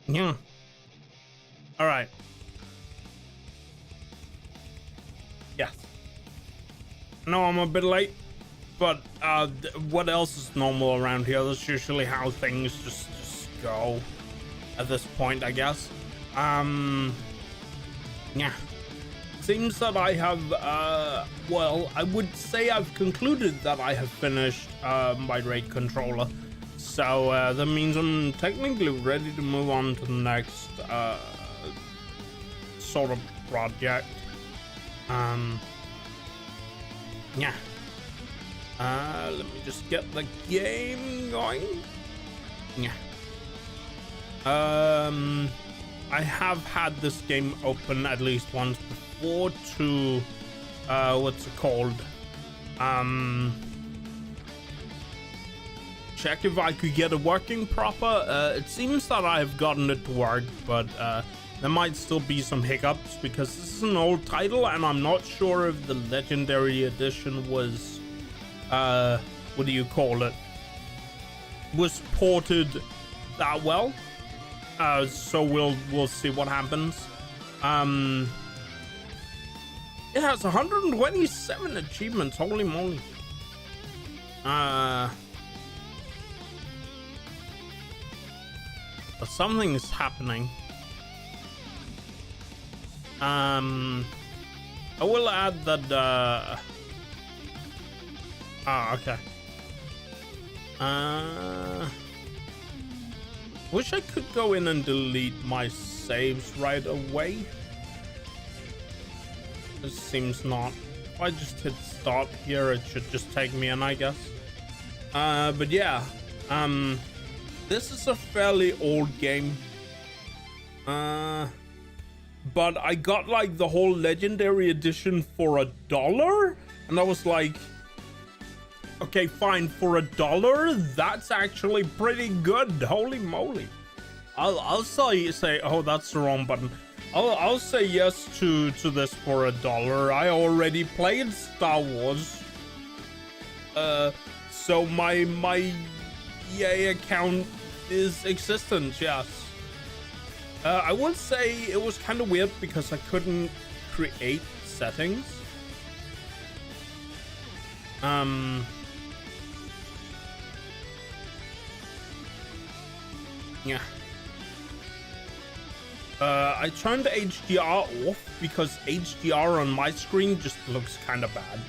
Yeah. All right. Yes. No, I'm a bit late, but what else is normal around here? That's usually how things just go at this point, I guess. Yeah. Seems that I have, well, I would say I've concluded that I have finished my raid controller. So that means I'm technically ready to move on to the next sort of project. Yeah. Let me just get the game going. Yeah. I have had this game open at least once before to what's it called? Check if I could get it working proper. It seems that I've gotten it to work, but there might still be some hiccups because this is an old title and I'm not sure if the Legendary Edition was what do you call it, was ported that well. So we'll see what happens. It has 127 achievements, holy moly. But something is happening. I will add that okay. Wish I could go in and delete my saves right away. This seems not. If I just hit start here, it should just take me in, I guess. But yeah, this is a fairly old game. But I got like the whole Legendary Edition for $1, and I was like, okay, fine, for $1, that's actually pretty good. Holy moly! I'll say, oh, that's the wrong button. I'll say yes to this for $1. I already played Star Wars, so my EA account is existent. Yes. I would say it was kind of weird because I couldn't create settings. Yeah. I turned the HDR off because HDR on my screen just looks kind of bad.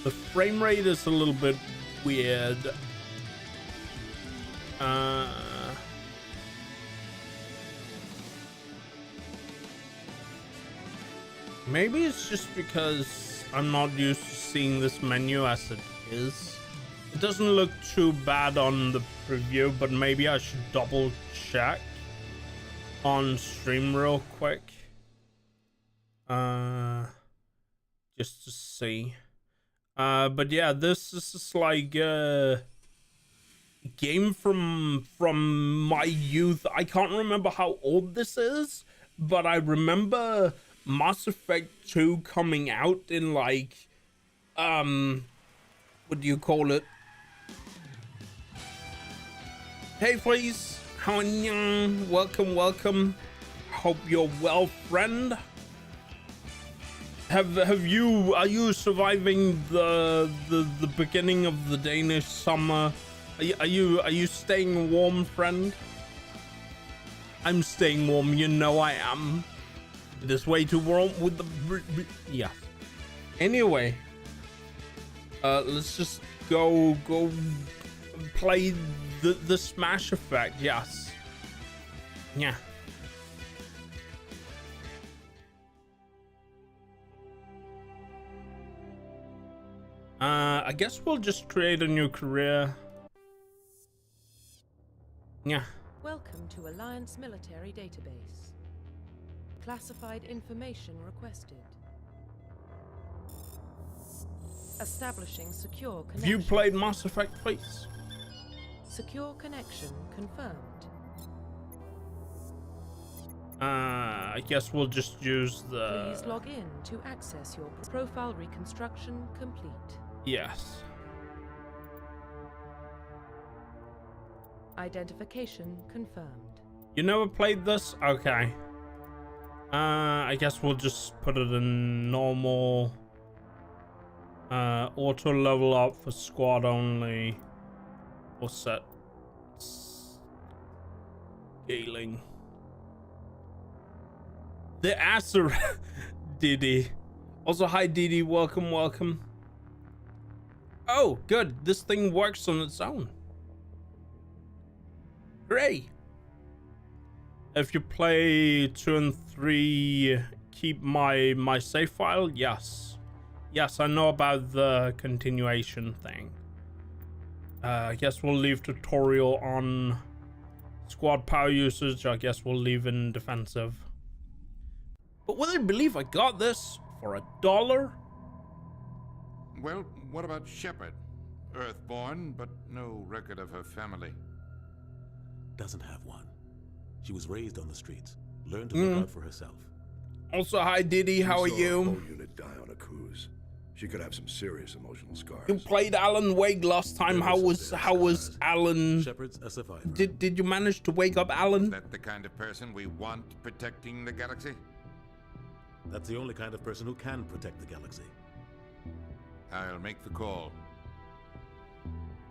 The frame rate is a little bit weird. Maybe it's just because I'm not used to seeing this menu as it is. It doesn't look too bad on the preview, but maybe I should double check on stream real quick. Just to see. But yeah, this is like a game from my youth. I can't remember how old this is, but I remember Mass Effect 2 coming out in like what do you call it? Hey please, how are you? Welcome. Hope you're well, friend. Are you surviving the beginning of the Danish summer? Are you staying warm, friend? I'm staying warm, you know I am. It is way too warm with the yeah. Anyway, let's just go play the Smash Effect. Yes. Yeah. I guess we'll just create a new career. Yeah. Welcome to Alliance Military Database. Classified information requested. Establishing secure connection. Have you played Mass Effect, please? Secure connection confirmed. I guess we'll just use the... Please log in to access your profile reconstruction complete. Yes. Identification confirmed. You never played this? Okay. I guess we'll just put it in normal. Auto level up for squad only. Or set scaling. The answer, Didi. Also, hi Didi, welcome, welcome. Oh, good. This thing works on its own. Great. If you play 2 and 3, keep my save file. Yes, I know about the continuation thing. I guess we'll leave tutorial on squad power usage. I guess we'll leave in defensive. But will you believe I got this for $1? Well, what about Shepard? Earthborn, but no record of her family. Doesn't have one. She was raised on the streets. Learned to look out for herself. Also, hi Diddy, how are A you? whole unit die on a cruise. She could have some serious emotional scars. You played Alan Wake last time. How was Alan? Shepard's a survivor. Did you manage to wake up Alan? Is that the kind of person we want protecting the galaxy? That's the only kind of person who can protect the galaxy. I'll make the call.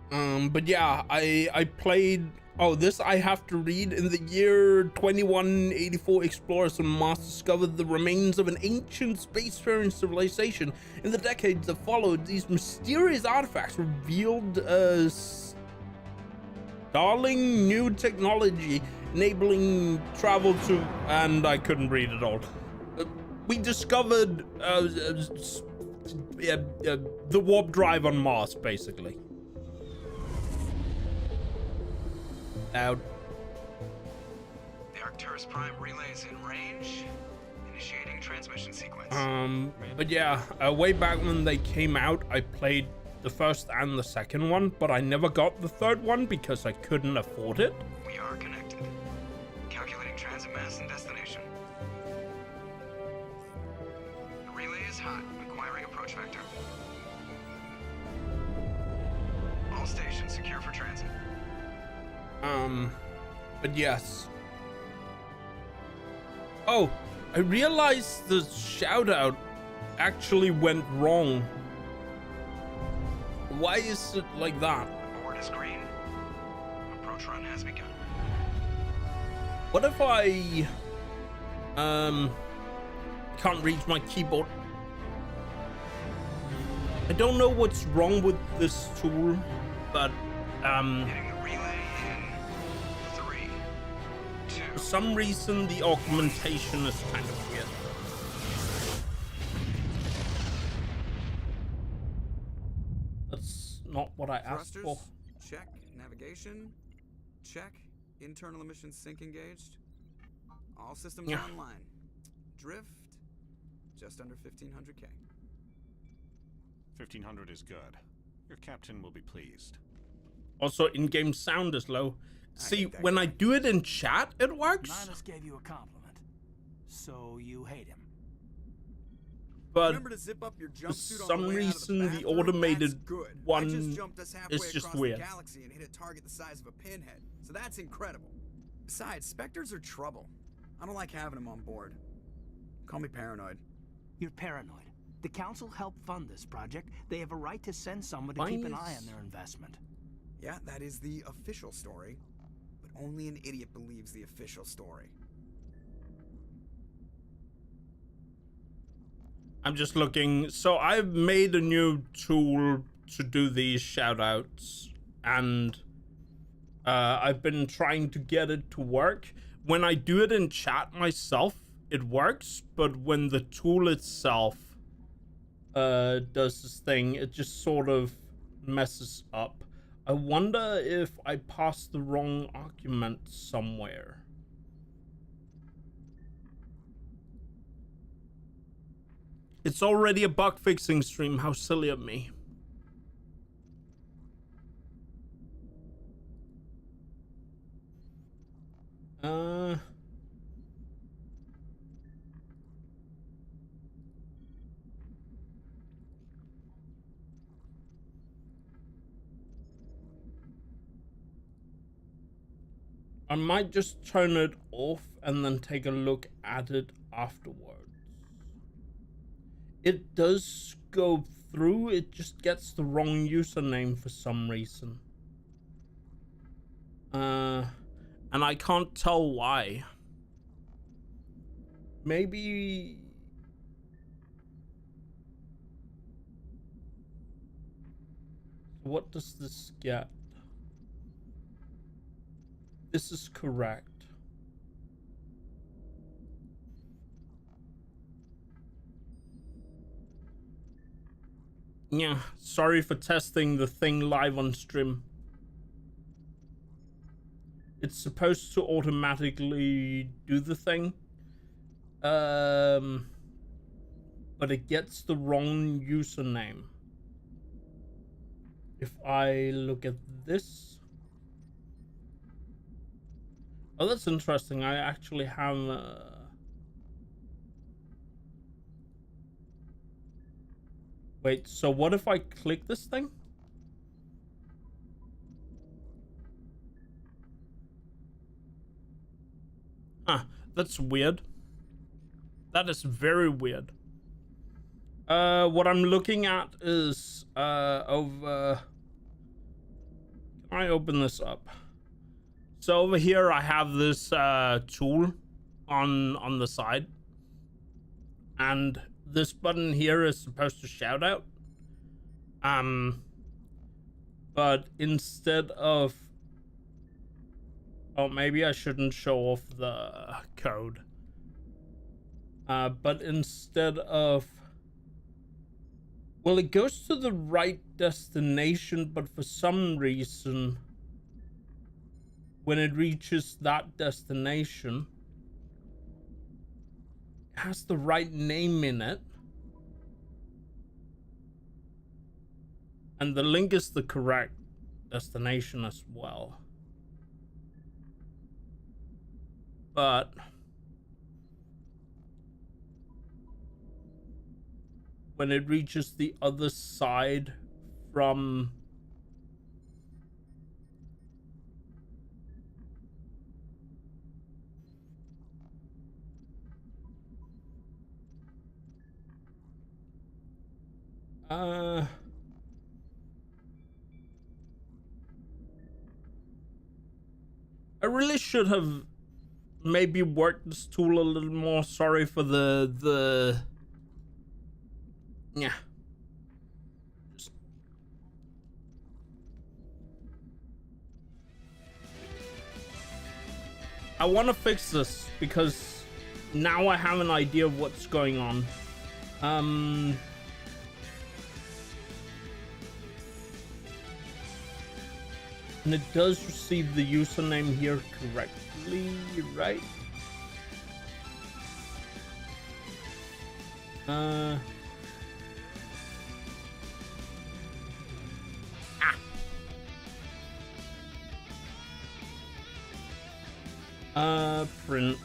But yeah, I played. Oh, this I have to read. In the year 2184, explorers on Mars discovered the remains of an ancient spacefaring civilization. In the decades that followed, these mysterious artifacts revealed startling new technology, enabling travel to. And I couldn't read it all. We discovered the warp drive on Mars, basically. Loud. The Arcturus Prime relays in range. Initiating transmission sequence. But yeah, way back when they came out, I played the first and the second one, but I never got the third one because I couldn't afford it. We are connected. Calculating transit mass and destination. The relay is hot. Acquiring approach vector. All stations secure for transit. But yes. Oh, I realized the shout out actually went wrong. Why is it like that? Board is green. Approach run has begun. What if I can't reach my keyboard? I don't know what's wrong with this tool, but Hitting the relay in 3, 2. for some reason the augmentation is kind of weird. That's not what I asked Thrusters, for. check. Navigation, check. Internal emissions sync engaged. All systems Yeah. online. Drift, just under 1500K. 1500 is good. Your captain will be pleased. Also, in-game sound is low. See, hate that when guy. I do it in chat, it works. Nihilus gave you a compliment. So you hate him. But Remember to zip up your for jumpsuit on some the way out of reason, the bathroom? automated That's good. I one just jumped us halfway is just across weird. the galaxy and hit a target the size of a pinhead. So that's incredible. Besides, Spectres are trouble. I don't like having them on board. Call me paranoid. You're paranoid. The council helped fund this project. They have a right to send someone to keep an eye on their investment. Yeah, that is the official story. But only an idiot believes the official story. I'm just looking. So I've made a new tool to do these shoutouts, and I've been trying to get it to work. When I do it in chat myself, it works, but when the tool itself does this thing, it just sort of messes up. I wonder if I passed the wrong argument somewhere. It's already a bug fixing stream. How silly of me. I might just turn it off and then take a look at it afterwards. It does go through, it just gets the wrong username for some reason. And I can't tell why. Maybe... What does this get? This is correct. Yeah, sorry for testing the thing live on stream. It's supposed to automatically do the thing. But it gets the wrong username. If I look at this. Oh, that's interesting. I actually have... Wait, so what if I click this thing? Huh, that's weird. That is very weird. What I'm looking at is over... Can I open this up? So over here I have this tool on the side. And this button here is supposed to shout out. But instead of... Oh, maybe I shouldn't show off the code. But instead of... Well, it goes to the right destination, but for some reason, when it reaches that destination, it has the right name in it. And the link is the correct destination as well. But when it reaches the other side from I really should have maybe worked this tool a little more. Sorry for the yeah. I want to fix this because now I have an idea of what's going on. And it does receive the username here correctly, right? Print.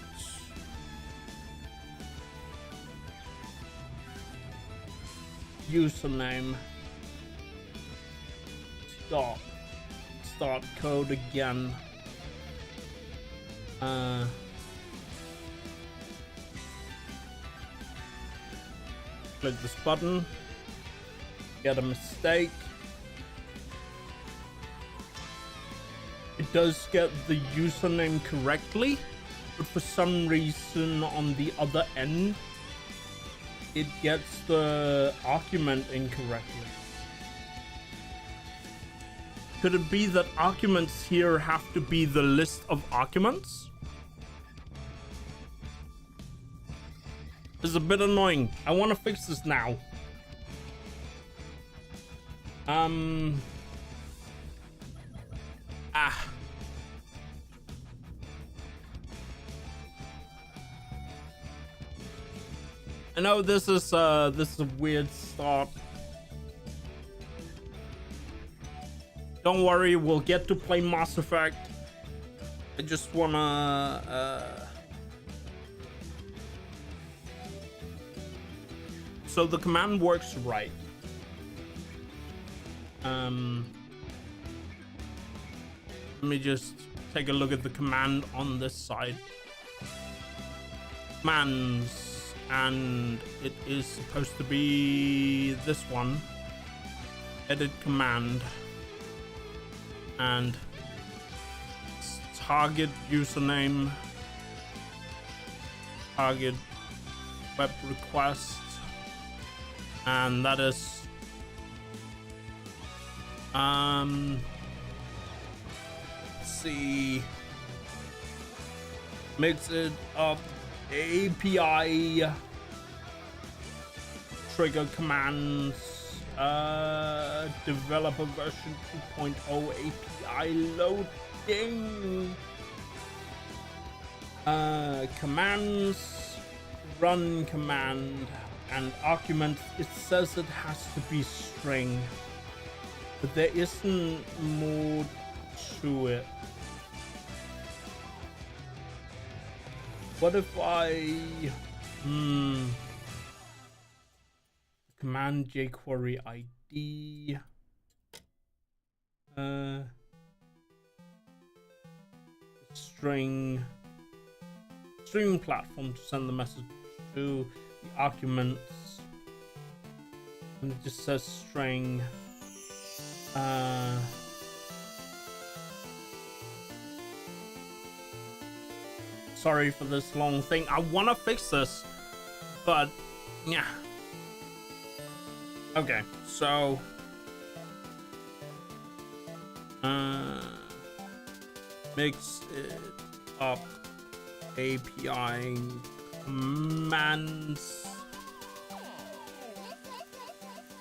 Username. Start code again. Click this button. Get a mistake. It does get the username correctly, but for some reason on the other end, it gets the argument incorrectly. Could it be that arguments here have to be the list of arguments? It's a bit annoying. I want to fix this now. I know this is a weird start. Don't worry, we'll get to play Mass Effect. I just wanna so the command works right. Let me just take a look at the command on this side. Commands, and it is supposed to be this one. Edit command. And target username. Target web request. And that is let's see, mix it up API trigger commands, developer version 2.0 API loading, commands, run command, and argument. It says it has to be string, but there isn't more to it. What if I command jQuery ID, string platform to send the message to, the arguments, and it just says string. Sorry for this long thing. I want to fix this, but yeah. Okay, so mix it up. API commands,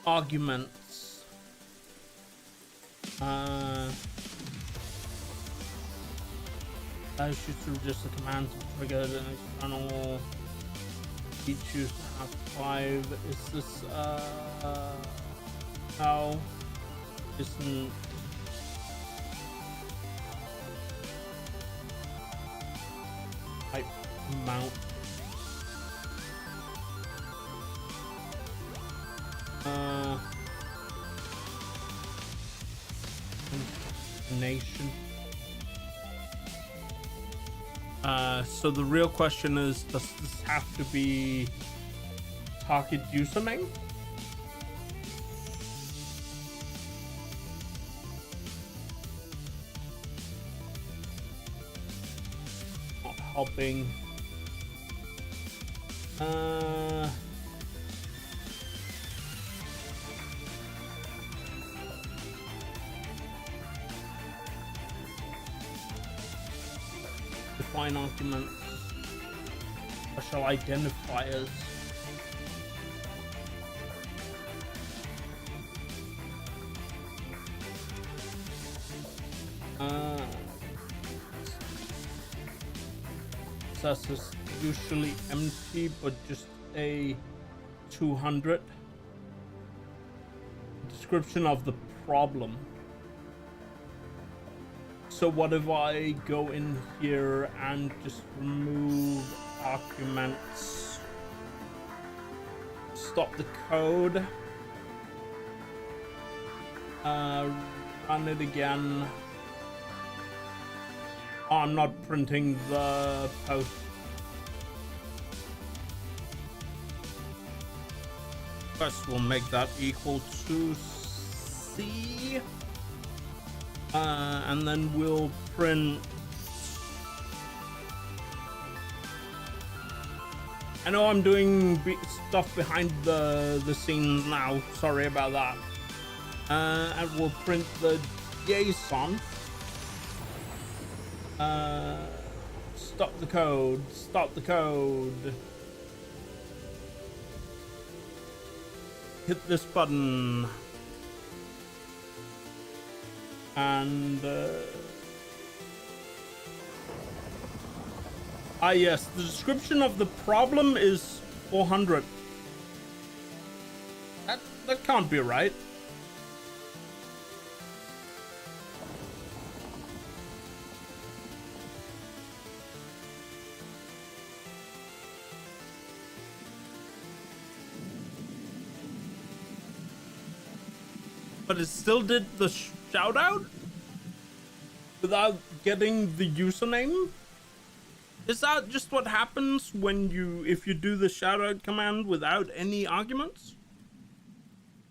arguments, allows you to register commands to trigger an external. You choose to have 5. Is this no, isn't. Type mount. Nation. So the real question is, does this have to be target username? Not helping. Define arguments, special identifiers. Says is usually empty, but just a 200. Description of the problem. So what if I go in here and just remove arguments, stop the code, run it again. Oh, I'm not printing the post. First we'll make that equal to C. And then we'll print. I know I'm doing stuff behind the scenes now. Sorry about that. And we'll print the JSON. Stop the code. Stop the code. Hit this button. And yes, the description of the problem is 400. That can't be right. But it still did the shout out? without getting the username? Is that just what happens when if you do the shoutout command without any arguments?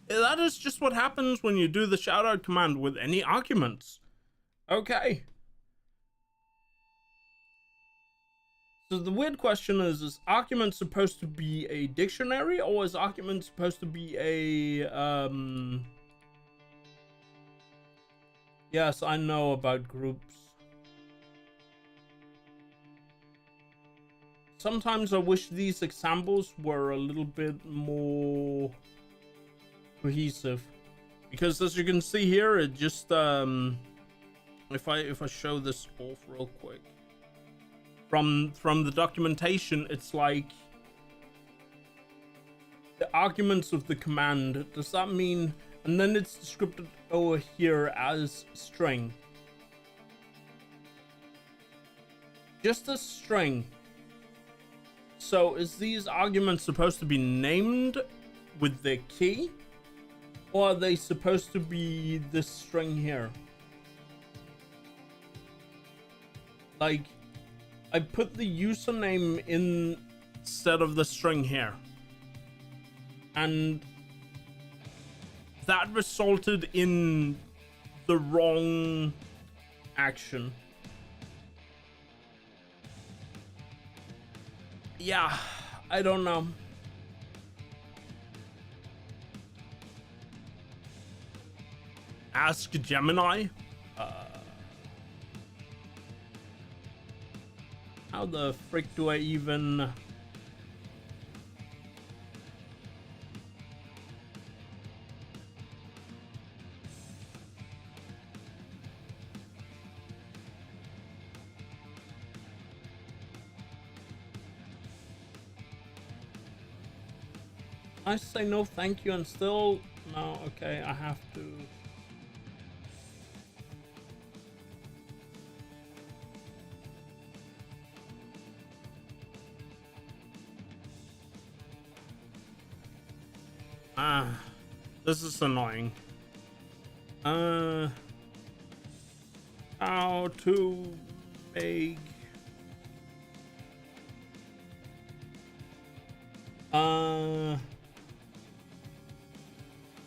That is just what happens when you do the shoutout command with any arguments. Okay. So the weird question is argument supposed to be a dictionary, or is argument supposed to be a Yes, I know about groups. Sometimes I wish these examples were a little bit more cohesive, because as you can see here, it just if I show this off real quick from the documentation, it's like the arguments of the command. Does that mean, and then it's described over here as string, just a string. So is these arguments supposed to be named with the key, or are they supposed to be this string here? Like, I put the username instead of the string here, and that resulted in the wrong action. Yeah, I don't know. Ask Gemini. How the frick do I even... I say no thank you and still no. Okay, I have to. This is annoying. How to make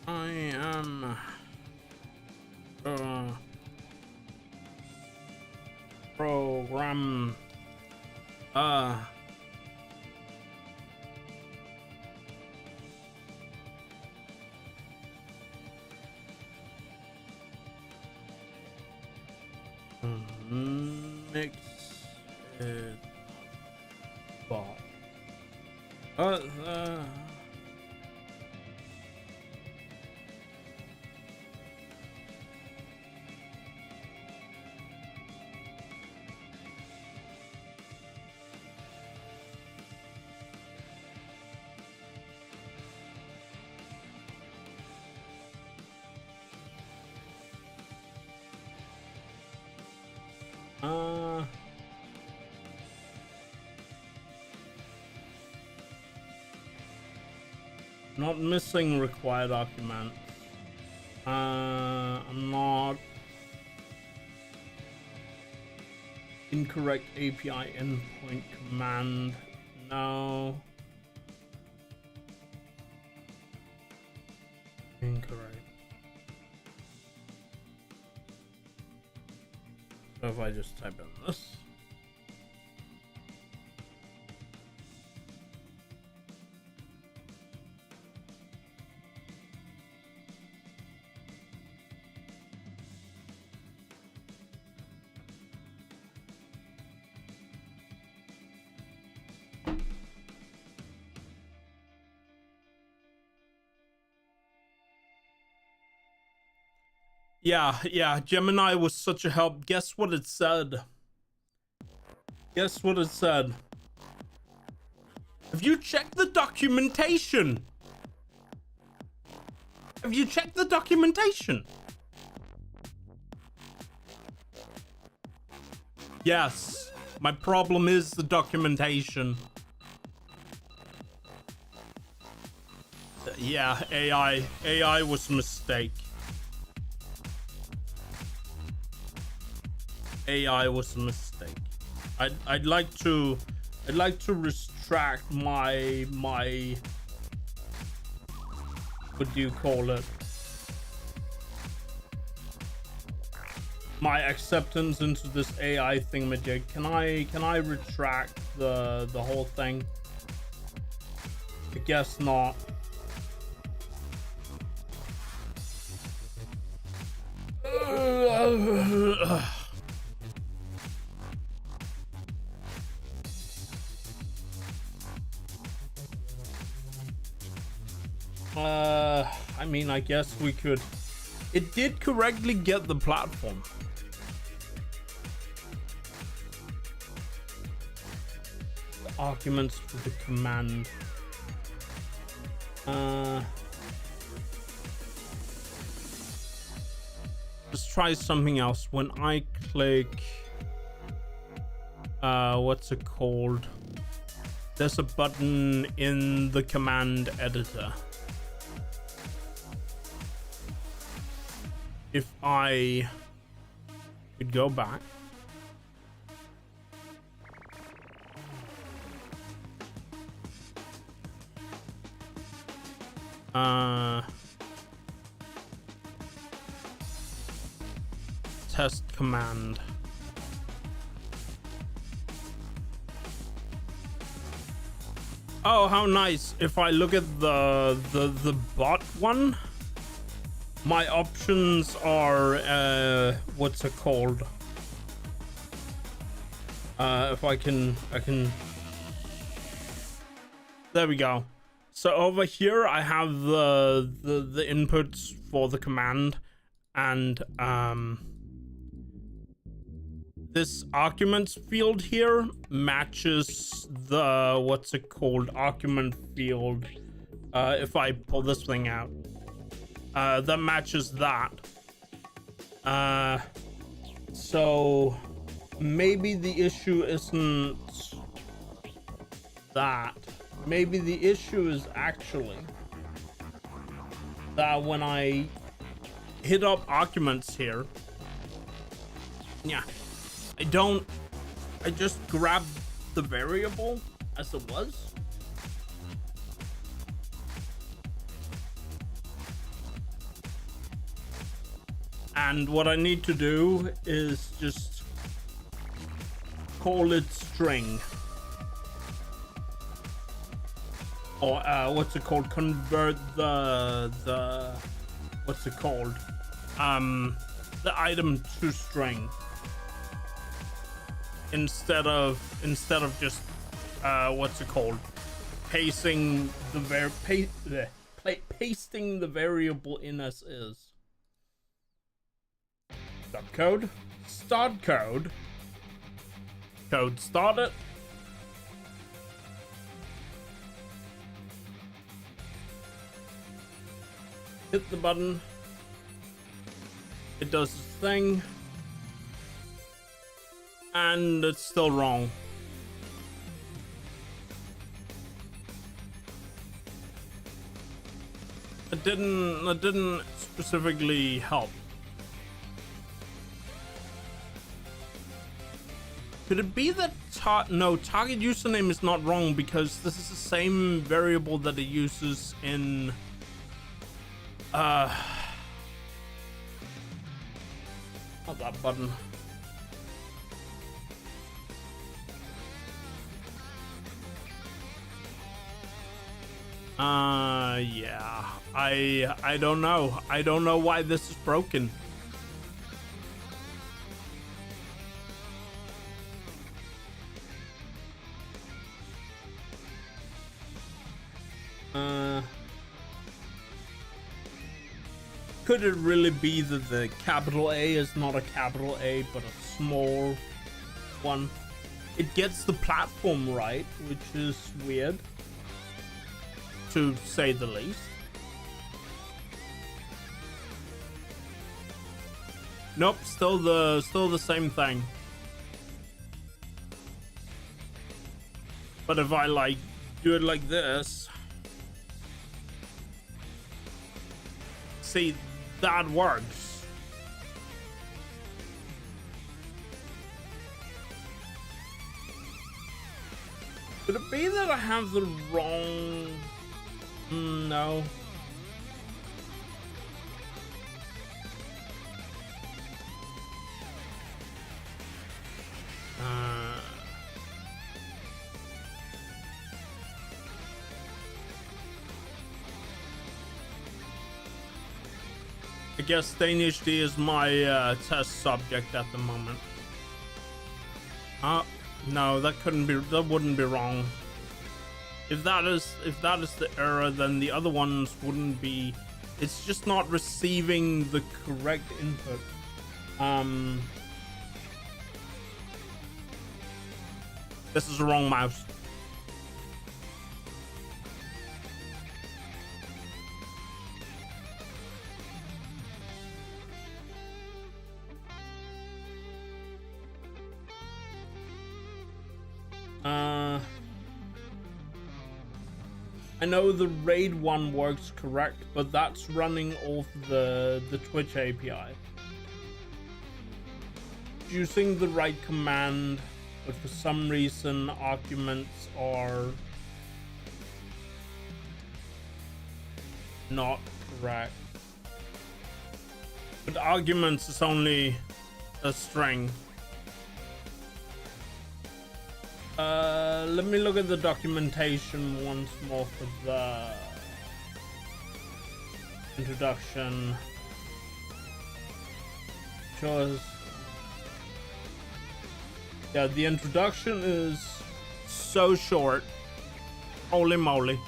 I am program mix it bot. Not missing required documents. I'm not incorrect API endpoint command. No. Incorrect. So if I just type in this. Yeah, Gemini was such a help. Guess what it said? Guess what it said? Have you checked the documentation? Have you checked the documentation? Yes, my problem is the documentation. Yeah, AI was a mistake. AI was a mistake. I'd like to retract my what do you call it? My acceptance into this AI thingamajig. Can I retract the whole thing? I guess not. I mean, I guess we could. It did correctly get the platform. The arguments for the command. Let's try something else. When I click, what's it called? There's a button in the command editor. If I could go back. Test command. Oh, how nice. If I look at the bot one, my options are what's it called? If I can there we go. So over here I have the inputs for the command, and this arguments field here matches the what's it called argument field. If I pull this thing out, that matches that. So maybe the issue isn't that. Maybe the issue is actually that when I hit up arguments here, yeah, I just grab the variable as it was. And what I need to do is just call it string. Or what's it called? Convert the what's it called? The item to string. Instead of just what's it called? Pasting pasting the variable in as is. Subcode, start code, code started. Hit the button. It does its thing. And it's still wrong. It didn't specifically help. Could it be that no, target username is not wrong, because this is the same variable that it uses in not that button. Yeah. I don't know. I don't know why this is broken. Could it really be that the capital A is not a capital A but a small one? It gets the platform right, which is weird, to say the least. Nope, still the same thing. But if I like do it like this, see, that works. Could it be that I have the wrong... no. I guess Danish D is my test subject at the moment. No, that wouldn't be wrong. If that is the error, then the other ones wouldn't be. It's just not receiving the correct input. This is the wrong mouse. I know the RAID one works correct, but that's running off the Twitch API. Using the right command, but for some reason arguments are not correct. But arguments is only a string. Let me look at the documentation once more for the introduction. Shows. Yeah, the introduction is so short. Holy moly.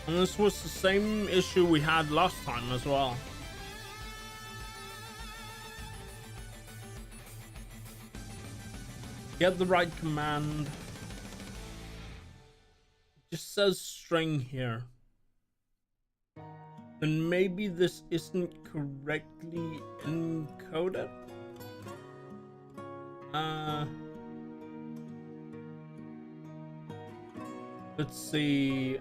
And this was the same issue we had last time as well. Get the right command. Just says string here. Then maybe this isn't correctly encoded. Let's see.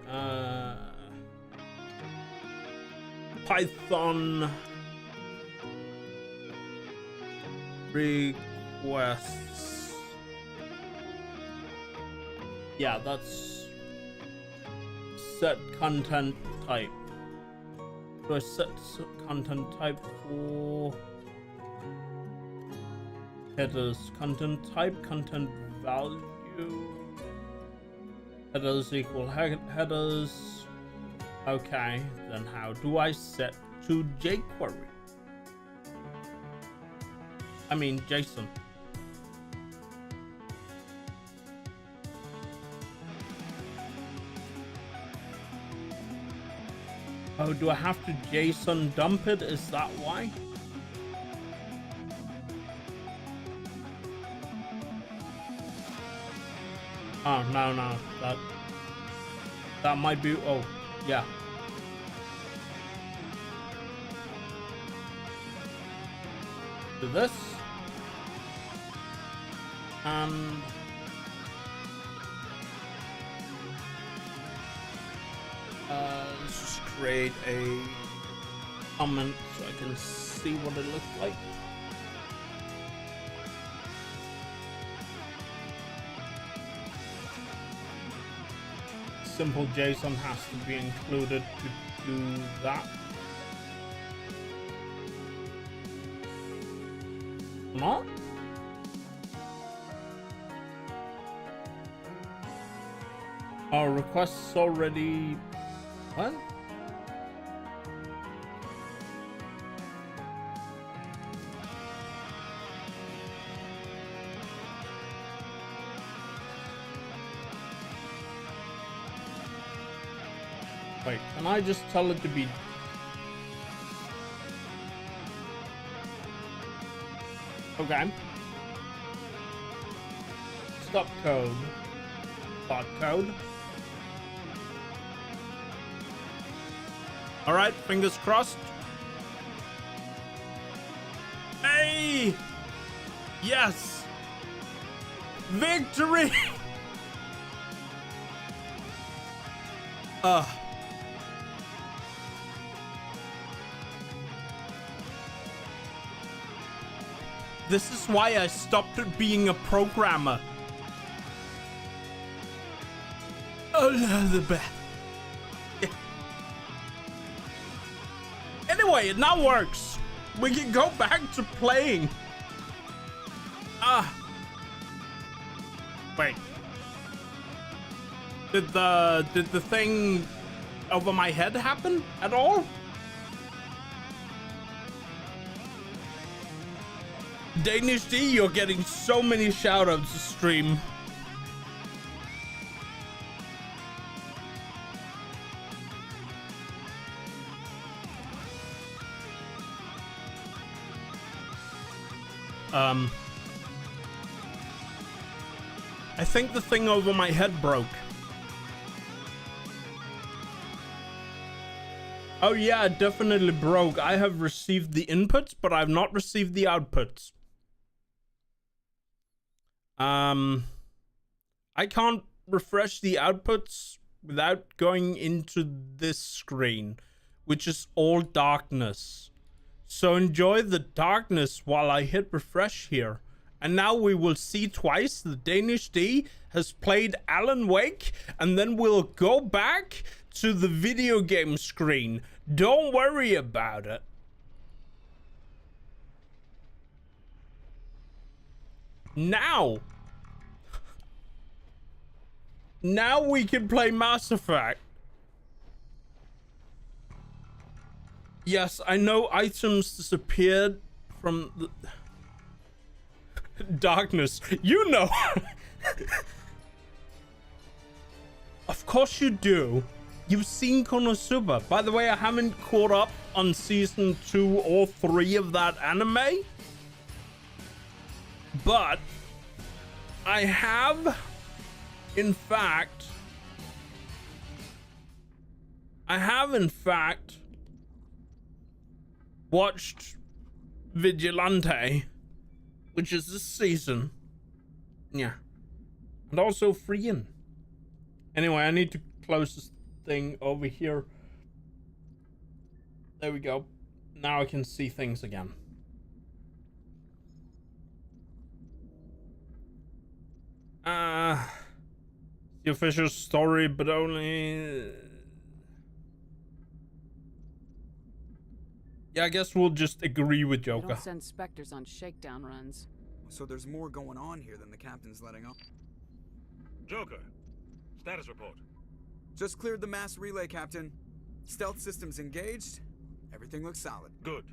Python requests. Yeah, that's set content type. Do I set content type for headers? Content type, content value. Headers equal headers. Okay, then how do I set to jQuery? I mean JSON. Oh, do I have to JSON dump it? Is that why? Oh, no. That might be... Oh, yeah. Do this. And... let's just create a comment so I can see what it looks like. Simple JSON has to be included to do that. Not? Our requests already... What? Wait, can I just tell it to be... Okay. Stop code. Start code. Alright, fingers crossed. Hey! Yes! Victory! This is why I stopped being a programmer. Oh, the best. Anyway, it now works. We can go back to playing. Wait. Did the thing over my head happen at all? Danish D, you're getting so many shoutouts to stream. I think the thing over my head broke. Oh yeah, it definitely broke. I have received the inputs, but I've not received the outputs. I can't refresh the outputs without going into this screen, which is all darkness. So enjoy the darkness while I hit refresh here. And now we will see twice the Danish D has played Alan Wake, and then we'll go back to the video game screen. Don't worry about it. Now we can play Mass Effect. Yes, I know items disappeared from the darkness. You know. Of course you do. You've seen Konosuba. By the way, I haven't caught up on season 2 or 3 of that anime. But I have, in fact, watched Vigilante, which is this season. Yeah. And also Freeing. Anyway, I need to close this thing over here. There we go. Now I can see things again. The official story, but only... Yeah, I guess we'll just agree with They Joker. don't send Spectres on shakedown runs. So there's more going on here than the captain's letting on. Joker, status report. Just cleared the mass relay, Captain. Stealth systems engaged. Everything looks solid. Good.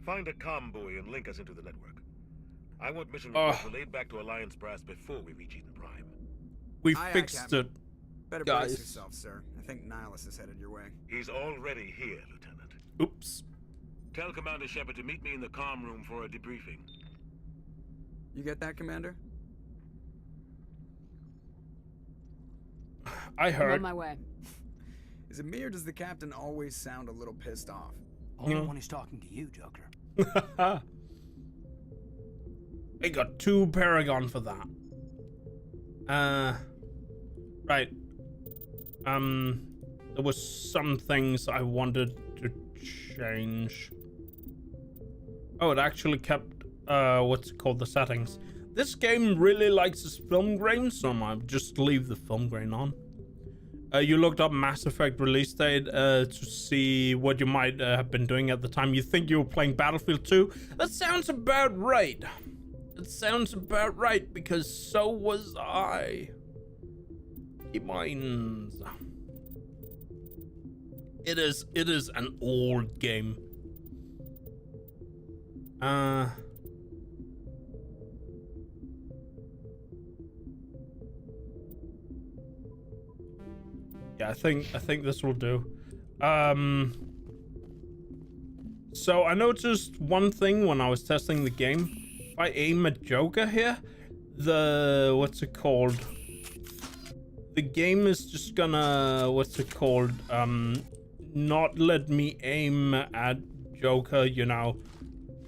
Find a comm buoy and link us into the network. I want mission reports relayed back to Alliance Brass before we reach Eden Prime. We Aye, aye, fixed Captain. it. Better Guys. brace yourself, sir. I think Nihilus is headed your way. He's already here, Lieutenant. Oops. Tell Commander Shepard to meet me in the comm room for a debriefing. You get that, Commander? I I'm heard. on my way. Is it me or does the captain always sound a little pissed off? Only when he's talking to you, Joker. I got 2 Paragon for that. Right. There was some things I wanted to change. Oh, it actually kept, what's it called, the settings. This game really likes its film grain, so I might just leave the film grain on. You looked up Mass Effect release date to see what you might have been doing at the time. You think you were playing Battlefield 2? That sounds about right. It sounds about right, because so was I. Keep minds. It is an old game. Yeah, I think this will do. So I noticed one thing when I was testing the game. If I aim at Joker here, the what's it called? The game is just gonna not let me aim at Joker, you know.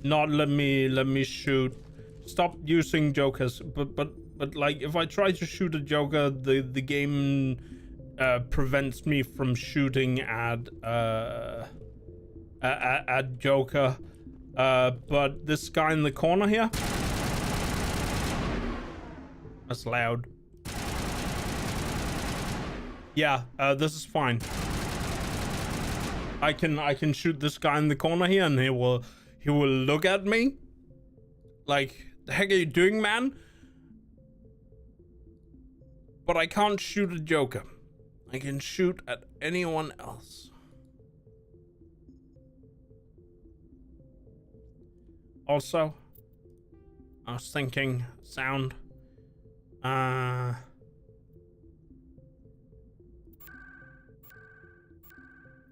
Not let me shoot. Stop using Jokers. But like if I try to shoot a Joker, the game prevents me from shooting at Joker. But this guy in the corner here, that's loud. Yeah, this is fine. I can shoot this guy in the corner here, and he will look at me like, the heck are you doing, man? But I can't shoot a Joker. I can shoot at anyone else. Also, I was thinking sound. There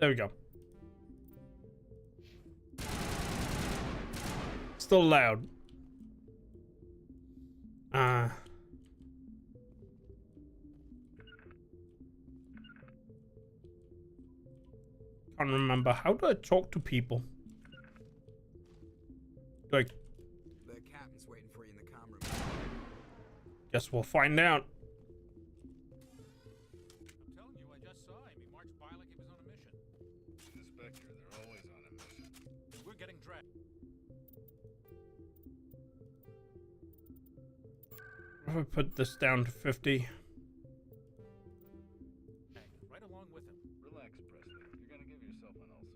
we go. Still loud. Can't remember. How do I talk to people? Like, The captain's waiting for you in the comm room. guess we'll find out. I'm telling you, I just saw him. He marched by like he was on a mission. Inspector, they're always on a mission. We're getting dragged. If I put this down to 50. Right along with him. Relax, Presley. You're gonna give yourself an ulcer.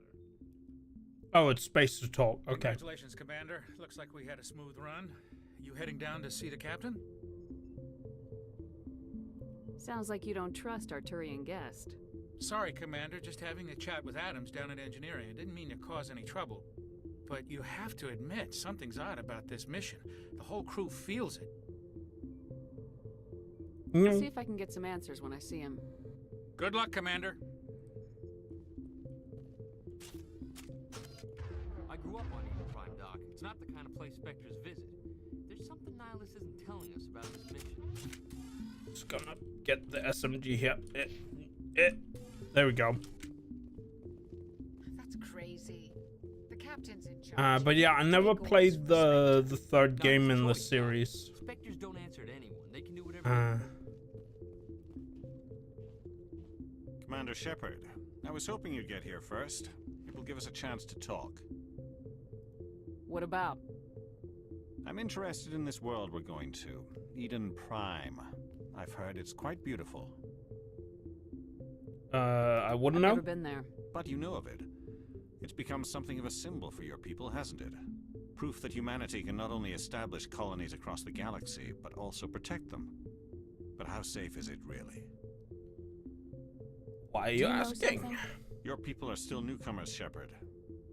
Oh, it's space to talk. Okay. Congratulations, Commander. Looks like we had a smooth run. You heading down to see the captain? Sounds like you don't trust Arturian guest. Sorry, Commander. Just having a chat with Adams down at engineering. I didn't mean to cause any trouble. But you have to admit, something's odd about this mission. The whole crew feels it. I'll see if I can get some answers when I see him. Good luck, Commander. I grew up on Eden Prime, Doc. It's not the kind of place Spectres visit. There's something Nihilus isn't telling us about this mission. Just gonna get the SMG here. There we go. That's crazy. The captain's in charge. But yeah, I never played the third game in the series. Spectres don't answer to anyone. They can do whatever. Commander Shepard, I was hoping you'd get here first. It will give us a chance to talk. What about? I'm interested in this world we're going to, Eden Prime. I've heard it's quite beautiful. I wouldn't I've know. never been there. But you know of it. It's become something of a symbol for your people, hasn't it? Proof that humanity can not only establish colonies across the galaxy, but also protect them. But how safe is it really? Why are you asking? Your people are still newcomers, Shepard.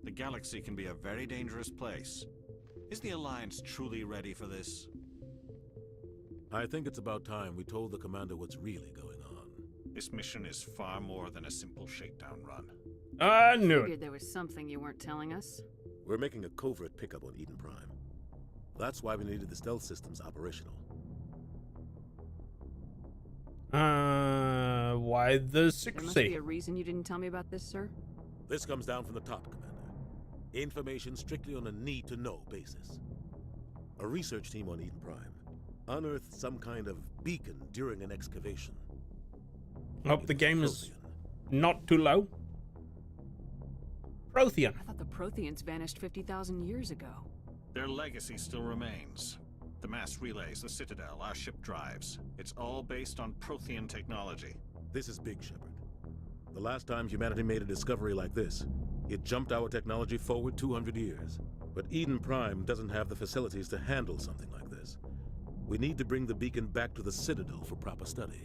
The galaxy can be a very dangerous place. Is the Alliance truly ready for this? I think it's about time we told the commander what's really going on. This mission is far more than a simple shakedown run. I knew it. Figured there was something you weren't telling us. We're making a covert pickup on Eden Prime. That's why we needed the stealth systems operational. Why the There must be secrecy? a reason you didn't tell me about this, sir. This comes down from the top, Commander. Information strictly on a need-to-know basis. A research team on Eden Prime unearthed some kind of beacon during an excavation. Hope the game is not too low. Prothean. I thought the Protheans vanished 50,000 years ago. Their legacy still remains. The mass relays, the Citadel, our ship drives. It's all based on Prothean technology. This is big, Shepard. The last time humanity made a discovery like this, it jumped our technology forward 200 years. But Eden Prime doesn't have the facilities to handle something like this. We need to bring the beacon back to the Citadel for proper study.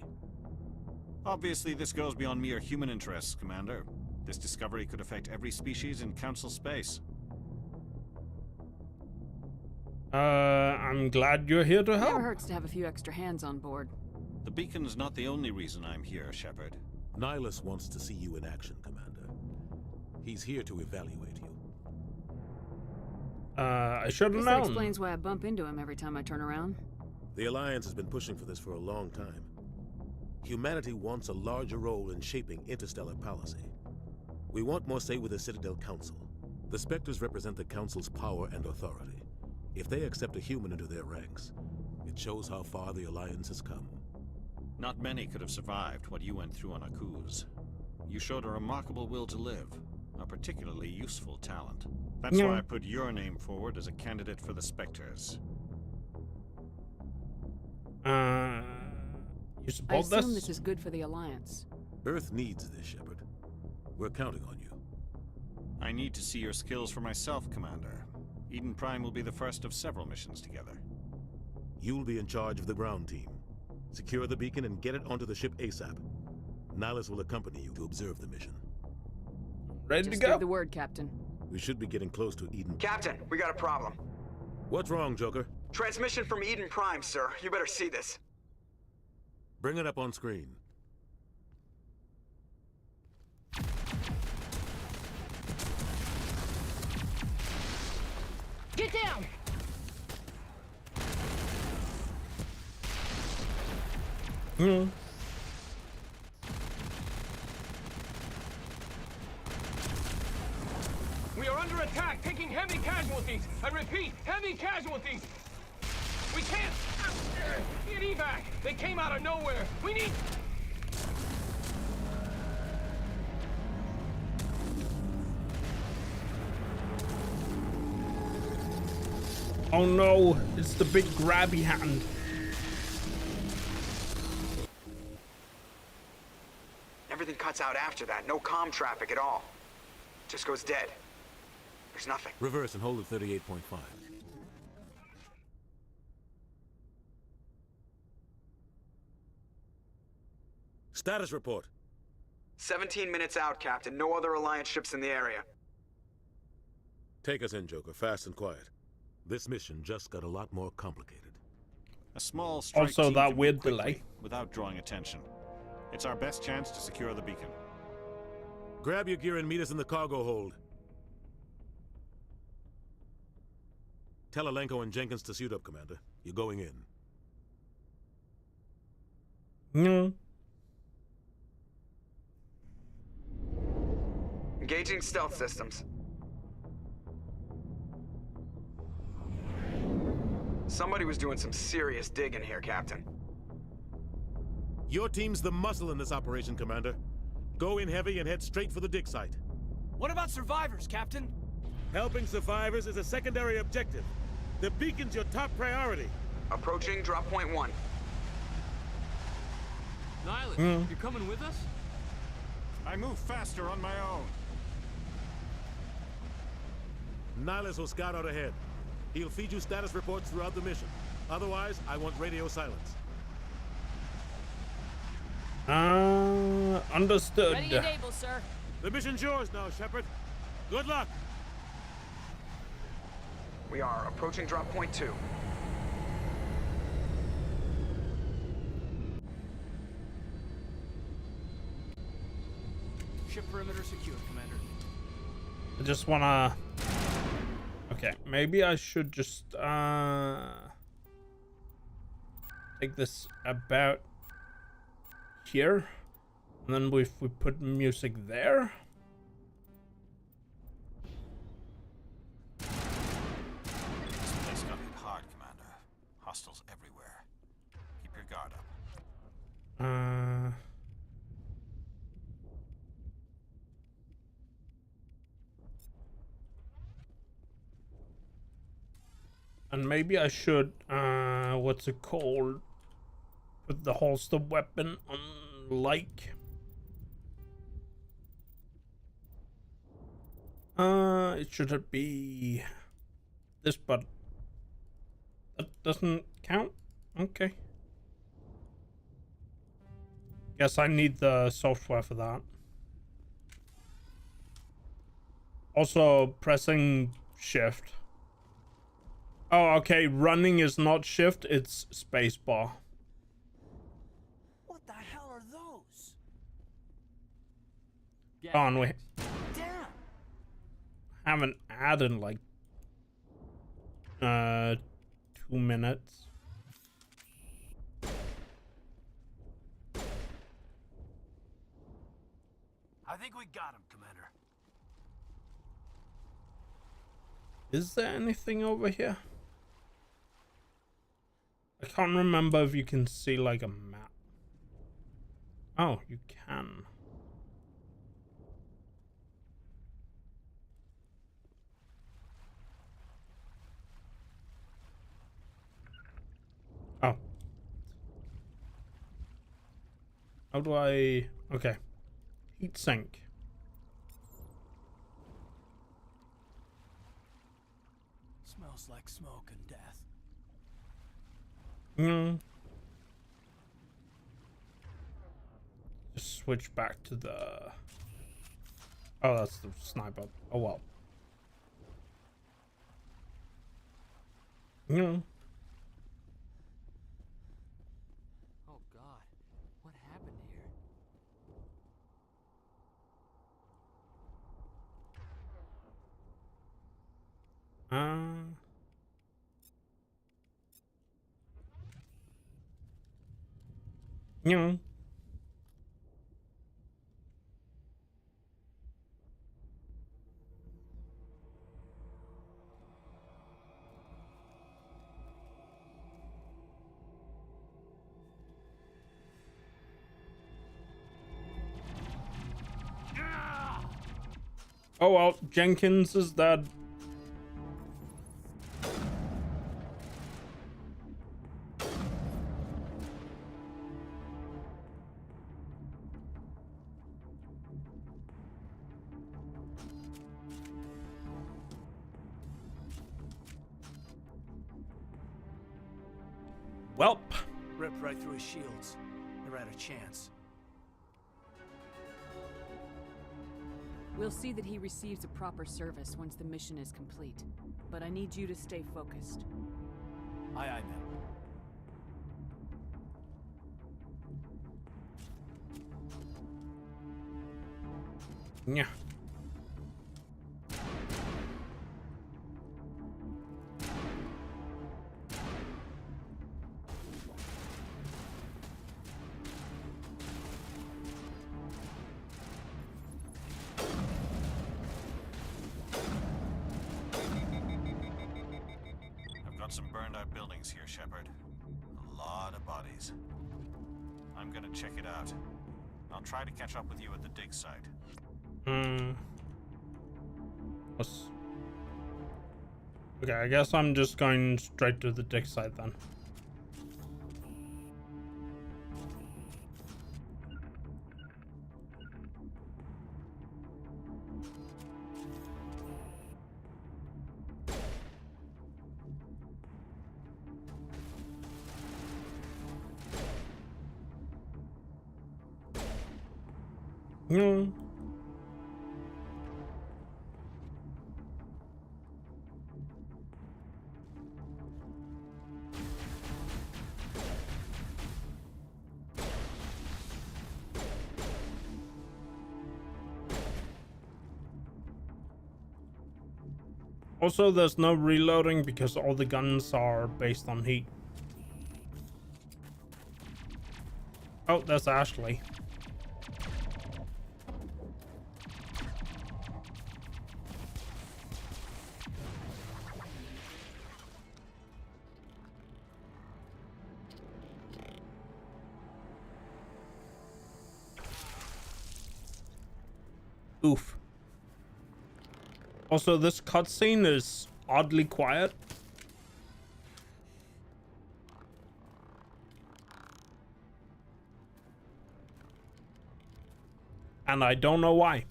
Obviously, this goes beyond mere human interests, Commander. This discovery could affect every species in Council space. I'm glad you're here to help. Never hurts to have a few extra hands on board. The beacon's not the only reason I'm here, Shepard. Nihilus wants to see you in action, Commander. He's here to evaluate you. I should have Guess that known. explains why I bump into him every time I turn around. The Alliance has been pushing for this for a long time. Humanity wants a larger role in shaping interstellar policy. We want more say with the Citadel Council. The Spectres represent the Council's power and authority. If they accept a human into their ranks, it shows how far the Alliance has come. Not many could have survived what you went through on Akuz. You showed a remarkable will to live. a particularly useful talent. That's why I put your name forward as a candidate for the Spectres. You I support assume this? this is good for the Alliance. Earth needs this, Shepard. We're counting on you. I need to see your skills for myself, Commander. Eden Prime will be the first of several missions together. You'll be in charge of the ground team. Secure the beacon and get it onto the ship ASAP. Nihilus will accompany you to observe the mission. Ready Just to go? give the word, Captain. We should be getting close to Eden. Captain, we got a problem. What's wrong, Joker? Transmission from Eden Prime, sir. You better see this. Bring it up on screen. Get down! We are under attack, taking heavy casualties. I repeat, heavy casualties. We can't get evac. They came out of nowhere. We need... Oh no, it's the big grabby hand. Everything cuts out after that. No comm traffic at all. Just goes dead. There's nothing. Reverse and hold at 38.5. Status report. 17 minutes out, Captain. No other Alliance ships in the area. Take us in, Joker, fast and quiet. This mission just got a lot more complicated. A small strike Also, team that can weird move quickly delay. without drawing attention. It's our best chance to secure the beacon. Grab your gear and meet us in the cargo hold. Tell Alenko and Jenkins to suit up, Commander. You're going in. No. Engaging stealth systems. Somebody was doing some serious digging here, Captain. Your team's the muscle in this operation, Commander. Go in heavy and head straight for the dig site. What about survivors, Captain? Helping survivors is a secondary objective. The beacon's your top priority. Approaching drop point 1. Nihilus, you're coming with us? I move faster on my own. Nihilus will scout out ahead. He'll feed you status reports throughout the mission. Otherwise, I want radio silence. Understood. Ready and able, sir. The mission's yours now, Shepard. Good luck. We are approaching drop point 2. Ship perimeter secure, Commander. I just wanna... Okay, maybe I should just take this about here, and then if we put music there. This place got hit hard, Commander. Hostiles everywhere. Keep your guard up. And maybe I should, what's it called? Put the holster weapon on like. It should be this, but that doesn't count. Okay. Guess I need the software for that. Also, pressing shift. Oh, okay. Running is not shift, it's spacebar. What the hell are those? Oh, and we Damn! haven't added like 2 minutes. I think we got him, Commander. Is there anything over here? I can't remember if you can see like a map. Oh, you can. How do I... Okay. Heat sink. Smells like smoke and death. Just switch back to the... Oh, that's the sniper. Oh well. Oh God, what happened here? Oh well, Jenkins is dead. Welp. Ripped right through his shields. They're out of chance. We'll see that he receives a proper service once the mission is complete. But I need you to stay focused. Aye, aye, ma'am. Yeah. Some burned out buildings here, Shepard. A lot of bodies. I'm gonna check it out. I'll try to catch up with you at the dig site. Okay, I guess I'm just going straight to the dig site then. Also, there's no reloading because all the guns are based on heat. Oh, that's Ashley. Oof. Also, this cutscene is oddly quiet. And I don't know why.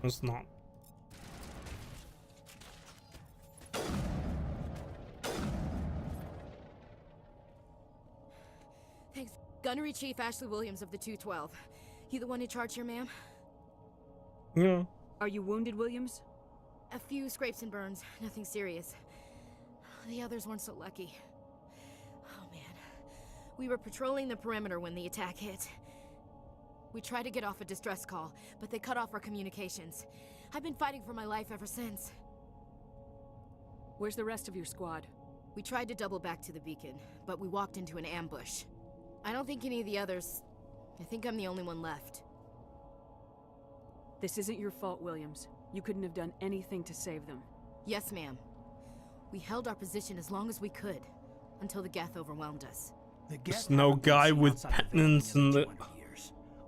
It's not. Thanks. Gunnery Chief Ashley Williams of the 212. You the one in charge here, ma'am? Yeah. Are you wounded, Williams? A few scrapes and burns. Nothing serious. The others weren't so lucky. Oh, man. We were patrolling the perimeter when the attack hit. We tried to get off a distress call, but they cut off our communications. I've been fighting for my life ever since. Where's the rest of your squad? We tried to double back to the beacon, but we walked into an ambush. I don't think any of the others... I think I'm the only one left. This isn't your fault, Williams. You couldn't have done anything to save them. Yes, ma'am. We held our position as long as we could, until the Geth overwhelmed us. There's no guy with penance in the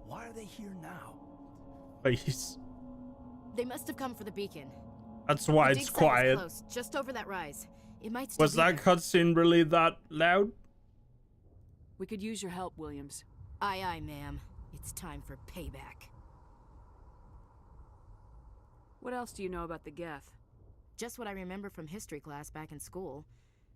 Why are they here now? face. They must have come for the beacon. That's why The it's dig site quiet. was close, just over that rise. It might still Was be that there. cutscene really that loud? We could use your help, Williams. Aye, aye, ma'am. It's time for payback. What else do you know about the Geth? Just what I remember from history class back in school.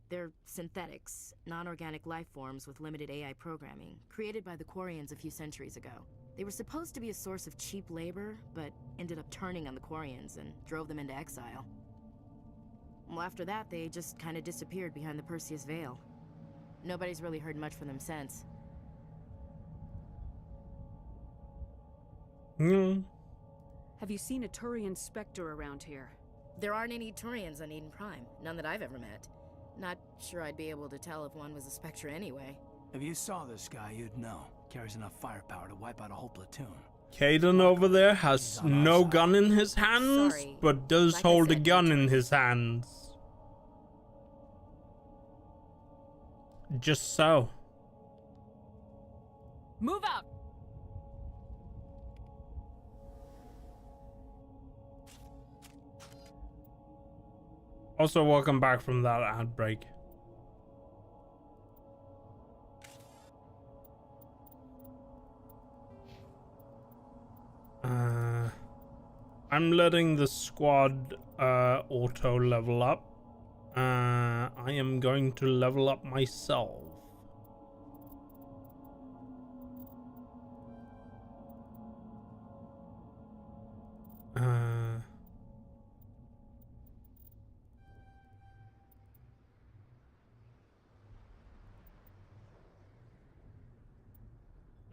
They're synthetics, non-organic life forms with limited AI programming, created by the Quarians a few centuries ago. They were supposed to be a source of cheap labor, but ended up turning on the Quarians and drove them into exile. Well, after that, they just kind of disappeared behind the Perseus Veil. Nobody's really heard much from them since. Have you seen a Turian Spectre around here? There aren't any Turians on Eden Prime. None that I've ever met. Not sure I'd be able to tell if one was a Spectre anyway. If you saw this guy, you'd know. Carries enough firepower to wipe out a whole platoon. Caden over there has no gun in his hands, Sorry. but does Like I hold a said, gun in his hands. Just so. Move out! Also, welcome back from that ad break. I'm letting the squad auto level up. I am going to level up myself.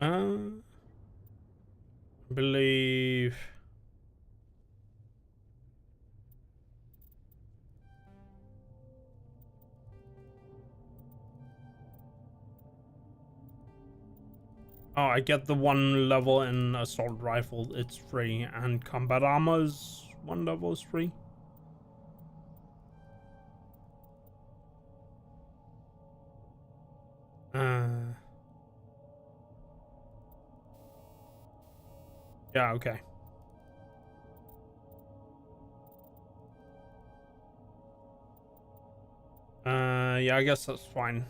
I believe I get the one level in assault rifle, it's free, and combat armor's one level is free. Yeah, okay. Yeah, I guess that's fine.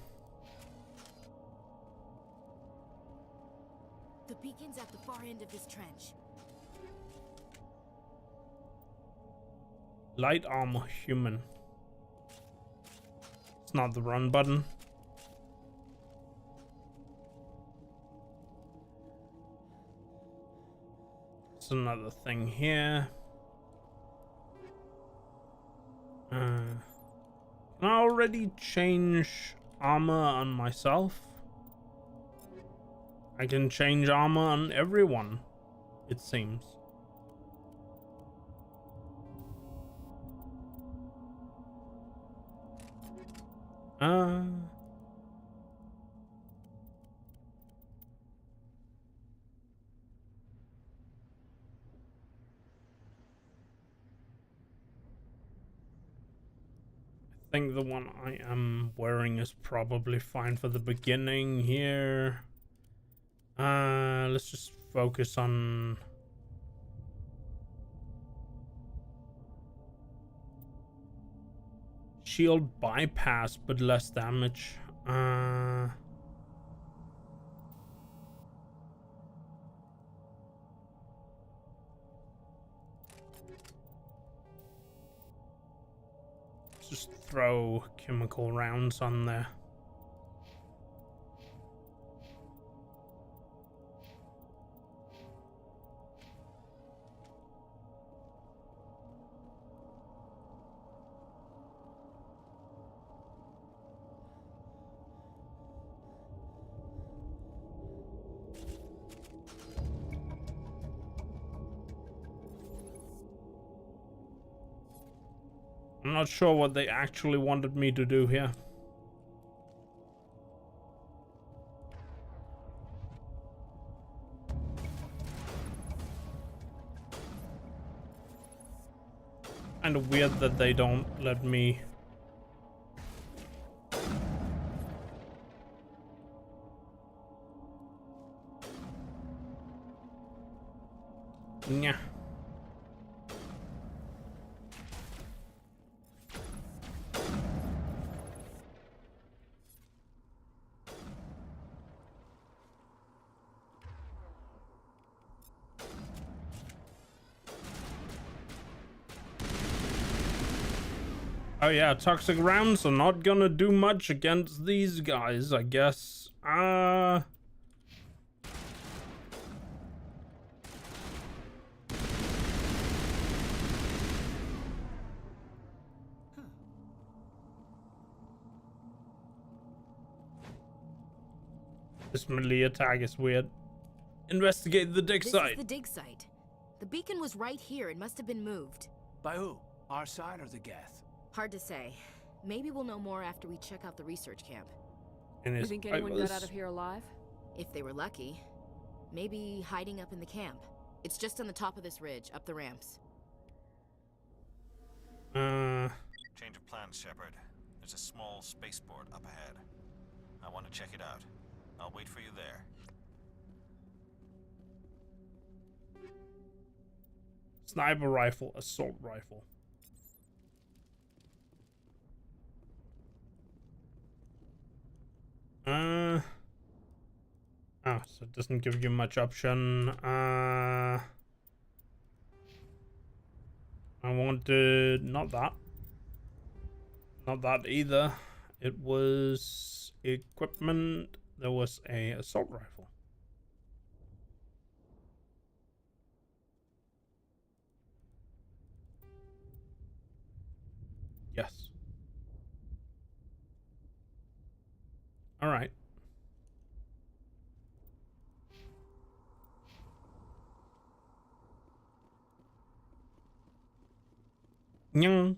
The beacon's at the far end of this trench. Light armor human. It's not the run button. It's another thing here. Can I already change armor on myself? I can change armor on everyone, it seems. I think the one I am wearing is probably fine for the beginning here. Let's just focus on shield bypass, but less damage. Just throw chemical rounds on there. I'm not sure what they actually wanted me to do here. Kind of weird that they don't let me Yeah. Oh yeah, toxic rounds are not gonna do much against these guys, I guess. This melee attack is weird. Investigate the dig site. This is the dig site. The beacon was right here. It must have been moved. By who? Our side or the Geth? Hard to say. Maybe we'll know more after we check out the research camp. And you think anyone got out of here alive? If they were lucky. Maybe hiding up in the camp. It's just on the top of this ridge, up the ramps. Change of plans, Shepard. There's a small spaceport up ahead. I want to check it out. I'll wait for you there. Sniper rifle, assault rifle. Oh, so it doesn't give you much option. I wanted not that. Not that either. It was equipment. There was a assault rifle. Yes. All right. Nyang.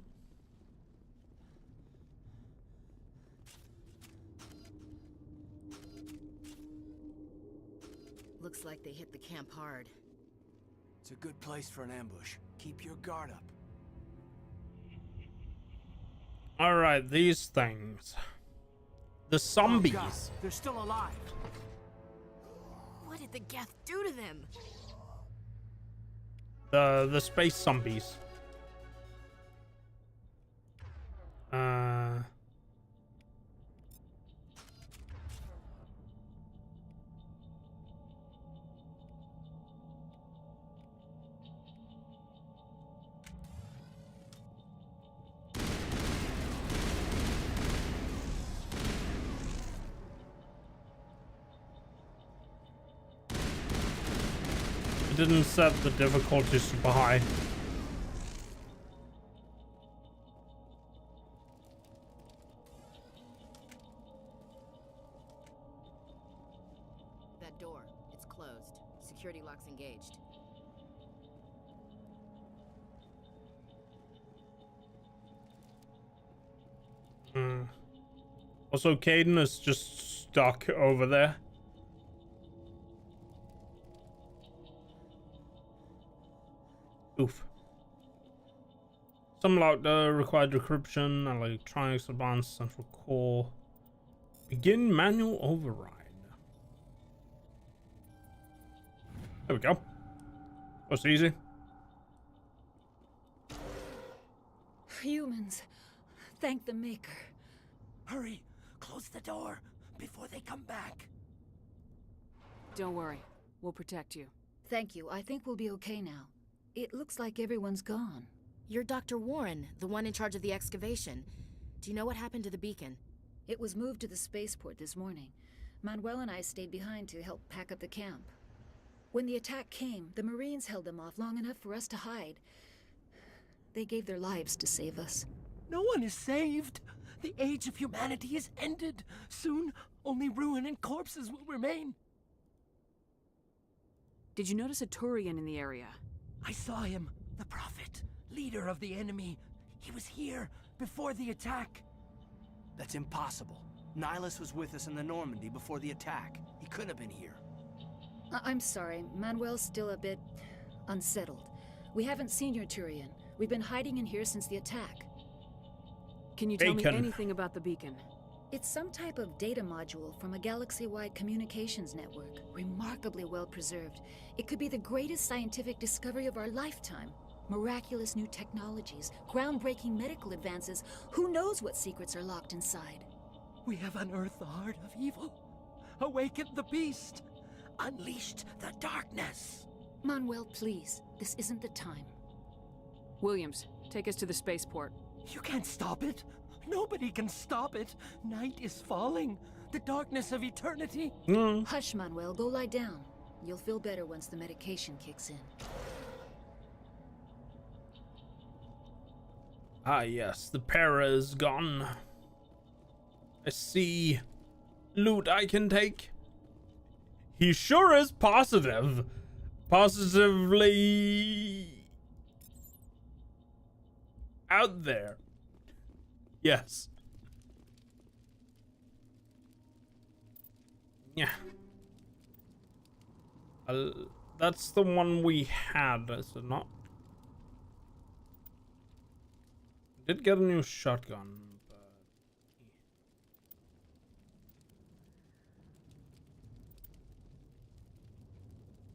Looks like they hit the camp hard. It's a good place for an ambush. Keep your guard up. All right, these things. The zombies. Oh God, they're still alive. What did the Geth do to them? The space zombies. Didn't set the difficulty super high. That door, it's closed. Security lock's engaged. Also, Caden is just stuck over there. Oof. Some like the required decryption, electronics, advanced central core. Begin manual override. There we go. That's easy. Humans, thank the Maker. Hurry, close the door before they come back. Don't worry, we'll protect you. Thank you. I think we'll be okay now. It looks like everyone's gone. You're Dr. Warren, the one in charge of the excavation. Do you know what happened to the beacon? It was moved to the spaceport this morning. Manuel and I stayed behind to help pack up the camp. When the attack came, the Marines held them off long enough for us to hide. They gave their lives to save us. No one is saved. The age of humanity is ended. Soon, only ruin and corpses will remain. Did you notice a Turian in the area? I saw him, the Prophet, leader of the enemy. He was here before the attack. That's impossible. Nihilus was with us in the Normandy before the attack. He couldn't have been here. I'm sorry, Manuel's still a bit unsettled. We haven't seen your Turian. We've been hiding in here since the attack. Can you tell me anything about the beacon? It's some type of data module from a galaxy-wide communications network, remarkably well preserved. It could be the greatest scientific discovery of our lifetime. Miraculous new technologies, groundbreaking medical advances. Who knows what secrets are locked inside? We have unearthed the heart of evil, awakened the beast, unleashed the darkness. Manuel, please, this isn't the time. Williams, take us to the spaceport. You can't stop it. Nobody can stop it. Night is falling. The darkness of eternity. Hush, Manuel, go lie down. You'll feel better once the medication kicks in. Ah, yes, the para is gone. I see loot I can take. He sure is positive. Positively out there. Yes. Yeah. That's the one we had, is it not? Did get a new shotgun, but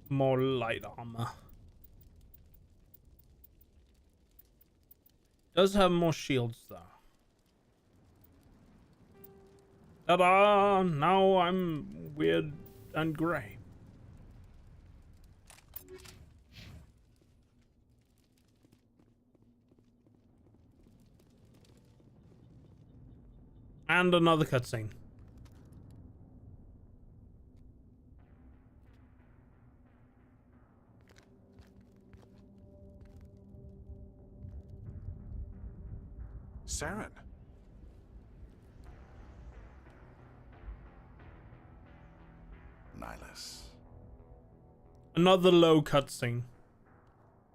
more light armor. Does have more shields though. Ta-da! Now I'm weird and gray. And another cutscene. Saren. Nihilus. Another low cutscene.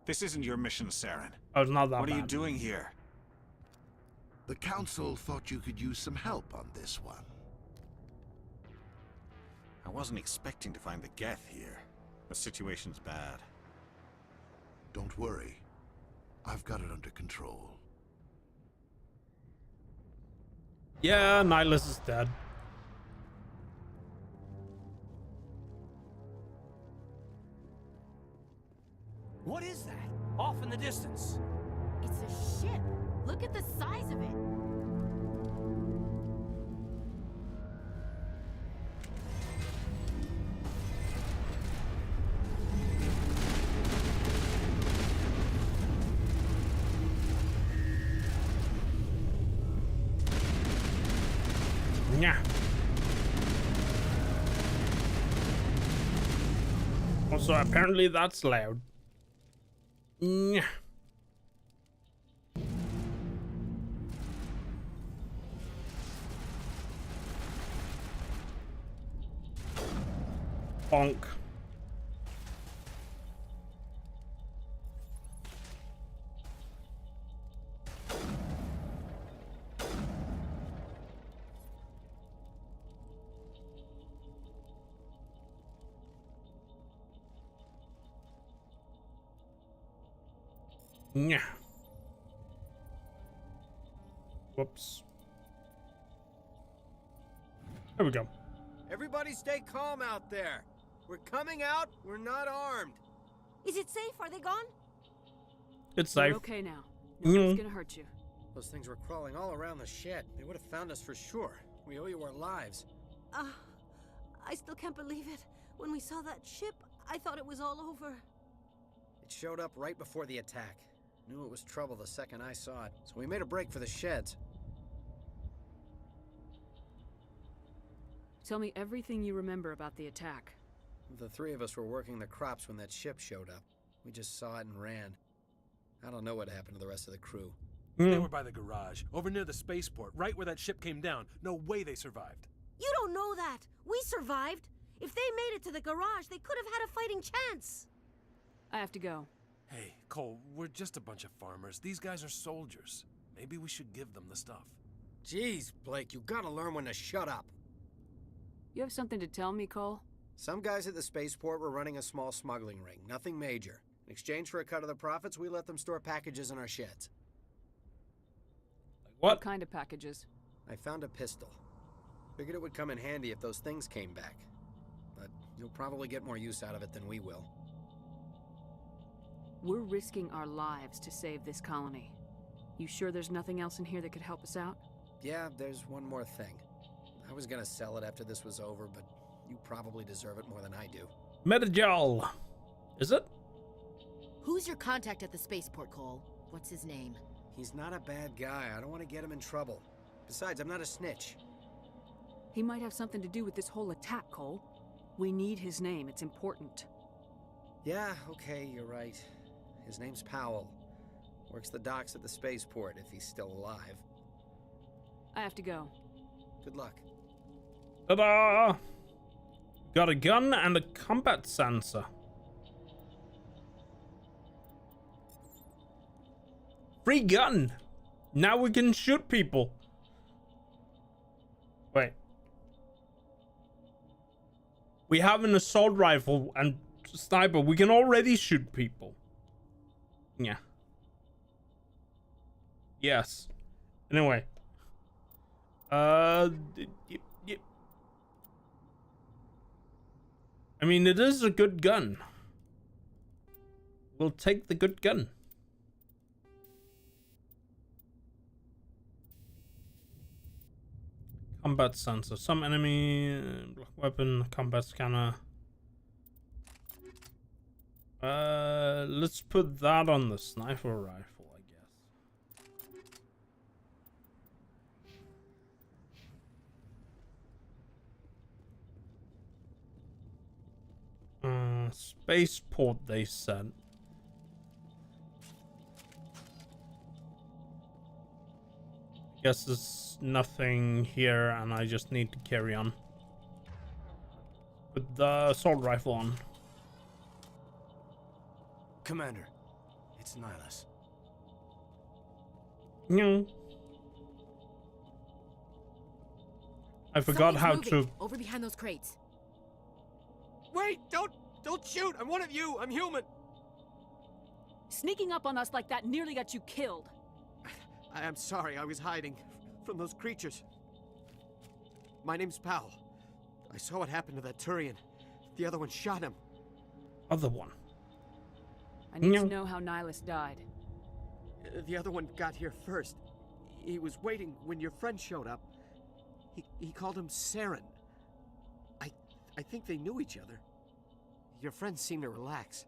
This isn't your mission, Saren. Oh, it's not that What bad. are you doing here? The Council thought you could use some help on this one. I wasn't expecting to find the Geth here. The situation's bad. Don't worry. I've got it under control. Yeah, Nihilus is dead. What is that? Off in the distance. It's a ship. Look at the size of it. Yeah. Also, apparently that's loud. Yeah. Bonk. Yeah. Whoops. There we go. Everybody stay calm out there. We're coming out, we're not armed. Is it safe? Are they gone? It's You're safe. okay now. Nobody's gonna hurt you. Those things were crawling all around the shed. They would have found us for sure. We owe you our lives. I still can't believe it. When we saw that ship, I thought it was all over. It showed up right before the attack. Knew it was trouble the second I saw it, so we made a break for the sheds. Tell me everything you remember about the attack. The three of us were working the crops when that ship showed up. We just saw it and ran. I don't know what happened to the rest of the crew. They were by the garage, over near the spaceport, right where that ship came down. No way they survived. You don't know that. We survived. If they made it to the garage, they could have had a fighting chance. I have to go. Hey, Cole, we're just a bunch of farmers. These guys are soldiers. Maybe we should give them the stuff. Jeez, Blake, you gotta learn when to shut up. You have something to tell me, Cole? Some guys at the spaceport were running a small smuggling ring, nothing major. In exchange for a cut of the profits, we let them store packages in our sheds. What kind of packages? I found a pistol. Figured it would come in handy if those things came back. But you'll probably get more use out of it than we will. We're risking our lives to save this colony. You sure there's nothing else in here that could help us out? Yeah, there's one more thing. I was gonna sell it after this was over, but you probably deserve it more than I do. Metagel. Is it? Who's your contact at the spaceport, Cole? What's his name? He's not a bad guy. I don't want to get him in trouble. Besides, I'm not a snitch. He might have something to do with this whole attack, Cole. We need his name. It's important. Yeah, okay, you're right. His name's Powell. Works the docks at the spaceport if he's still alive. I have to go. Good luck. Ta-da! Got a gun and a combat sensor. Free gun! Now we can shoot people. Wait. We have an assault rifle and sniper. We can already shoot people. Yeah. Yes. Anyway. I mean, it is a good gun. We'll take the good gun. Combat sensor. Some enemy weapon, combat scanner. Let's put that on the sniper rifle, I guess. Spaceport, they said. Guess there's nothing here and I just need to carry on. Put the assault rifle on. Commander, it's Nihilus. No. I forgot how to... Over behind those crates. Wait, don't shoot! I'm one of you! I'm human! Sneaking up on us like that nearly got you killed. I'm sorry, I was hiding from those creatures. My name's Powell. I saw what happened to that Turian. The other one shot him. Other one? I need to know how Nihilus died. The other one got here first. He was waiting when your friend showed up. He called him Saren. I think they knew each other. Your friend seemed to relax.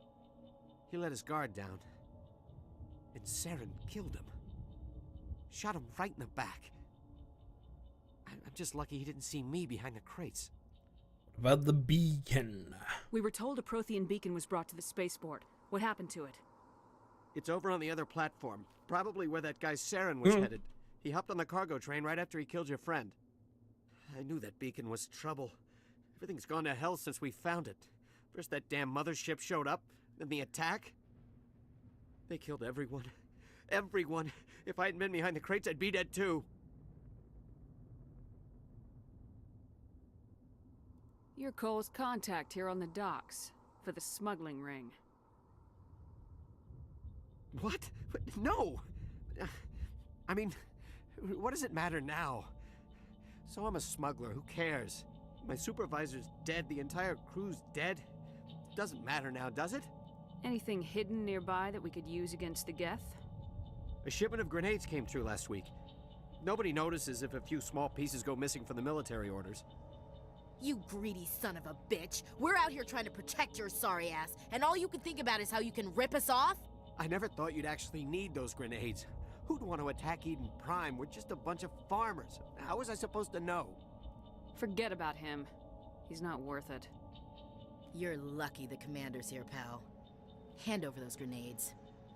He let his guard down. And Saren killed him. Shot him right in the back. I'm just lucky he didn't see me behind the crates. What about the beacon? We were told a Prothean beacon was brought to the spaceport. What happened to it? It's over on the other platform. Probably where that guy Saren was headed. He hopped on the cargo train right after he killed your friend. I knew that beacon was trouble. Everything's gone to hell since we found it. First that damn mothership showed up, then the attack. They killed everyone. Everyone. If I hadn't been behind the crates, I'd be dead too. You're Cole's contact here on the docks for the smuggling ring. What? No! I mean, what does it matter now? So I'm a smuggler, who cares? My supervisor's dead, the entire crew's dead. Doesn't matter now, does it? Anything hidden nearby that we could use against the Geth? A shipment of grenades came through last week. Nobody notices if a few small pieces go missing from the military orders. You greedy son of a bitch. We're out here trying to protect your sorry ass, and all you can think about is how you can rip us off? I never thought you'd actually need those grenades. Who'd want to attack Eden Prime? We're just a bunch of farmers. How was I supposed to know? Forget about him. He's not worth it. You're lucky the commander's here, pal. Hand over those grenades.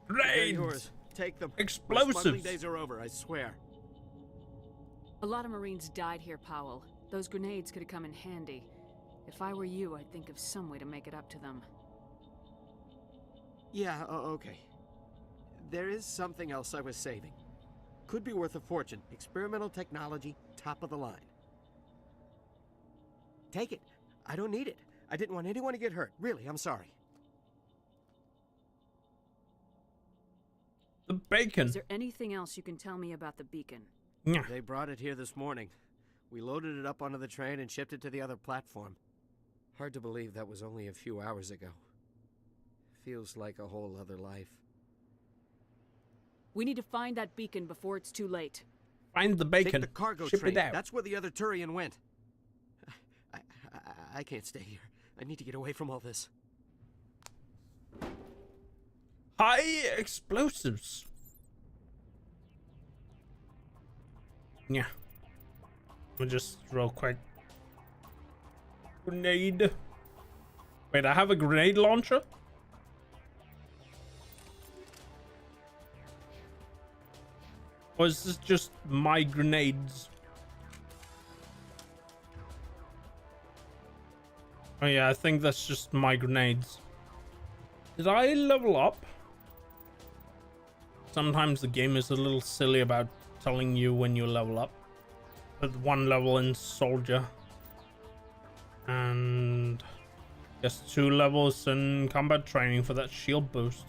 They're yours. Take them. Explosives. My smuggling days are over, I swear. A lot of Marines died here, Powell. Those grenades could have come in handy. If I were you, I'd think of some way to make it up to them. Yeah, okay. There is something else I was saving. Could be worth a fortune. Experimental technology, top of the line. Take it. I don't need it. I didn't want anyone to get hurt. Really, I'm sorry. The bacon. Is there anything else you can tell me about the beacon? Yeah. They brought it here this morning. We loaded it up onto the train and shipped it to the other platform. Hard to believe that was only a few hours ago. Feels like a whole other life. We need to find that beacon before it's too late. Find the bacon. Take the cargo Ship train. it out. That's where the other Turian went. I can't stay here. I need to get away from all this. High explosives. Yeah. We'll just real quick. Grenade. Wait, I have a grenade launcher? Or is this just my grenades? Oh yeah, I think that's just my grenades. Did I level up? Sometimes the game is a little silly about telling you when you level up. Put 1 level in soldier. And I guess 2 levels in combat training for that shield boost.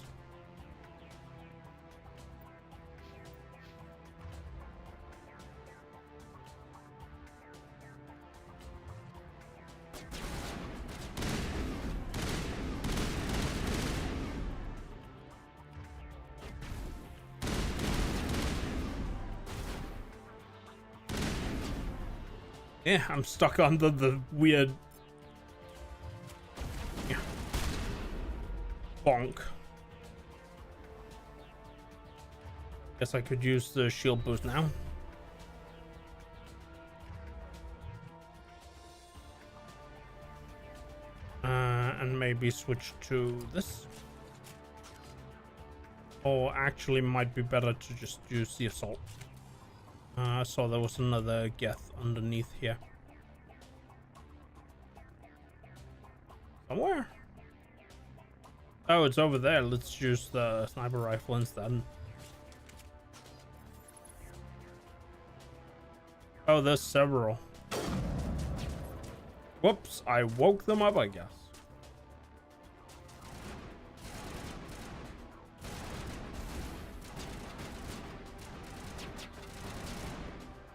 Yeah, I'm stuck under the weird... Yeah. Bonk. Guess I could use the shield boost now. And maybe switch to this. Or actually might be better to just use the assault. I saw there was another Geth underneath here. Somewhere? Oh, it's over there. Let's use the sniper rifle instead. Oh, there's several. Whoops, I woke them up, I guess.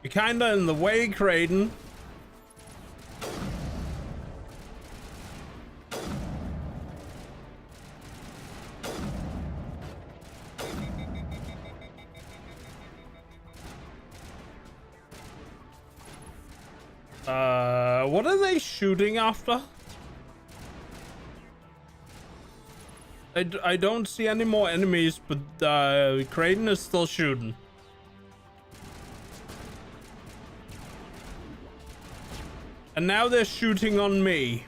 You're kinda in the way, Kraden. What are they shooting after? I don't see any more enemies, but Kraden is still shooting. And now they're shooting on me.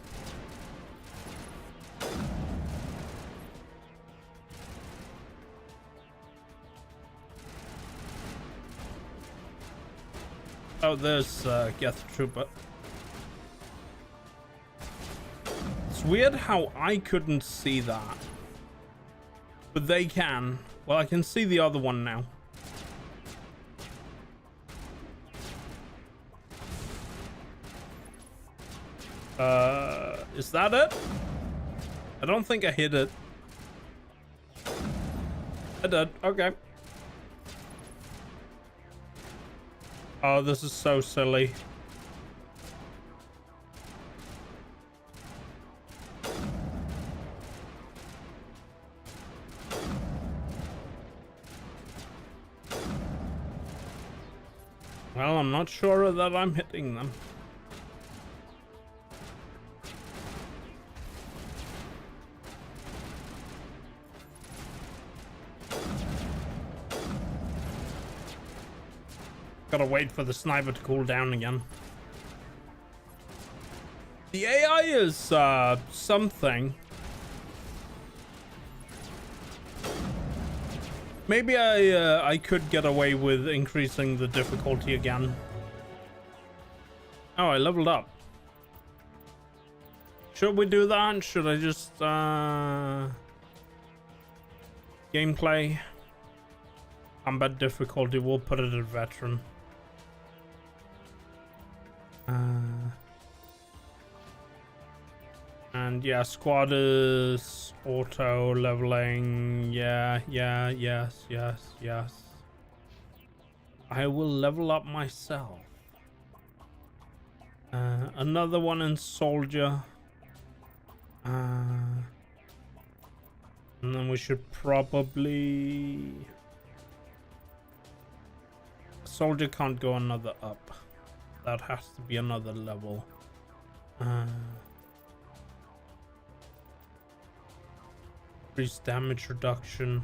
Oh, there's Geth Trooper. It's weird how I couldn't see that. But they can. Well, I can see the other one now. Is that it? I don't think I hit it. I did. Okay. Oh, this is so silly. Well, I'm not sure that I'm hitting them. Gotta wait for the sniper to cool down again. The AI is something. Maybe I could get away with increasing the difficulty again. Oh, I leveled up. Should we do that? Should I just gameplay? Combat difficulty, we'll put it at veteran. And yeah, squad is auto leveling. Yeah, yes. I will level up myself. Another one in soldier. And then we should probably... Soldier can't go another up. That has to be another level. Increase damage reduction.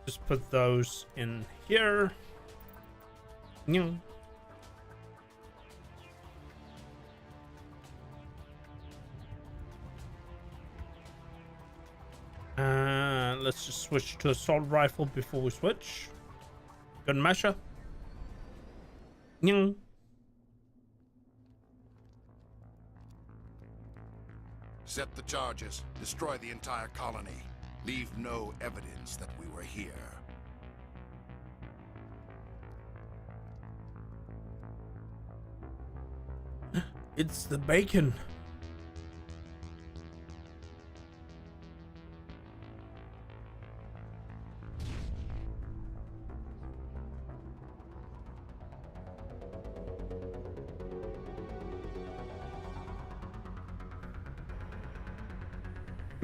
Just put those in here. Yeah. Let's just switch to assault rifle before we switch. Good measure. Yeah. Set the charges. Destroy the entire colony. Leave no evidence that we were here. It's the bacon.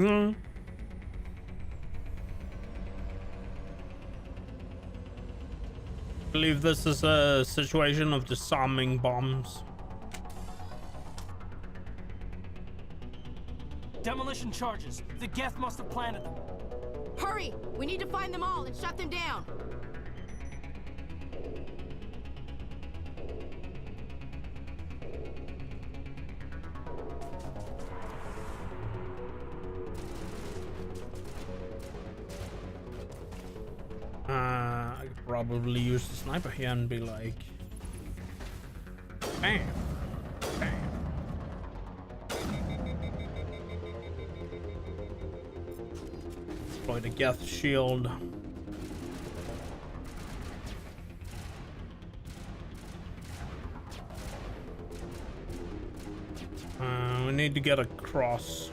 I believe this is a situation of disarming bombs. Demolition charges. The Geth must have planted them. Hurry! We need to find them all and shut them down. I could probably use the sniper here and be like, bam, bam. Deploy the Geth shield. We need to get across,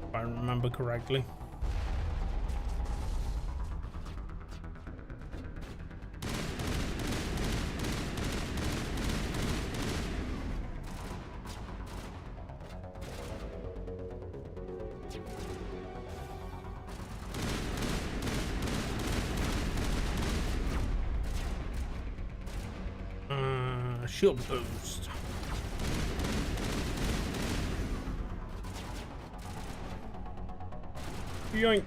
if I remember correctly. Shield boost. Yoink.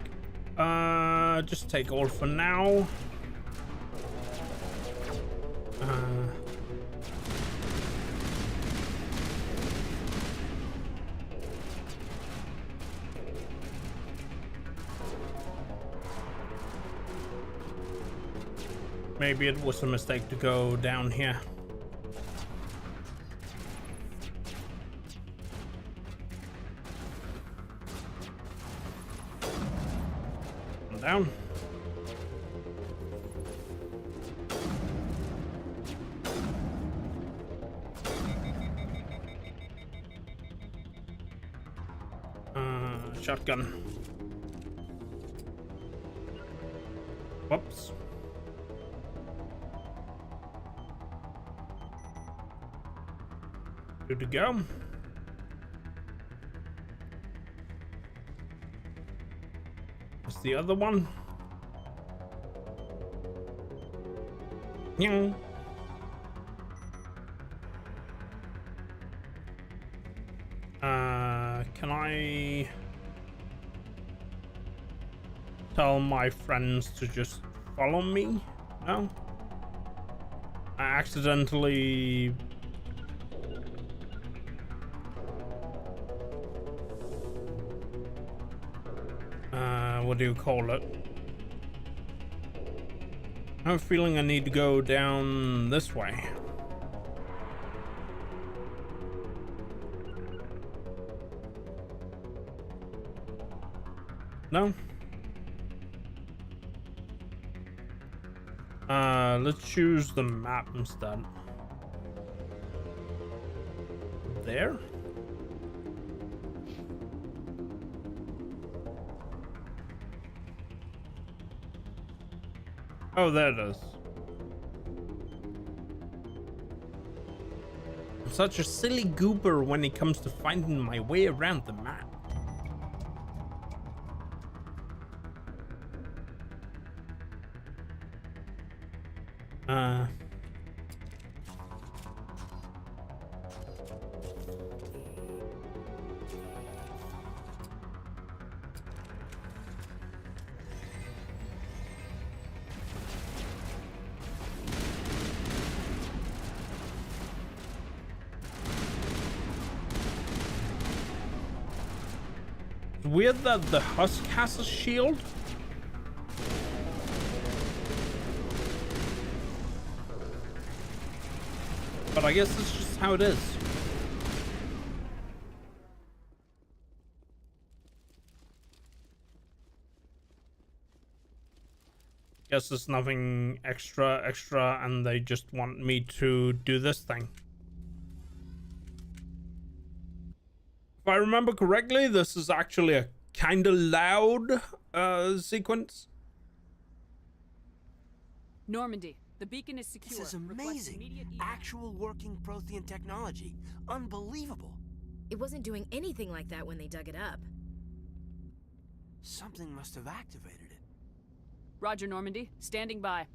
Just take all for now. Maybe it was a mistake to go down here. Down. Shotgun. Whoops. Good to go. The other one. Can I tell my friends to just follow me? No? I accidentally what do you call it? I have a feeling I need to go down this way. No? Let's choose the map instead. There? Oh, there it is. I'm such a silly goober when it comes to finding my way around the map. Weird that the husk has a shield. But I guess that's just how it is. Guess there's nothing extra, and they just want me to do this thing. If I remember correctly, this is actually a kind of loud sequence. Normandy, the beacon is secure. This is amazing. Actual working Prothean technology. Unbelievable. It wasn't doing anything like that when they dug it up. Something must have activated it. Roger, Normandy. Standing by.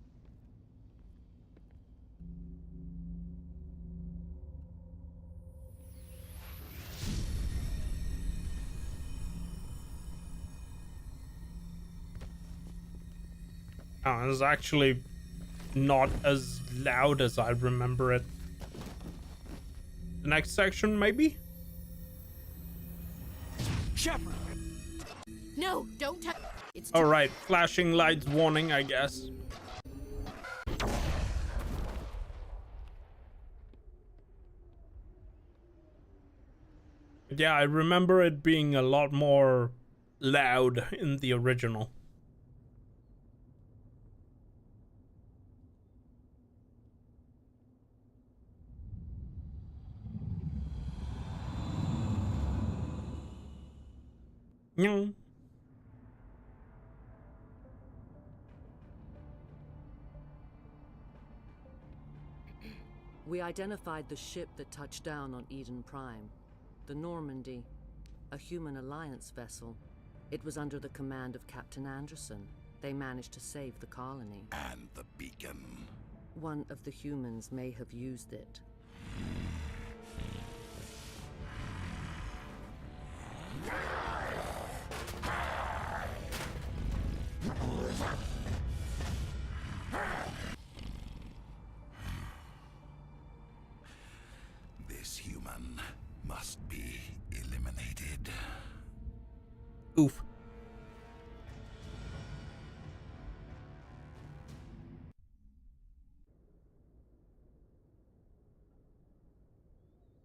Oh, it's actually not as loud as I remember it. The next section, maybe? Shepard! No, don't touch. It's all right, flashing lights warning, I guess. Yeah, I remember it being a lot more loud in the original. Yeah. We identified the ship that touched down on Eden Prime. The Normandy, a human alliance vessel. It was under the command of Captain Anderson. They managed to save the colony. And the beacon. One of the humans may have used it. This human must be eliminated. Oof.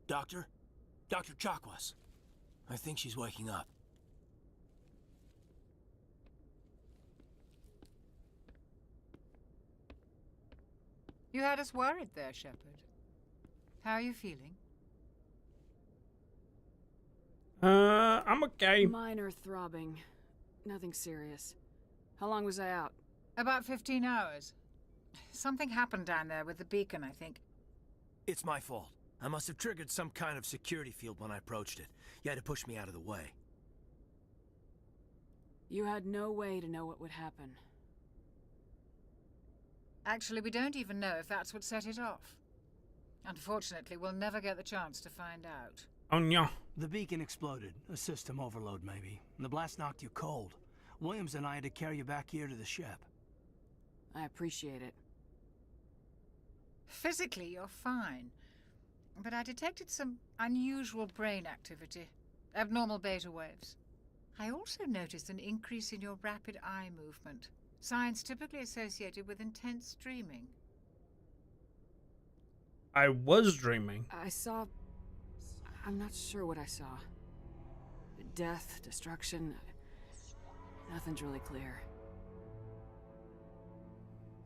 Doctor? Dr. Chakwas. I think she's waking up. You had us worried there, Shepard. How are you feeling? I'm okay. Minor throbbing. Nothing serious. How long was I out? About 15 hours. Something happened down there with the beacon, I think. It's my fault. I must have triggered some kind of security field when I approached it. You had to push me out of the way. You had no way to know what would happen. Actually, we don't even know if that's what set it off. Unfortunately, we'll never get the chance to find out. Oh, no. The beacon exploded. A system overload, maybe. The blast knocked you cold. Williams and I had to carry you back here to the ship. I appreciate it. Physically, you're fine. But I detected some unusual brain activity. Abnormal beta waves. I also noticed an increase in your rapid eye movement. Signs typically associated with intense dreaming. I was dreaming. I saw... I'm not sure what I saw. Death, destruction... Nothing's really clear.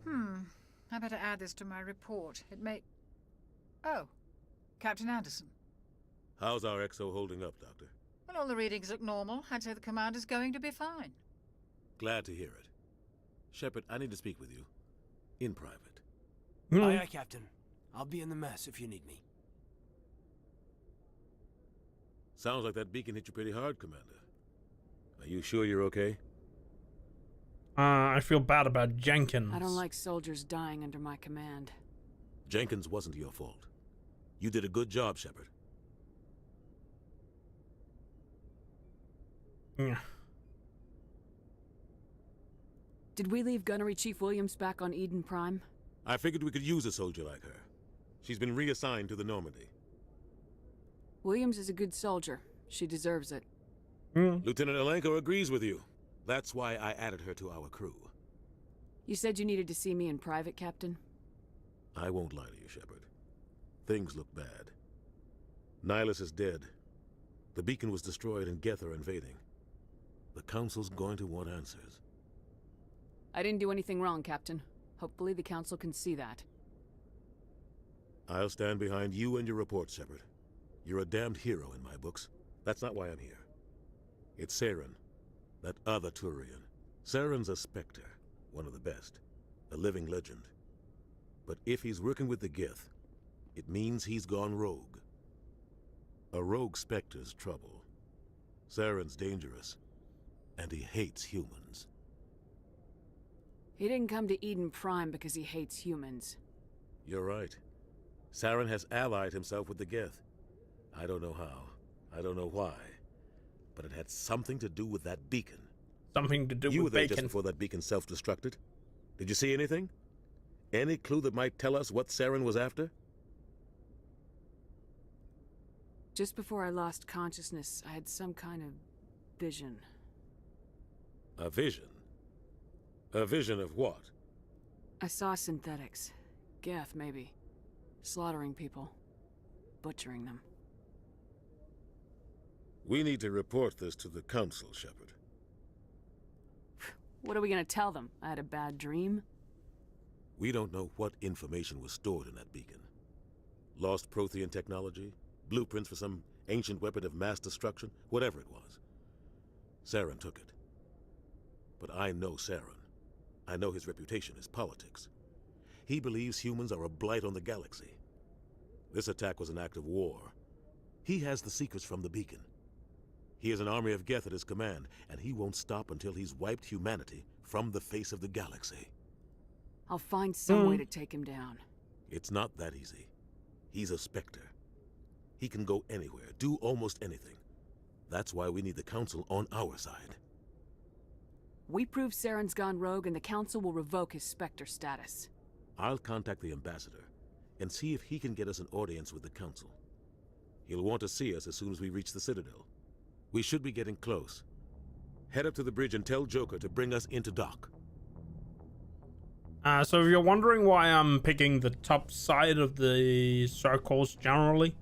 I better add this to my report. It may... Oh. Captain Anderson. How's our XO holding up, Doctor? Well, all the readings look normal. I'd say the commander's going to be fine. Glad to hear it. Shepard, I need to speak with you. in private. Aye, aye, Captain. I'll be in the mess if you need me. Sounds like that beacon hit you pretty hard, Commander. Are you sure you're okay? I feel bad about Jenkins. I don't like soldiers dying under my command. Jenkins wasn't your fault. You did a good job, Shepard. Yeah. Did we leave Gunnery Chief Williams back on Eden Prime? I figured we could use a soldier like her. She's been reassigned to the Normandy. Williams is a good soldier. She deserves it. Lieutenant Alenko agrees with you. That's why I added her to our crew. You said you needed to see me in private, Captain? I won't lie to you, Shepard. Things look bad. Nihilus is dead. The beacon was destroyed and Geth are invading. The Council's going to want answers. I didn't do anything wrong, Captain. Hopefully the Council can see that. I'll stand behind you and your report, Shepard. You're a damned hero in my books. That's not why I'm here. It's Saren, that other Turian. Saren's a Spectre, one of the best, a living legend. But if he's working with the Geth, it means he's gone rogue. A rogue Spectre's trouble. Saren's dangerous, and he hates humans. He didn't come to Eden Prime because he hates humans. You're right. Saren has allied himself with the Geth. I don't know how. I don't know why. But it had something to do with that beacon. Something to do You with were there bacon. just before that beacon self-destructed. Did you see anything? Any clue that might tell us what Saren was after? Just before I lost consciousness, I had some kind of vision. A vision? A vision of what? I saw synthetics. Geth, maybe. Slaughtering people. Butchering them. We need to report this to the Council, Shepard. What are we gonna tell them? I had a bad dream? We don't know what information was stored in that beacon. Lost Prothean technology? Blueprints for some ancient weapon of mass destruction? Whatever it was. Saren took it. But I know Saren. I know his reputation is politics. He believes humans are a blight on the galaxy. This attack was an act of war. He has the secrets from the beacon. He has an army of Geth at his command, and he won't stop until he's wiped humanity from the face of the galaxy. I'll find some way to take him down. It's not that easy. He's a Spectre. He can go anywhere, do almost anything. That's why we need the Council on our side. We prove Saren's gone rogue and the Council will revoke his Spectre status. I'll contact the Ambassador and see if he can get us an audience with the Council. He'll want to see us as soon as we reach the Citadel. We should be getting close. Head up to the bridge and tell Joker to bring us into dock. So if you're wondering why I'm picking the top side of the circles generally,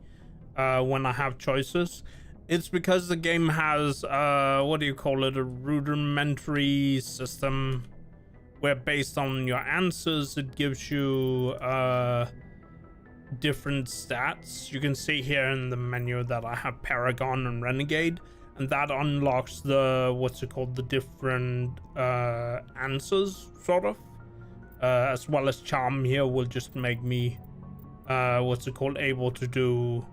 when I have choices, it's because the game has, what do you call it, a rudimentary system where based on your answers, it gives you, different stats. You can see here in the menu that I have Paragon and Renegade, and that unlocks the, what's it called, the different, answers, sort of. As well as Charm here will just make me, what's it called, able to do,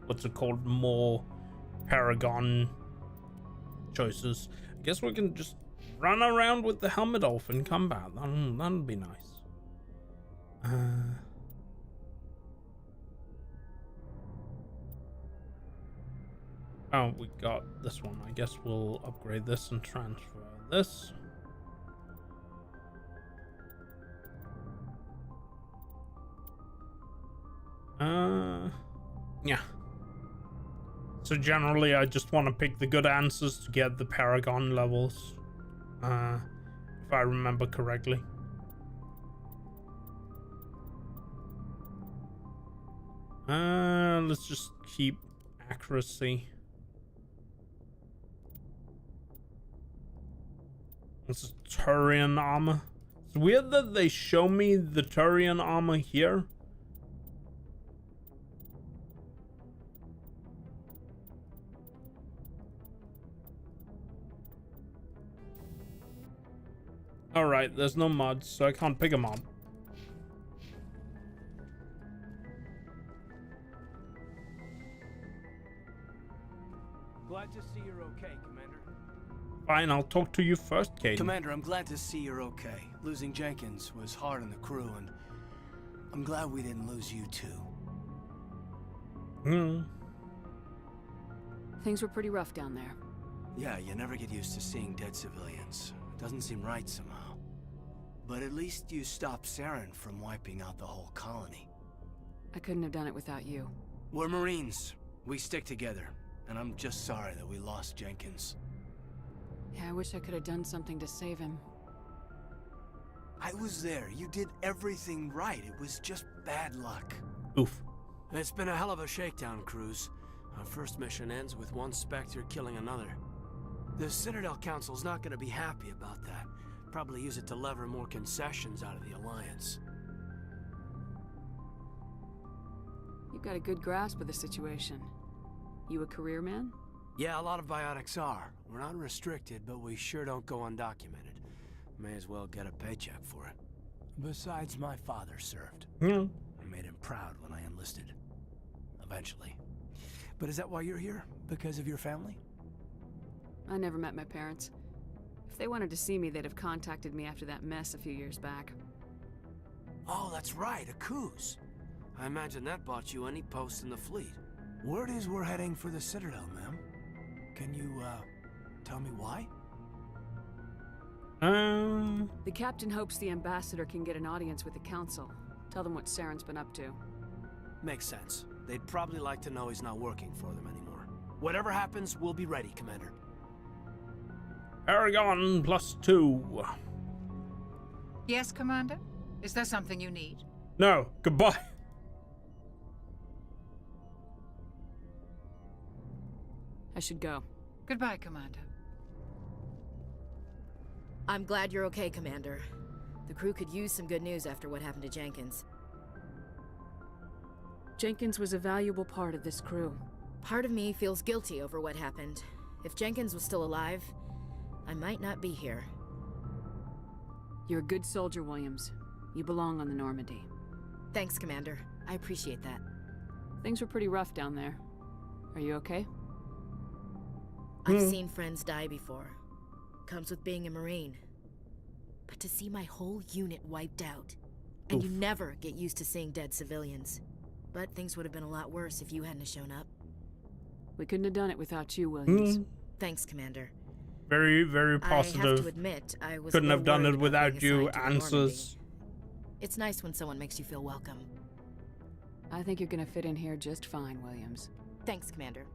what's it called, more Paragon choices. I guess we can just run around with the helmet off in combat. That'd be nice. Oh, we got this one. I guess we'll upgrade this and transfer this. Yeah. So generally, I just want to pick the good answers to get the Paragon levels. If I remember correctly. Let's just keep accuracy. This is Turian armor. It's weird that they show me the Turian armor here. Alright, there's no mods, so I can't pick a mob. Glad to see you're okay, Commander. Fine, I'll talk to you first, Caden. Commander, I'm glad to see you're okay. Losing Jenkins was hard on the crew, and I'm glad we didn't lose you too. Things were pretty rough down there. Yeah, you never get used to seeing dead civilians. It doesn't seem right somehow. But at least you stopped Saren from wiping out the whole colony. I couldn't have done it without you. We're Marines. We stick together. And I'm just sorry that we lost Jenkins. Yeah, I wish I could have done something to save him. I was there. You did everything right. It was just bad luck. Oof. It's been a hell of a shakedown, Cruz. Our first mission ends with one Spectre killing another. The Citadel Council's not gonna be happy about that. Probably use it to lever more concessions out of the Alliance. You've got a good grasp of the situation. You a career man? Yeah, a lot of biotics are. We're not restricted, but we sure don't go undocumented. May as well get a paycheck for it. Besides, my father served. I made him proud when I enlisted. Eventually. But is that why you're here? Because of your family? I never met my parents. If they wanted to see me, they'd have contacted me after that mess a few years back. Oh, that's right, a Coos. I imagine that bought you any post in the fleet. Word is we're heading for the Citadel, ma'am. Can you, tell me why? The captain hopes the ambassador can get an audience with the council. Tell them what Saren's been up to. Makes sense. They'd probably like to know he's not working for them anymore. Whatever happens, we'll be ready, Commander. Paragon +2. Yes, Commander? Is there something you need? No, goodbye. I should go. Goodbye, Commander. I'm glad you're okay, Commander. The crew could use some good news after what happened to Jenkins. Jenkins was a valuable part of this crew. Part of me feels guilty over what happened. If Jenkins was still alive, I might not be here. You're a good soldier, Williams. You belong on the Normandy. Thanks, Commander. I appreciate that. Things were pretty rough down there. Are you okay? I've seen friends die before. Comes with being a Marine. But to see my whole unit wiped out, and you never get used to seeing dead civilians. But things would have been a lot worse if you hadn't shown up. We couldn't have done it without you, Williams. Thanks, Commander. Very, very positive. I have to admit, I was couldn't have done it without you. Answers. It's nice when someone makes you feel welcome. I think you're gonna fit in here just fine, Williams. Thanks, Commander.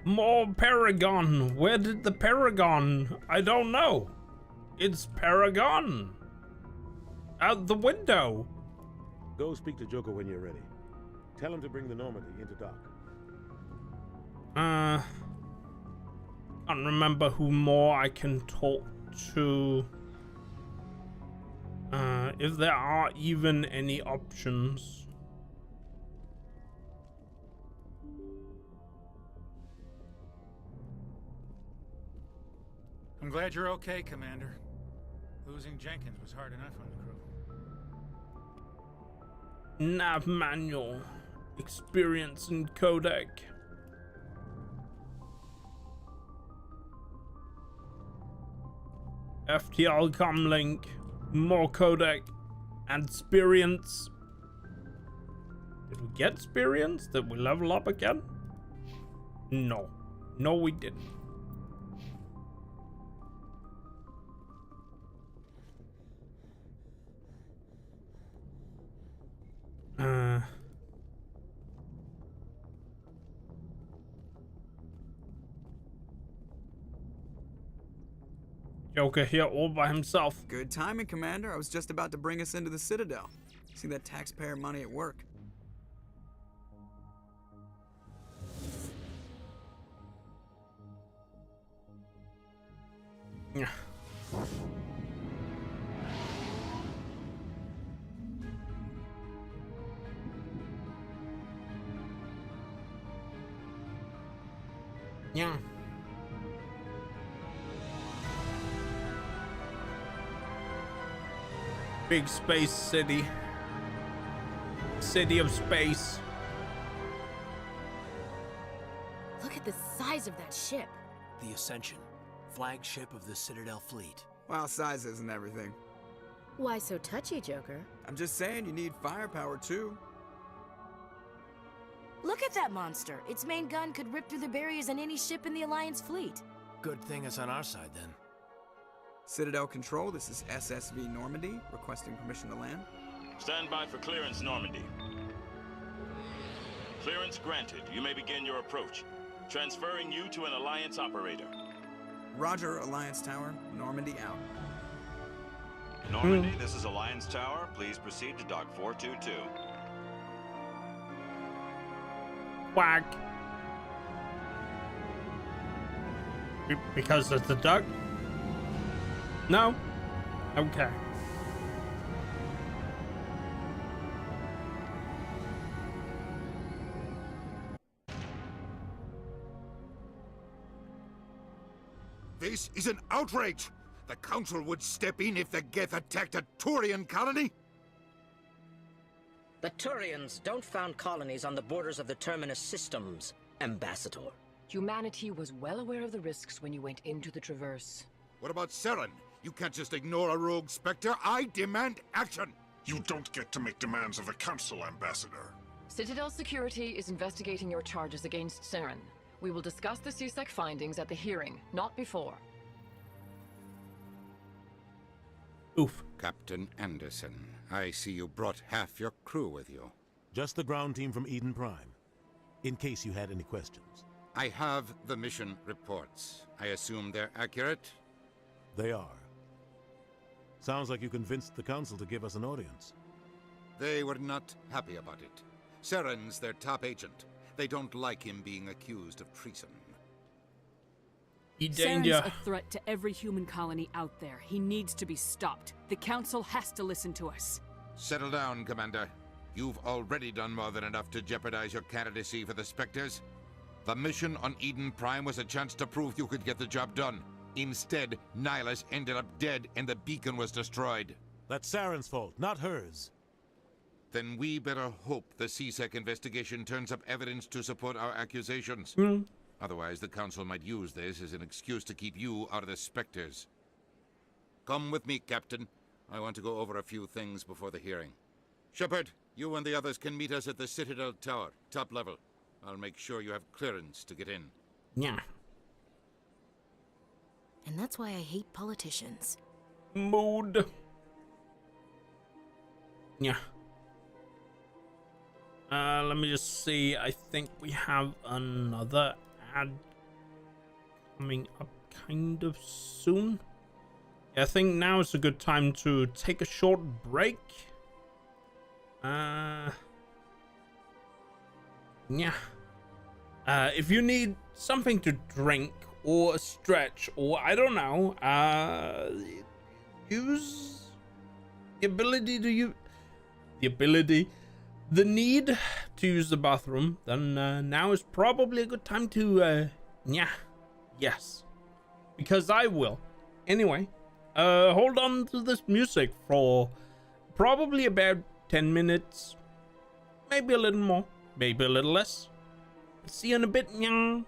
More Paragon. Where did the Paragon? I don't know. It's Paragon. Out the window. Go speak to Joker when you're ready. Tell him to bring the Normandy into dock. Can't remember who more I can talk to. If there are even any options. I'm glad you're okay, Commander. Losing Jenkins was hard enough on the crew. Nav manual. Experience and codec. FTL comlink. More codec. And experience. Did we get experience? Did we level up again? No. No, we didn't. Joker here all by himself. Good timing, Commander. I was just about to bring us into the Citadel. See that taxpayer money at work. Yeah. Yeah. Big space city. City of space. Look at the size of that ship. The Ascension, flagship of the Citadel fleet. Well, size isn't everything. Why so touchy, Joker? I'm just saying you need firepower too. Look at that monster. Its main gun could rip through the barriers in any ship in the Alliance fleet. Good thing it's on our side, then. Citadel Control, this is SSV Normandy, requesting permission to land. Stand by for clearance, Normandy. Clearance granted. You may begin your approach. Transferring you to an Alliance operator. Roger, Alliance Tower. Normandy out. Normandy, this is Alliance Tower. Please proceed to Dock 422. Quack. Because it's a duck? No? Okay. This is an outrage! The Council would step in if the Geth attacked a Turian colony? The Turians don't found colonies on the borders of the Terminus systems, Ambassador. Humanity was well aware of the risks when you went into the Traverse. What about Saren? You can't just ignore a rogue Spectre. I demand action! You don't get to make demands of the Council, Ambassador. Citadel Security is investigating your charges against Saren. We will discuss the CSEC findings at the hearing, not before. Oof. Captain Anderson, I see you brought half your crew with you. Just the ground team from Eden Prime, in case you had any questions. I have the mission reports. I assume they're accurate? They are. Sounds like you convinced the Council to give us an audience. They were not happy about it. Saren's their top agent. They don't like him being accused of treason. Saren's a threat to every human colony out there. He needs to be stopped. The Council has to listen to us. Settle down, Commander. You've already done more than enough to jeopardize your candidacy for the Spectres. The mission on Eden Prime was a chance to prove you could get the job done. Instead, Nihilus ended up dead and the beacon was destroyed. That's Saren's fault, not hers. Then we better hope the CSEC investigation turns up evidence to support our accusations. Otherwise, the Council might use this as an excuse to keep you out of the Spectres. Come with me, Captain. I want to go over a few things before the hearing. Shepard, you and the others can meet us at the Citadel Tower, top level. I'll make sure you have clearance to get in. Yeah. And that's why I hate politicians. Mood. Yeah. Let me just see. I think we have another ad coming up kind of soon. Yeah, I think now is a good time to take a short break. Yeah. If you need something to drink or a stretch or I don't know, use the ability to use the need to use the bathroom, then now is probably a good time to yes, because I will. Anyway, hold on to this music for probably about 10 minutes, maybe a little more, maybe a little less. See you in a bit, nyang.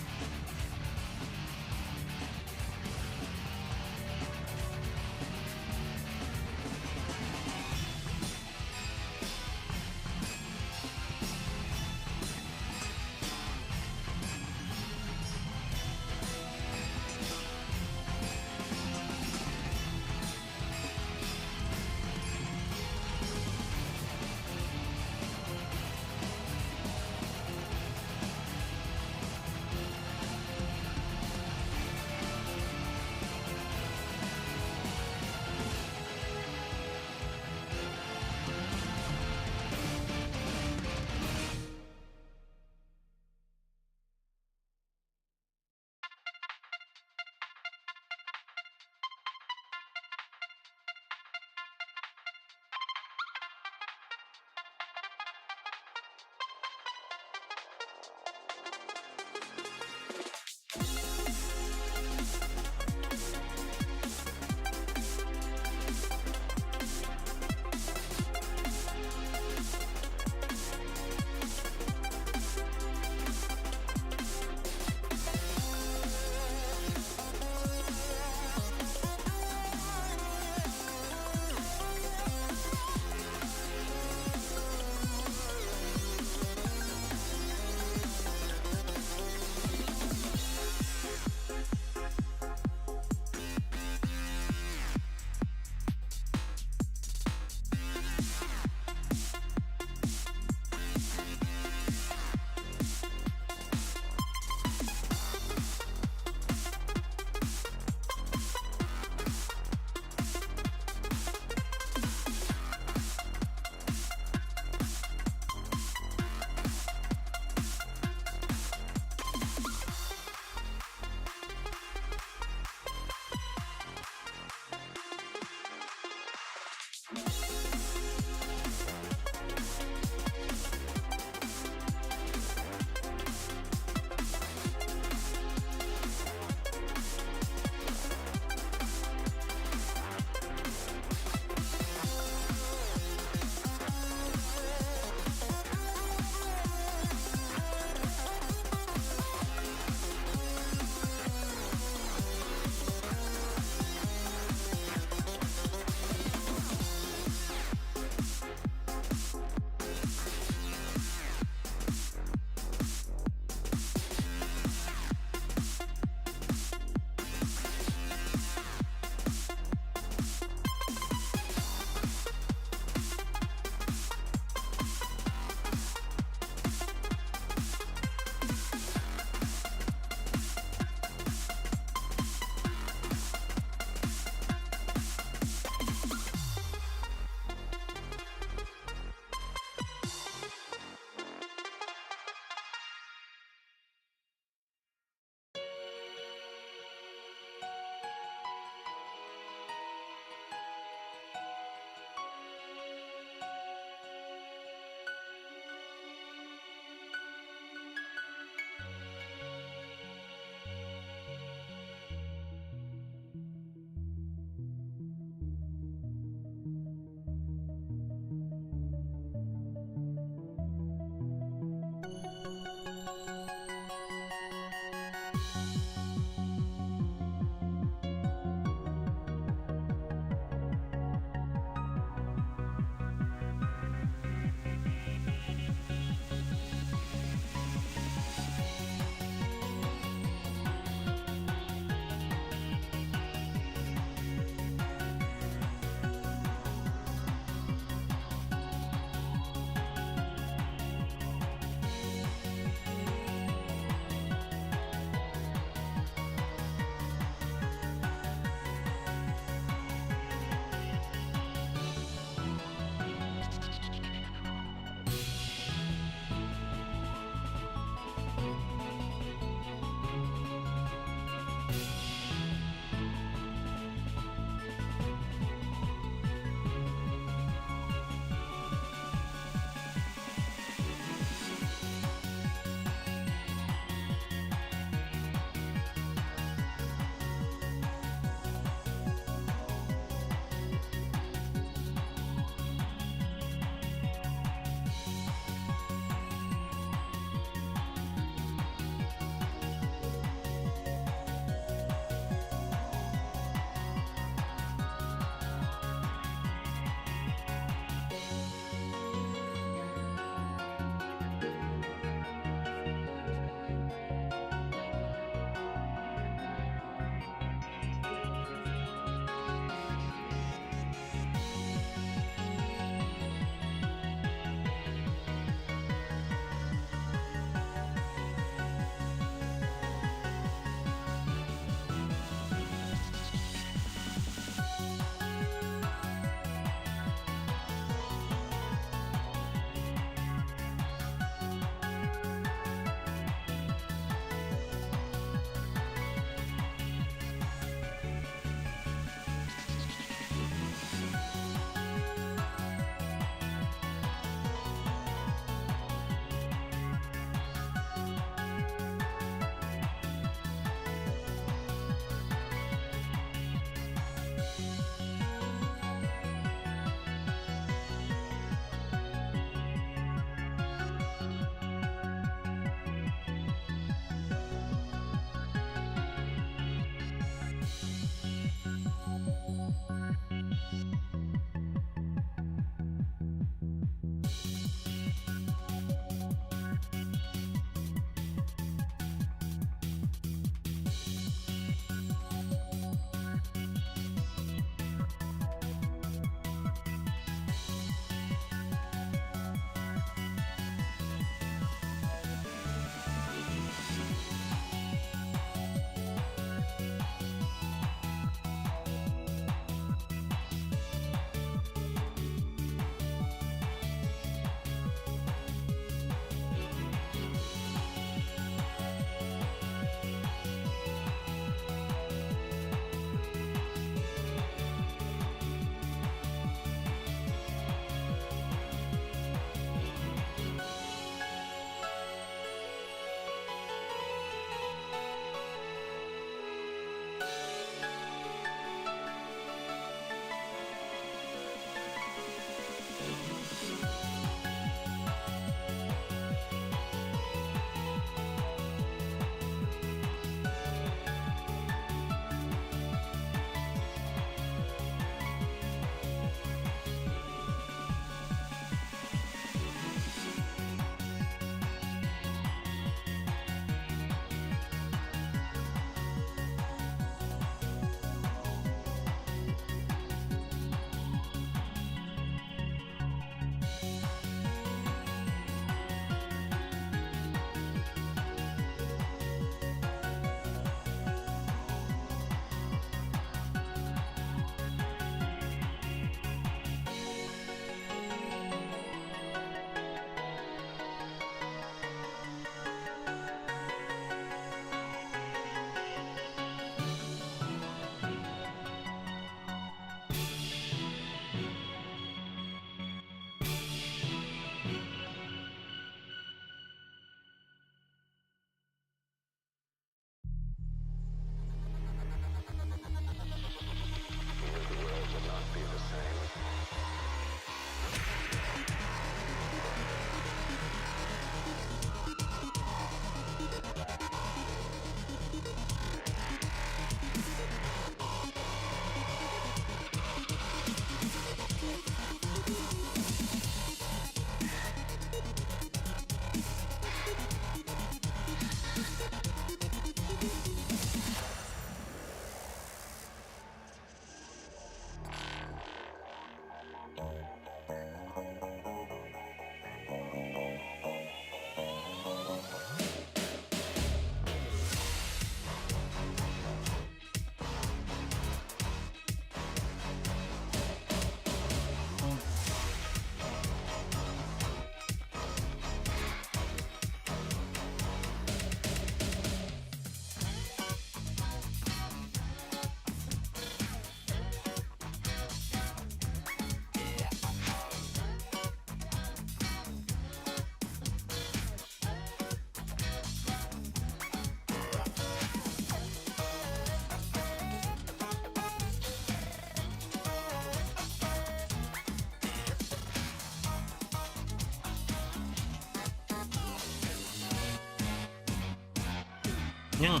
Yeah.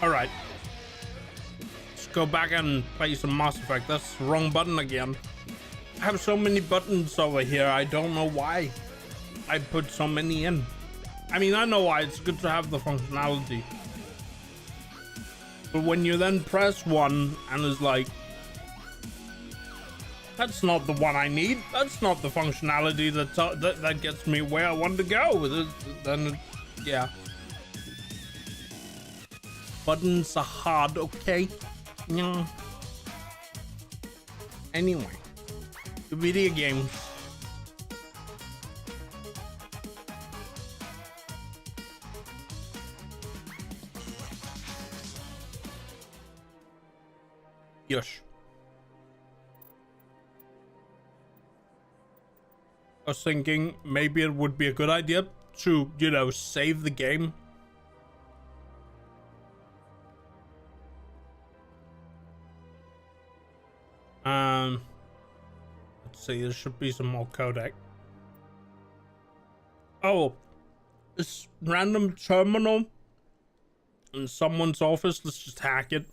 Alright. Let's go back and play some Mass Effect. That's the wrong button again. I have so many buttons over here. I don't know why I put so many in. I mean, I know why. It's good to have the functionality. But when you then press one and it's like, that's not the one I need. That's not the functionality that gets me where I want to go. Then, yeah. Buttons are hard, okay? Yeah. Anyway, the video games. Yes. I was thinking maybe it would be a good idea to, you know, save the game. Let's see, there should be some more codec. Oh, this random terminal in someone's office. Let's just hack it.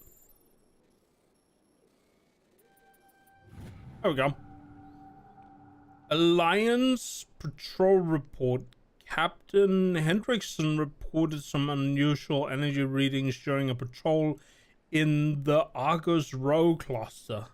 There we go. Alliance patrol report. Captain Hendrickson reported some unusual energy readings during a patrol in the Argos Row cluster.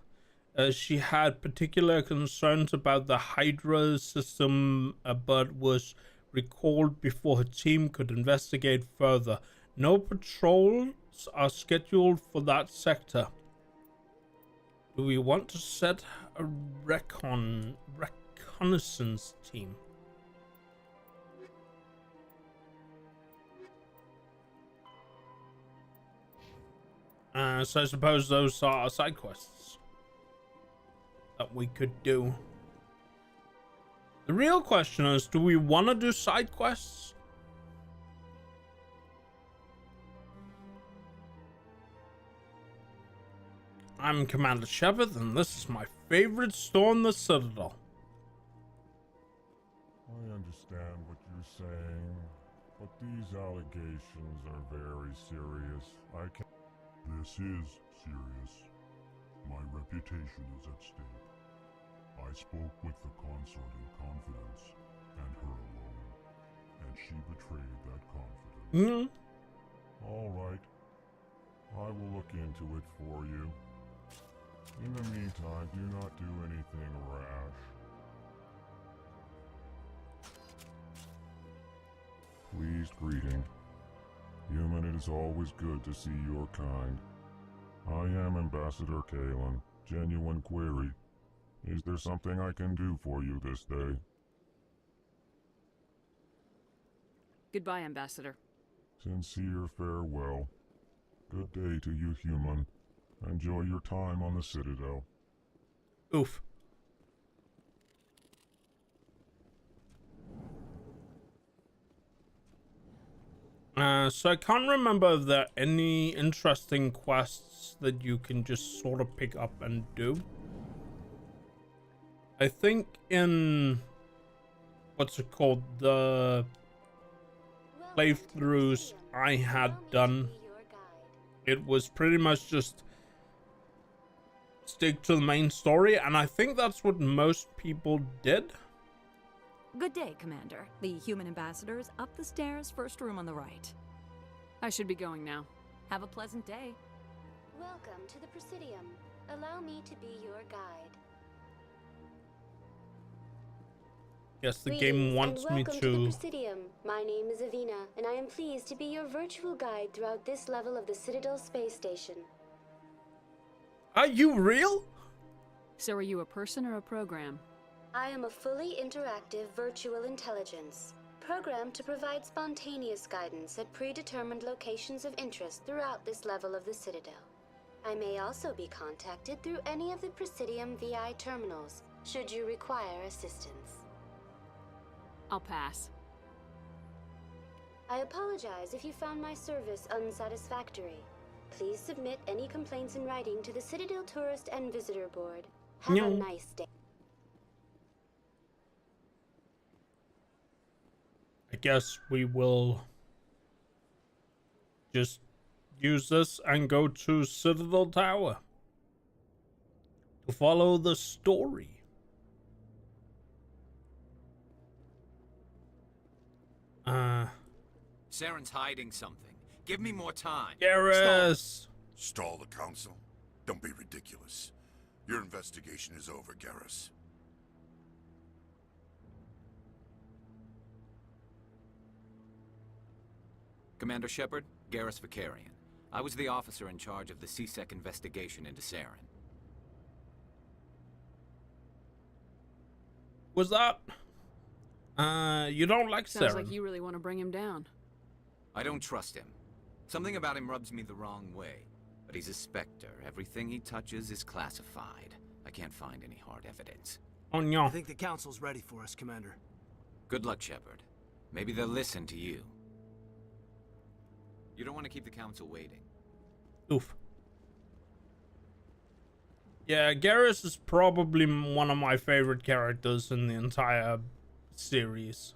She had particular concerns about the Hydra system, but was recalled before her team could investigate further. No patrols are scheduled for that sector. Do we want to set a reconnaissance team? So I suppose those are side quests that we could do. The real question is, do we want to do side quests? I'm Commander Shepard, and this is my favorite store in the Citadel. I understand what you're saying, but these allegations are very serious. This is serious. My reputation is at stake. I spoke with the consort in confidence, and her alone, and she betrayed that confidence. All right. I will look into it for you. In the meantime, do not do anything rash. Pleased greeting. Human, it is always good to see your kind. I am Ambassador Kalen. Genuine query. Is there something I can do for you this day? Goodbye, Ambassador. Sincere farewell. Good day to you, human. Enjoy your time on the Citadel. Oof. So I can't remember if there are any interesting quests that you can just sort of pick up and do. I think in what's it called, the playthroughs I had done, it was pretty much just stick to the main story, and I think that's what most people did. Good day, Commander. The human ambassador is up the stairs, first room on the right. I should be going now. Have a pleasant day. Welcome to the Presidium. Allow me to be your guide. Yes, the game wants me welcome to the Presidium. My name is Avina, and I am pleased to be your virtual guide throughout this level of the Citadel space station. Are you real? So are you a person or a program? I am a fully interactive virtual intelligence, programmed to provide spontaneous guidance at predetermined locations of interest throughout this level of the Citadel. I may also be contacted through any of the Presidium VI terminals, should you require assistance. I'll pass. I apologize if you found my service unsatisfactory. Please submit any complaints in writing to the Citadel Tourist and Visitor Board. Have a nice day. I guess we will just use this and go to Citadel Tower to follow the story. Saren's hiding something. Give me more time. Garrus! Stall the council? Don't be ridiculous. Your investigation is over, Garrus. Commander Shepard, Garrus Vicarian. I was the officer in charge of the CSEC investigation into Saren. Was that? You don't like Sounds Saren. like you really want to bring him down. I don't trust him. Something about him rubs me the wrong way. But he's a Spectre. Everything he touches is classified. I can't find any hard evidence. Oh no. I think the council's ready for us, Commander. Good luck, Shepard. Maybe they'll listen to you. You don't want to keep the council waiting. Oof. Yeah, Garrus is probably one of my favorite characters in the entire series.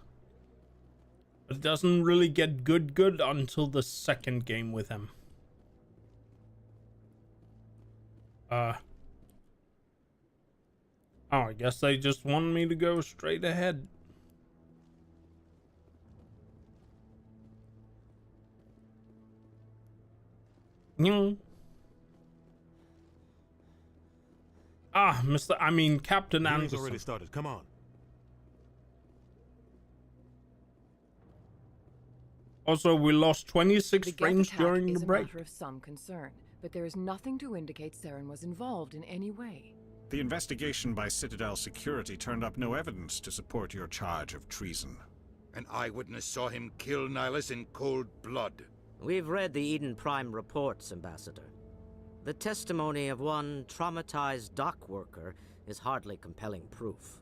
But it doesn't really get good until the second game with him. Oh, I guess they just want me to go straight ahead. Captain Anderson. Already started. Come on. Also, we lost 26 frames during the break. Is a matter of some concern, but there is nothing to indicate Saren was involved in any way. The investigation by Citadel Security turned up no evidence to support your charge of treason. An eyewitness saw him kill Nihilus in cold blood. We've read the Eden Prime reports, Ambassador. The testimony of one traumatized dock worker is hardly compelling proof.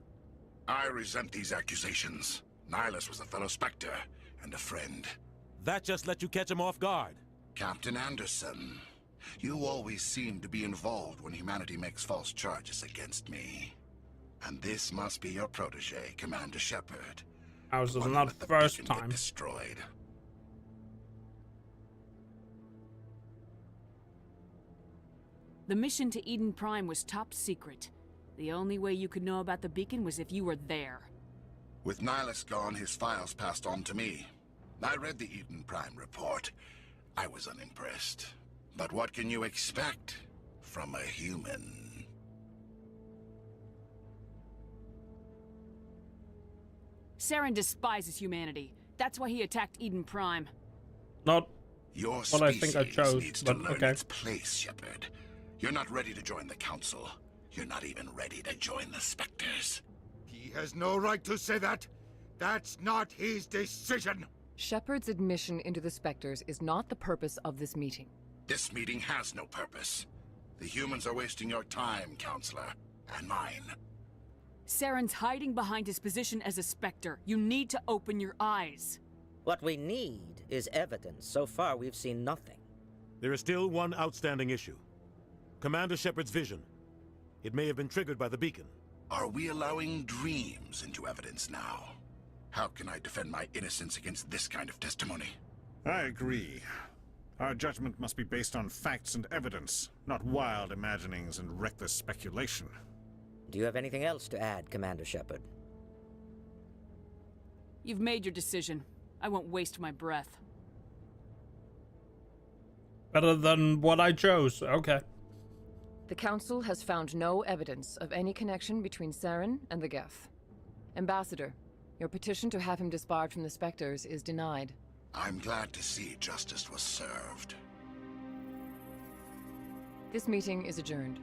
I resent these accusations. Nihilus was a fellow Spectre and a friend. That just let you catch him off guard. Captain Anderson, you always seem to be involved when humanity makes false charges against me. And this must be your protege, Commander Shepard. Ours is not the first time. Destroyed. The mission to Eden Prime was top secret. The only way you could know about the beacon was if you were there. With Nihilus gone, his files passed on to me. I read the Eden Prime report. I was unimpressed. But what can you expect from a human? Saren despises humanity. That's why he attacked Eden Prime. Not Your what I think I chose, needs but to learn okay. its place, Shepard. You're not ready to join the Council. You're not even ready to join the Spectres. He has no right to say that. That's not his decision. Shepard's admission into the Spectres is not the purpose of this meeting. This meeting has no purpose. The humans are wasting your time, Counselor, and mine. Saren's hiding behind his position as a Spectre. You need to open your eyes. What we need is evidence. So far, we've seen nothing. There is still one outstanding issue. Commander Shepard's vision. It may have been triggered by the beacon. Are we allowing dreams into evidence now? How can I defend my innocence against this kind of testimony? I agree. Our judgment must be based on facts and evidence, not wild imaginings and reckless speculation. Do you have anything else to add, Commander Shepard? You've made your decision. I won't waste my breath. Better than what I chose. Okay. The Council has found no evidence of any connection between Saren and the Geth. Ambassador, your petition to have him disbarred from the Spectres is denied. I'm glad to see justice was served. This meeting is adjourned.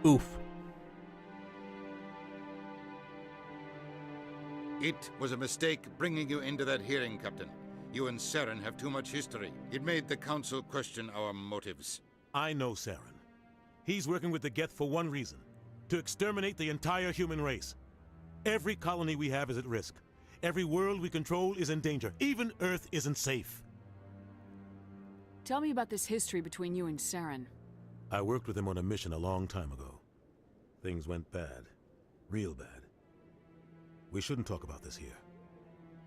Oof. It was a mistake bringing you into that hearing, Captain. You and Saren have too much history. It made the Council question our motives. I know Saren. He's working with the Geth for one reason. To exterminate the entire human race. Every colony we have is at risk. Every world we control is in danger. Even Earth isn't safe. Tell me about this history between you and Saren. I worked with him on a mission a long time ago. Things went bad. Real bad. We shouldn't talk about this here.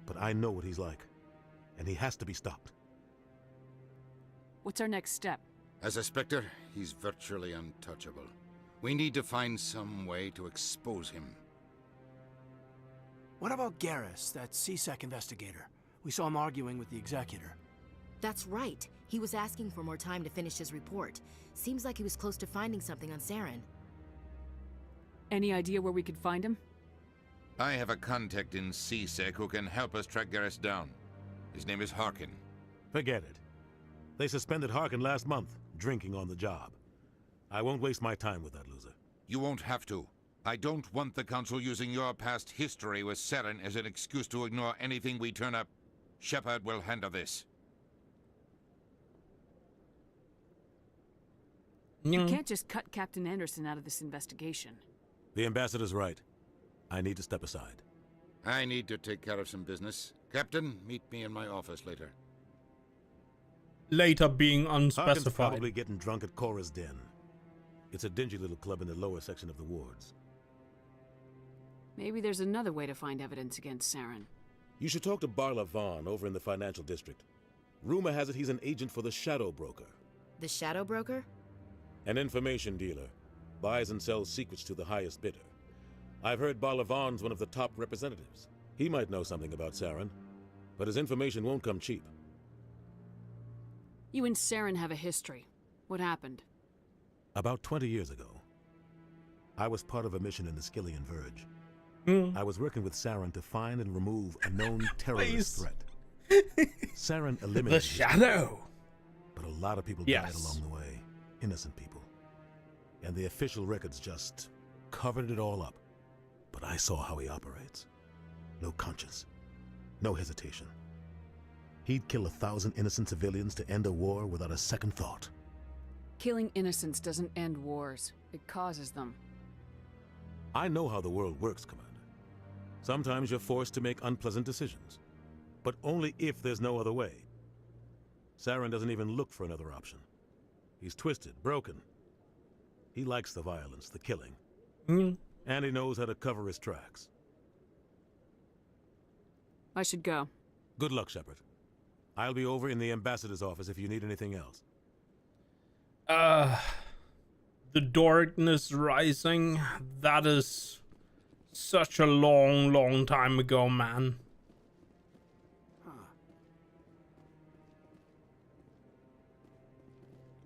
But I know what he's like. And he has to be stopped. What's our next step? As a Spectre, he's virtually untouchable. We need to find some way to expose him. What about Garrus, that CSEC investigator? We saw him arguing with the executor. That's right. He was asking for more time to finish his report. Seems like he was close to finding something on Saren. Any idea where we could find him? I have a contact in CSEC who can help us track Garrus down. His name is Harkin. Forget it. They suspended Harkin last month, drinking on the job. I won't waste my time with that loser. You won't have to. I don't want the Council using your past history with Saren as an excuse to ignore anything we turn up. Shepard will handle this. You can't just cut Captain Anderson out of this investigation. The ambassador's right. I need to step aside. I need to take care of some business. Captain, meet me in my office later. Later being Harkin's unspecified. probably getting drunk at Cora's Den. It's a dingy little club in the lower section of the wards. Maybe there's another way to find evidence against Saren. You should talk to Barla Vaughn over in the financial district. Rumor has it he's an agent for the Shadow Broker. The Shadow Broker? An information dealer. Buys and sells secrets to the highest bidder. I've heard Barla Vaughn's one of the top representatives. He might know something about Saren, but his information won't come cheap. You and Saren have a history. What happened? About 20 years ago, I was part of a mission in the Skillian Verge. I was working with Saren to find and remove a known terrorist threat. Saren eliminated The Shadow. but a lot of people died along the way. Innocent people. And the official records just covered it all up. But I saw how he operates. No conscience. No hesitation. He'd kill 1,000 innocent civilians to end a war without a second thought. Killing innocents doesn't end wars. It causes them. I know how the world works, Commander. Sometimes you're forced to make unpleasant decisions. But only if there's no other way. Saren doesn't even look for another option. He's twisted, broken. He likes the violence, the killing. And he knows how to cover his tracks. I should go. Good luck, Shepard. I'll be over in the ambassador's office if you need anything else. The Darkness Rising. That is such a long, long time ago, man.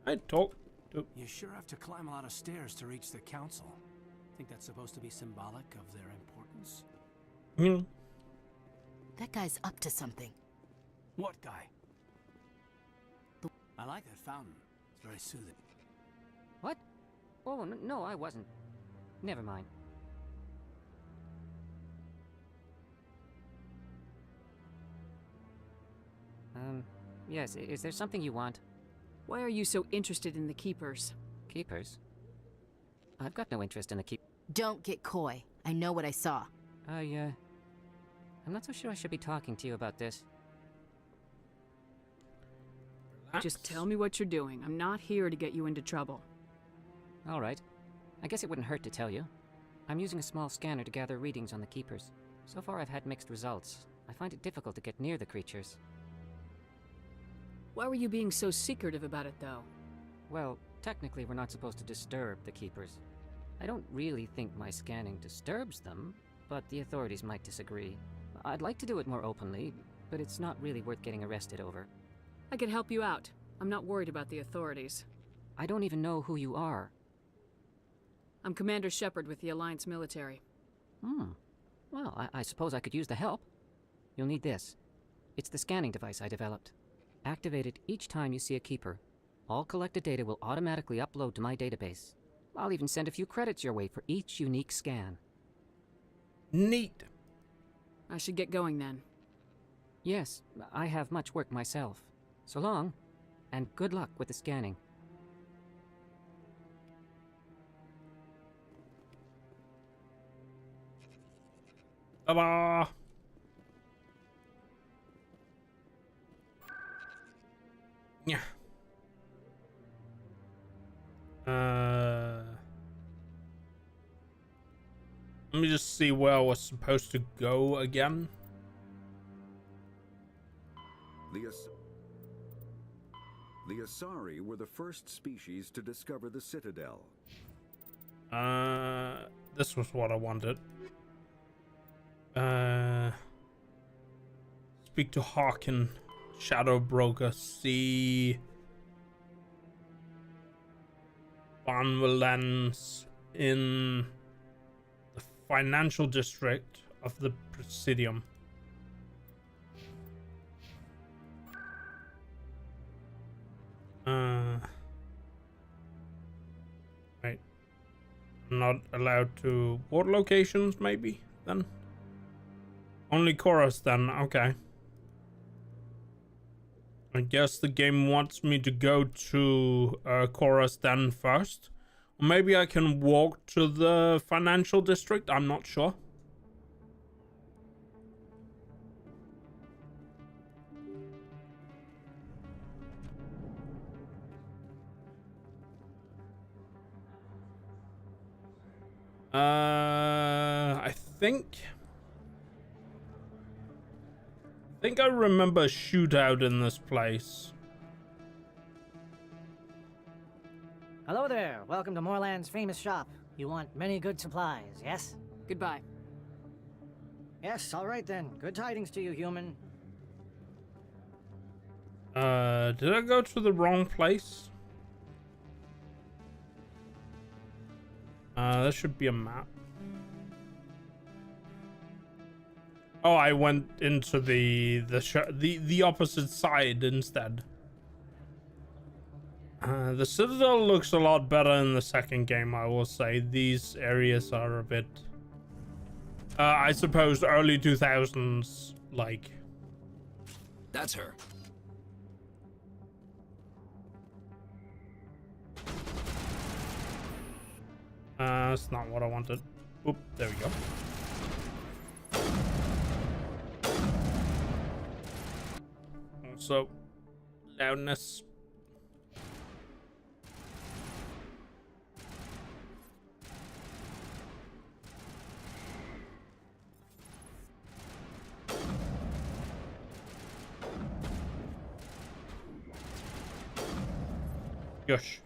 I talked to... You sure have to climb a lot of stairs to reach the council. Think that's supposed to be symbolic of their importance? That guy's up to something. What guy? I like that fountain. It's very soothing. What? Oh, no, I wasn't. Never mind. Yes, is there something you want? Why are you so interested in the Keepers? Keepers? I've got no interest in the keep... Don't get coy. I know what I saw. I'm not so sure I should be talking to you about this. Just tell me what you're doing. I'm not here to get you into trouble. All right. I guess it wouldn't hurt to tell you. I'm using a small scanner to gather readings on the Keepers. So far I've had mixed results. I find it difficult to get near the creatures. Why were you being so secretive about it, though? Well, technically we're not supposed to disturb the Keepers. I don't really think my scanning disturbs them, but the authorities might disagree. I'd like to do it more openly, but it's not really worth getting arrested over. I could help you out. I'm not worried about the authorities. I don't even know who you are. I'm Commander Shepard with the Alliance military. Well, I suppose I could use the help. You'll need this. It's the scanning device I developed. Activate it each time you see a Keeper. All collected data will automatically upload to my database. I'll even send a few credits your way for each unique scan. Neat. I should get going then. Yes, I have much work myself. So long, and good luck with the scanning. Ta-da! Yeah. Let me just see where I was supposed to go again. The Asari were the first species to discover the Citadel. This was what I wanted. Speak to Harkin, Shadow Broker, see Van Valens in the financial district of the Presidium. Right. I'm not allowed to board locations, maybe, then? Only chorus, then, okay. I guess the game wants me to go to chorus then first. Or maybe I can walk to the financial district, I'm not sure. I think I remember a shootout in this place. Hello there. Welcome to Moorland's famous shop. You want many good supplies, yes? Goodbye. Yes, all right then. Good tidings to you, human. Did I go to the wrong place? There should be a map. Oh, I went into the opposite side instead. The Citadel looks a lot better in the second game, I will say. These areas are a bit, I suppose, early 2000s like. That's her. That's not what I wanted. Oop, there we go. Also, loudness. Gosh.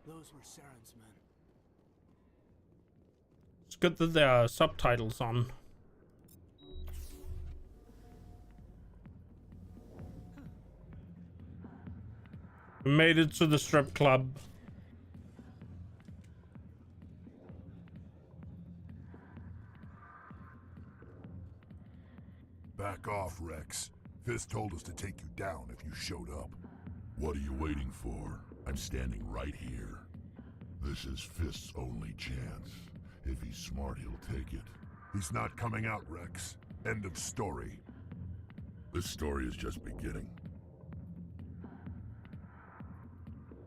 Those were Saren's men. It's good that there are subtitles on. We made it to the strip club. Back off, Rex. Fist told us to take you down if you showed up. What are you waiting for? I'm standing right here. This is Fist's only chance. If he's smart, he'll take it. He's not coming out, Rex. End of story. This story is just beginning.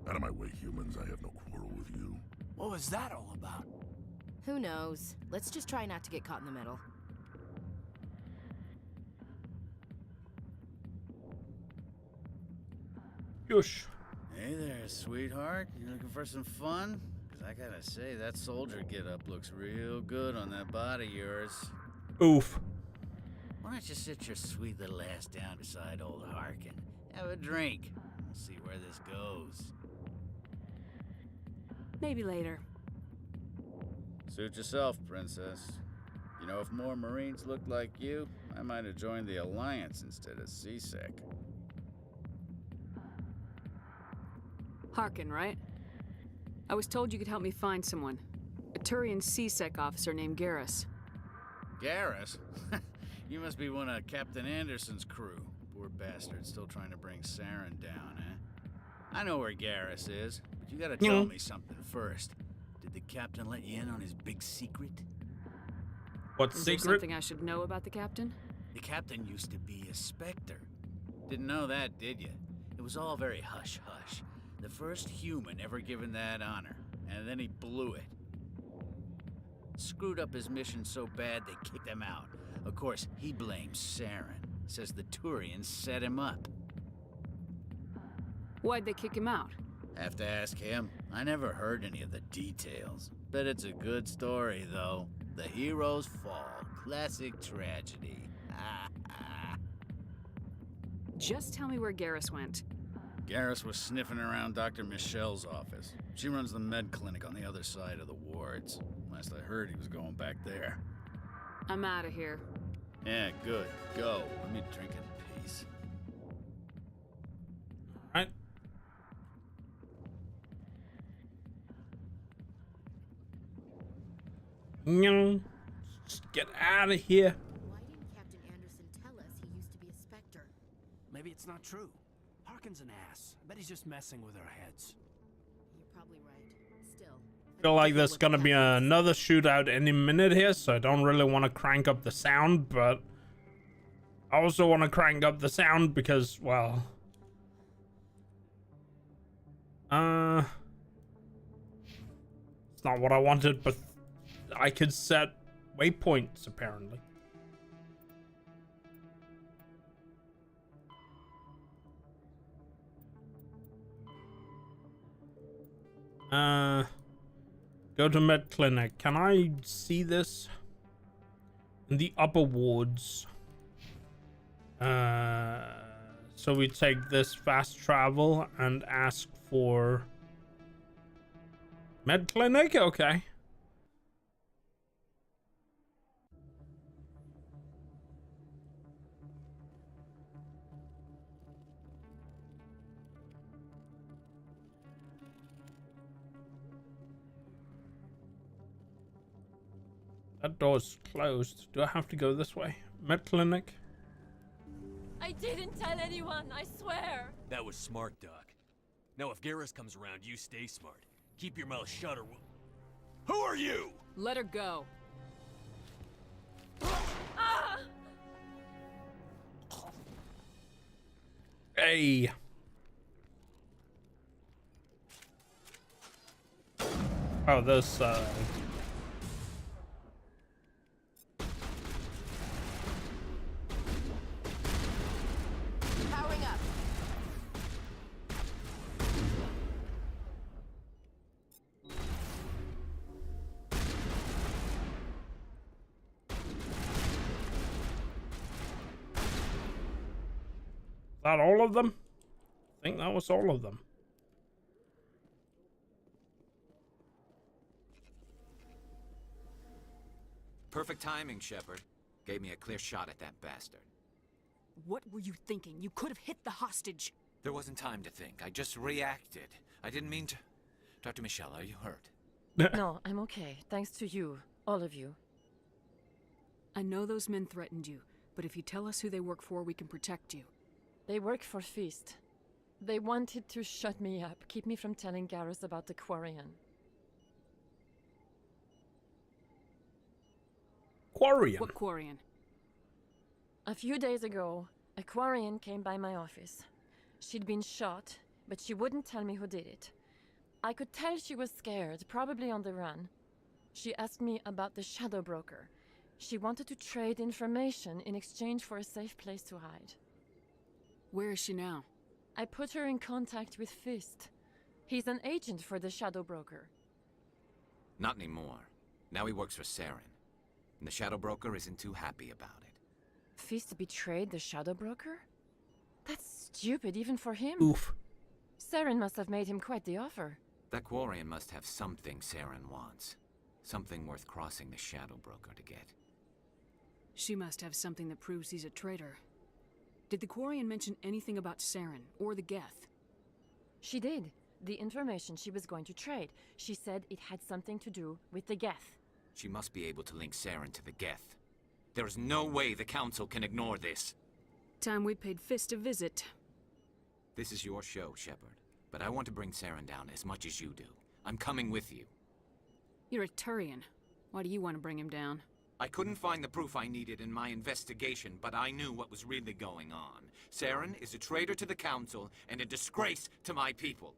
Out of my way, humans. I have no quarrel with you. What was that all about? Who knows? Let's just try not to get caught in the middle. Yush. Hey there, sweetheart. You looking for some fun? Because I gotta say, that soldier getup looks real good on that body of yours. Oof. Why don't you sit your sweet little ass down beside old Harkin? Have a drink. We'll see where this goes. Maybe later. Suit yourself, princess. You know, if more Marines looked like you, I might have joined the Alliance instead of CSEC. Harkin, right? I was told you could help me find someone. A Turian CSEC officer named Garrus. Garrus? You must be one of Captain Anderson's crew. Poor bastard, still trying to bring Saren down, eh? I know where Garrus is, but you gotta tell me something first. Did the captain let you in on his big secret? What Is secret? there something I should know about the captain? The captain used to be a Spectre. Didn't know that, did you? It was all very hush-hush. The first human ever given that honor, and then he blew it. Screwed up his mission so bad they kicked him out. Of course, he blames Saren. Says the Turians set him up. Why'd they kick him out? Have to ask him. I never heard any of the details. Bet it's a good story, though. The heroes fall. Classic tragedy. Just tell me where Garrus went. Garrus was sniffing around Dr. Michelle's office. She runs the med clinic on the other side of the wards. Last I heard, he was going back there. I'm out of here. Yeah, good. Go. Let me drink in peace. Alright. No. Just get out of here. Why didn't Captain Anderson tell us he used to be a Spectre? Maybe it's not true. Harkin's an ass. I bet he's just messing with our heads. You're probably right. Still, I feel like there's gonna be another shootout any minute here, so I don't really want to crank up the sound, but I also want to crank up the sound because, well, it's not what I wanted, but I could set waypoints apparently. Go to med clinic. Can I see this in the upper wards? So we take this fast travel and ask for med clinic. Okay. That door's closed. Do I have to go this way? Med clinic? I didn't tell anyone, I swear. That was smart, Doc. Now if Garrus comes around, you stay smart. Keep your mouth shut or Who are you? Let her go. Ah! Hey. Oh, this, Powering up. Is that all of them? I think that was all of them. Perfect timing, Shepard. Gave me a clear shot at that bastard. What were you thinking? You could have hit the hostage. There wasn't time to think. I just reacted. I didn't mean to... Dr. Michelle, are you hurt? No, I'm okay. Thanks to you. All of you. I know those men threatened you, but if you tell us who they work for, we can protect you. They work for Feast. They wanted to shut me up, keep me from telling Garrus about the Quarian. Quarian? What Quarian? A few days ago, a Quarian came by my office. She'd been shot, but she wouldn't tell me who did it. I could tell she was scared, probably on the run. She asked me about the Shadow Broker. She wanted to trade information in exchange for a safe place to hide. Where is she now? I put her in contact with Fist. He's an agent for the Shadow Broker. Not anymore. Now he works for Saren. And the Shadow Broker isn't too happy about it. Fist betrayed the Shadow Broker? That's stupid, even for him. Oof. Saren must have made him quite the offer. That Quarian must have something Saren wants. Something worth crossing the Shadow Broker to get. She must have something that proves he's a traitor. Did the Quarian mention anything about Saren, or the Geth? She did. The information she was going to trade. She said it had something to do with the Geth. She must be able to link Saren to the Geth. There's no way the Council can ignore this. Time we paid Fist a visit. This is your show, Shepard. But I want to bring Saren down as much as you do. I'm coming with you. You're a Turian. Why do you want to bring him down? I couldn't find the proof I needed in my investigation, but I knew what was really going on. Saren is a traitor to the Council and a disgrace to my people.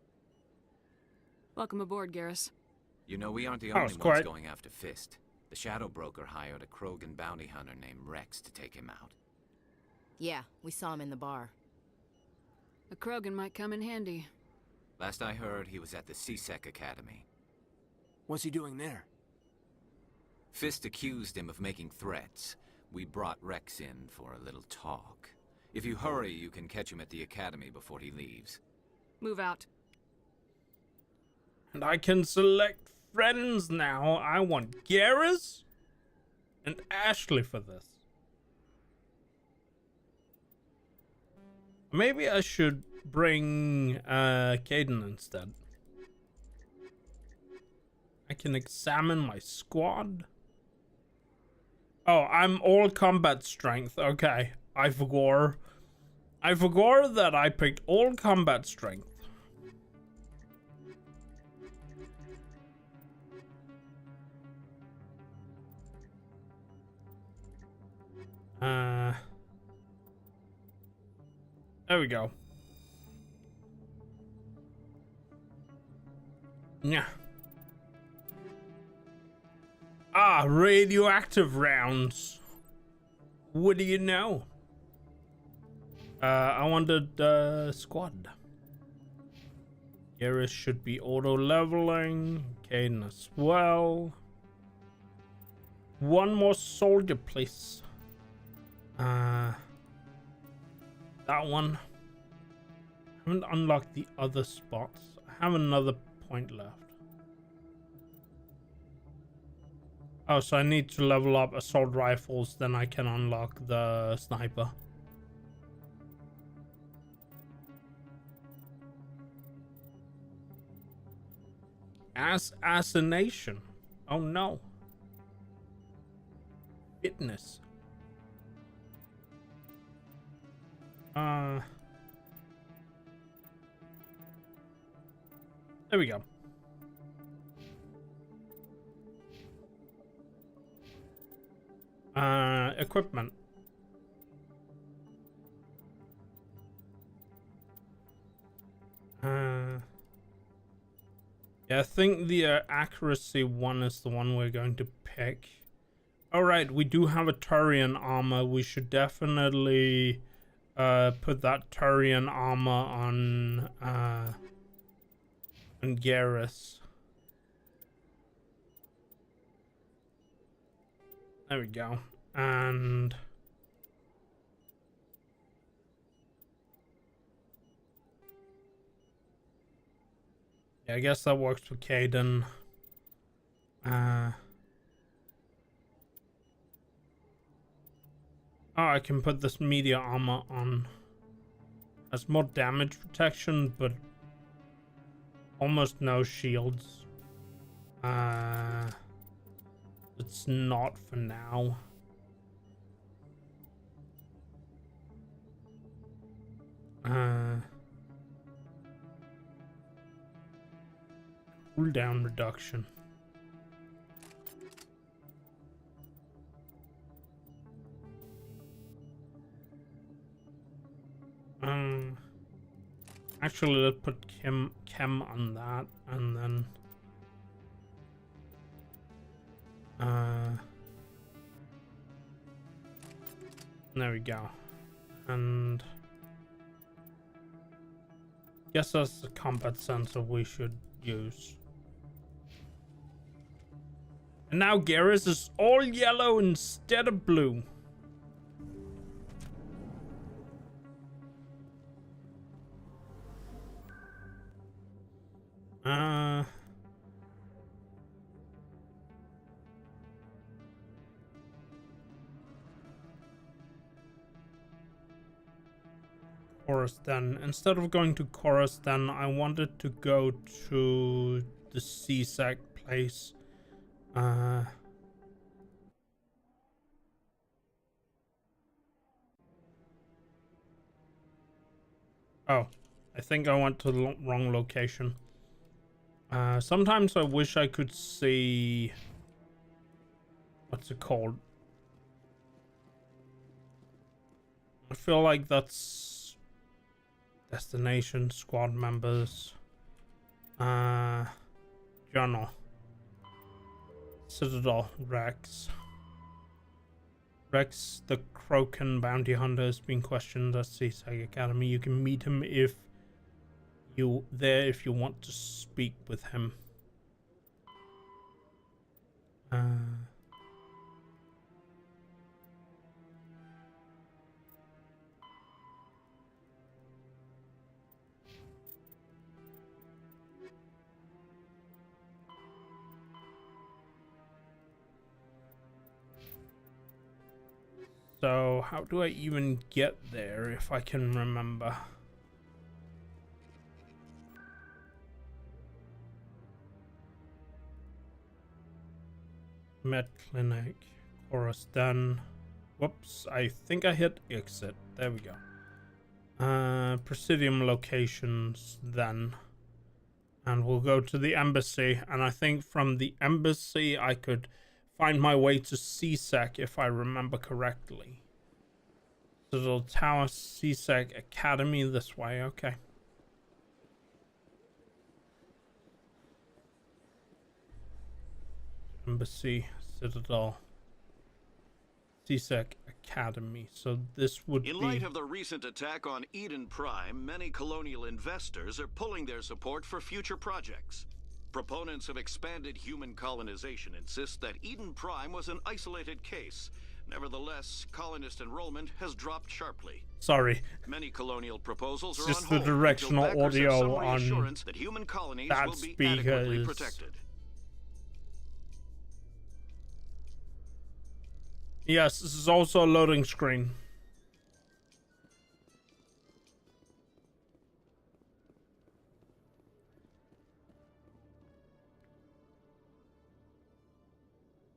Welcome aboard, Garrus. You know, we aren't the only ones going after Fist. The Shadow Broker hired a Krogan bounty hunter named Rex to take him out. Yeah, we saw him in the bar. A Krogan might come in handy. Last I heard, he was at the CSEC Academy. What's he doing there? Fist accused him of making threats. We brought Rex in for a little talk. If you hurry, you can catch him at the academy before he leaves. Move out. And I can select friends now. I want Garrus and Ashley for this. Maybe I should bring Caden instead. I can examine my squad. Oh, I'm all combat strength. Okay, I forgot. I forgot that I picked all combat strength. There we go. Yeah. Ah, radioactive rounds. What do you know? I wanted squad. Garrus should be auto leveling. Caden as well. One more soldier, please. That one. I haven't unlocked the other spots. I have another point left. Oh, so I need to level up assault rifles, then I can unlock the sniper. Assassination. Oh no. Fitness. There we go. Equipment. Yeah, I think the accuracy one is the one we're going to pick. Alright, we do have a Turian armor. We should definitely put that Turian armor on Garrus. There we go. And yeah, I guess that works for Caden. Oh, I can put this meteor armor on. Has more damage protection, but almost no shields. It's not for now. Cooldown reduction. Actually, let's put chem on that, and then there we go. And guess that's the combat sensor we should use. And now Garrus is all yellow instead of blue. Chorus then. Instead of going to Chorus then, I wanted to go to the CSEC place. Oh, I think I went to the wrong location. Sometimes I wish I could see... What's it called? I feel like that's... Destination, squad members. Journal. Citadel, Rex. Rex, the Kroken bounty hunter, has been questioned at CSEC Academy. You can meet him if you want to speak with him. So how do I even get there if I can remember? Med Clinic, Chorus done. Whoops, I think I hit exit. There we go. Presidium locations then. And we'll go to the embassy. And I think from the embassy I could find my way to CSEC if I remember correctly. Citadel Tower, CSEC Academy this way, okay. Embassy, Citadel, CSEC Academy. So this would In light of the recent attack on Eden Prime, many colonial investors are pulling their support for future projects. Proponents of expanded human colonization insist that Eden Prime was an isolated case. Nevertheless, colonist enrollment has dropped sharply. Sorry. Many colonial proposals are Just on the hold directional until backers have some audio on reassurance that human colonies that will be speaker adequately is protected. Yes, this is also a loading screen.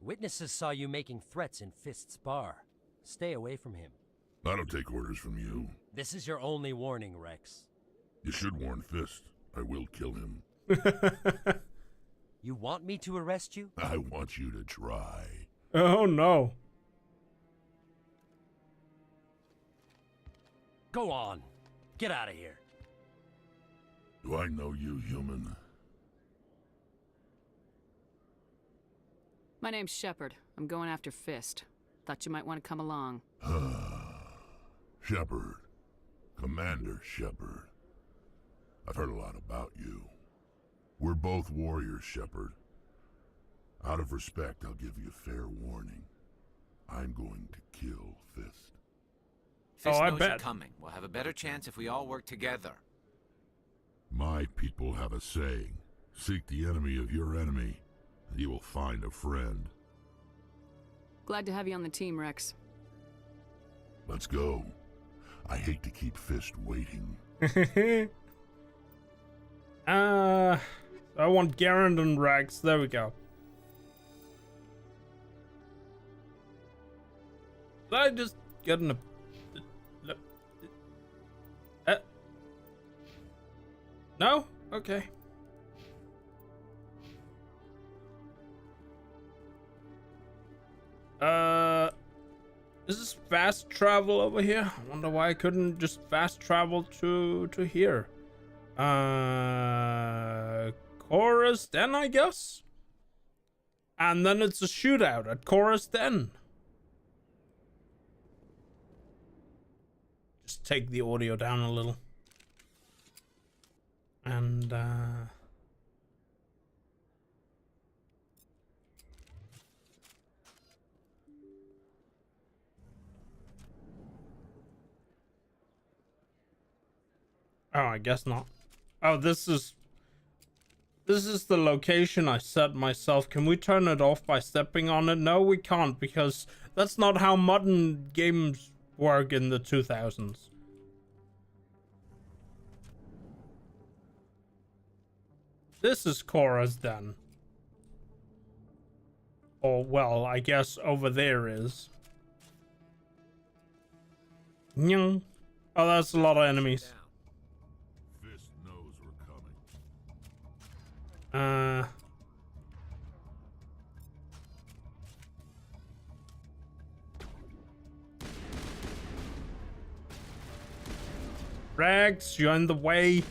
Witnesses saw you making threats in Fist's bar. Stay away from him. I don't take orders from you. This is your only warning, Rex. You should warn Fist. I will kill him. You want me to arrest you? I want you to try. Oh no. Go on. Get out of here. Do I know you, human? My name's Shepard. I'm going after Fist. Thought you might want to come along. Shepard. Commander Shepard. I've heard a lot about you. We're both warriors, Shepard. Out of respect, I'll give you fair warning. I'm going to kill Fist. Fist I knows bet. you're coming. We'll have a better chance if we all work together. My people have a saying. Seek the enemy of your enemy, and you will find a friend. Glad to have you on the team, Rex. Let's go. I hate to keep Fist waiting. I want Garand and Rex. There we go. Did I just get in a... No? Okay. Is this fast travel over here? I wonder why I couldn't just fast travel to here. Chorus Den, I guess? And then it's a shootout at Chorus Den. Just take the audio down a little. And, oh, I guess not. Oh, this is the location I set myself. Can we turn it off by stepping on it? No, we can't, because that's not how modern games work in the 2000s. This is Cora's den. Or, well, I guess over there is. Nyang. Oh, that's a lot of enemies. Fist knows we're coming. Rex, you're in the way.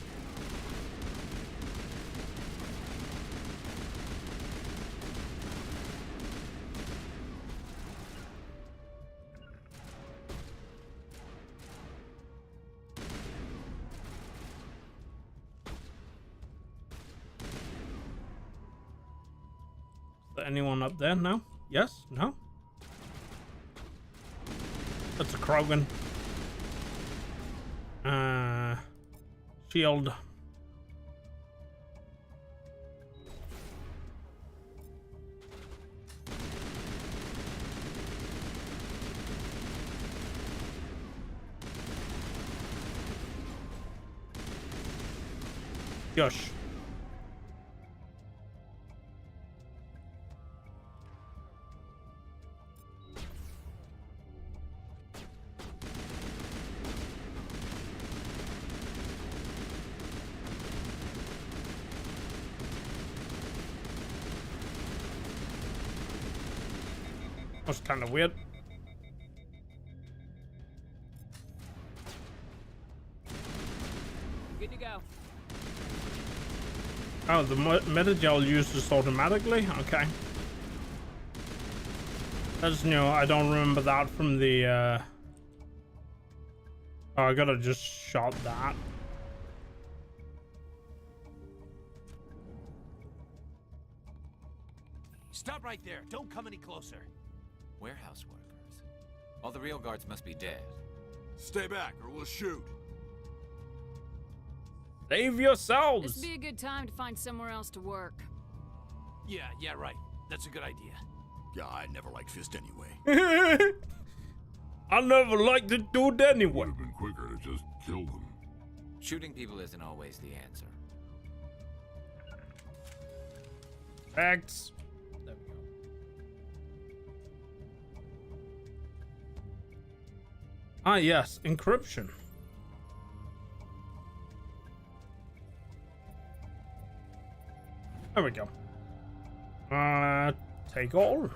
Anyone up there? No? Yes? No? That's a Krogan. Shield. Gosh. Was kind of weird. Good to go. Oh, the metagel uses automatically? Okay. That's new. I don't remember that from the, Oh, I gotta just shot that. Stop right there. Don't come any closer. Warehouse workers. All the real guards must be dead. Stay back or we'll shoot. Save yourselves! This would be a good time to find somewhere else to work. Yeah, right. That's a good idea. Yeah, I never liked Fist anyway. I never liked the dude anyway. Would have been quicker to just kill them. Shooting people isn't always the answer. Facts. There we go. Ah, yes, encryption. There we go. Take all.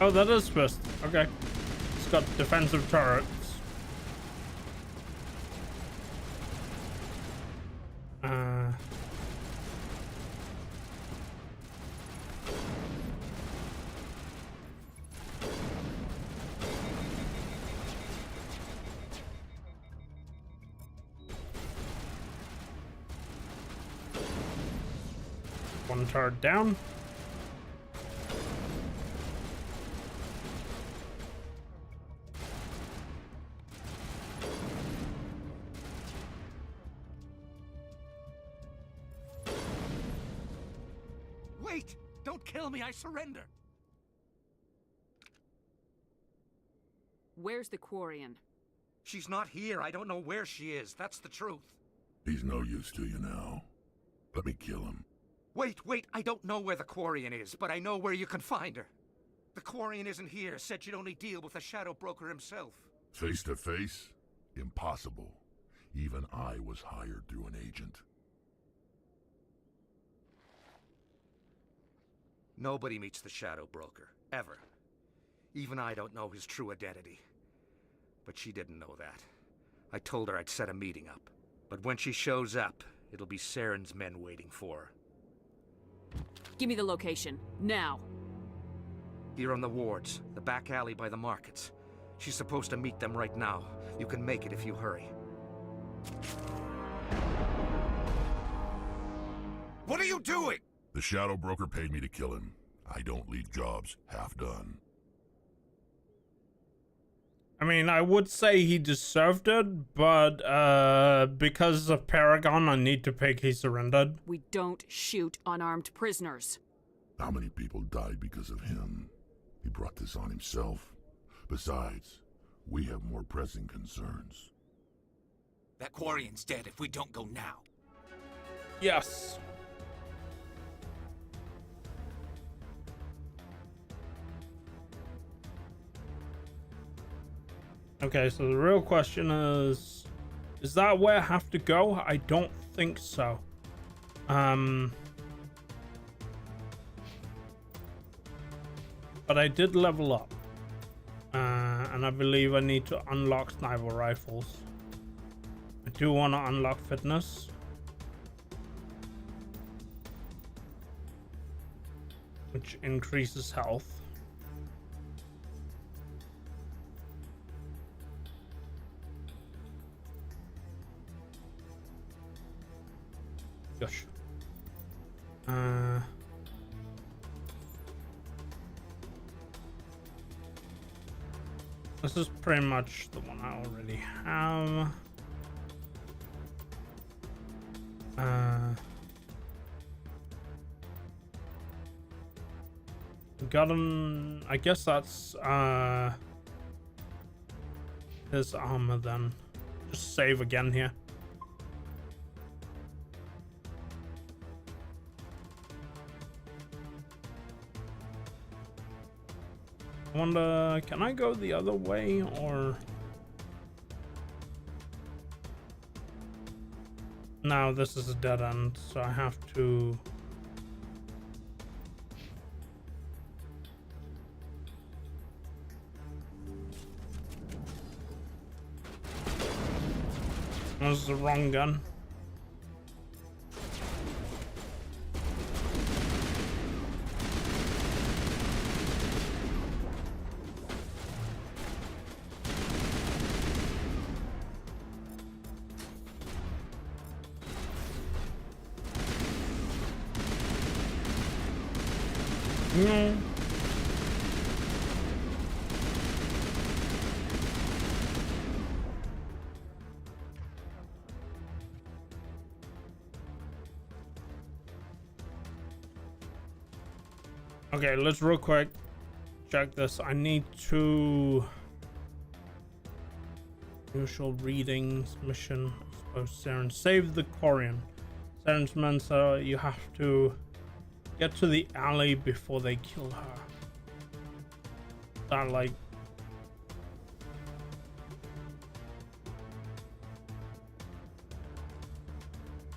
Oh, that is Fist. Okay. It's got defensive turrets. One turret down. Wait! Don't kill me, I surrender! Where's the Quarian? She's not here. I don't know where she is. That's the truth. He's no use to you now. Let me kill him. Wait! I don't know where the Quarian is, but I know where you can find her. The Quarian isn't here. Said she'd only deal with the Shadow Broker himself. Face to face? Impossible. Even I was hired through an agent. Nobody meets the Shadow Broker, ever. Even I don't know his true identity. But she didn't know that. I told her I'd set a meeting up. But when she shows up, it'll be Saren's men waiting for her. Give me the location, now. Here on the wards, the back alley by the markets. She's supposed to meet them right now. You can make it if you hurry. What are you doing? The Shadow Broker paid me to kill him. I don't leave jobs half done. I mean, I would say he deserved it, but because of Paragon, I need to pick he surrendered. We don't shoot unarmed prisoners. How many people died because of him? He brought this on himself. Besides, we have more pressing concerns. That Quarian's dead if we don't go now. Yes. Okay, so the real question is that where I have to go? I don't think so. But I did level up. And I believe I need to unlock sniper rifles. I do want to unlock fitness. Which increases health. Gosh. This is pretty much the one I already have. Got him. I guess that's his armor then. Just save again here. I wonder, can I go the other way or? No, this is a dead end, so I have to. That was the wrong gun. No. Okay, let's real quick check this. I need to usual readings mission. I suppose Saren save the Quarian. Saren's men, so you have to get to the alley before they kill her. That like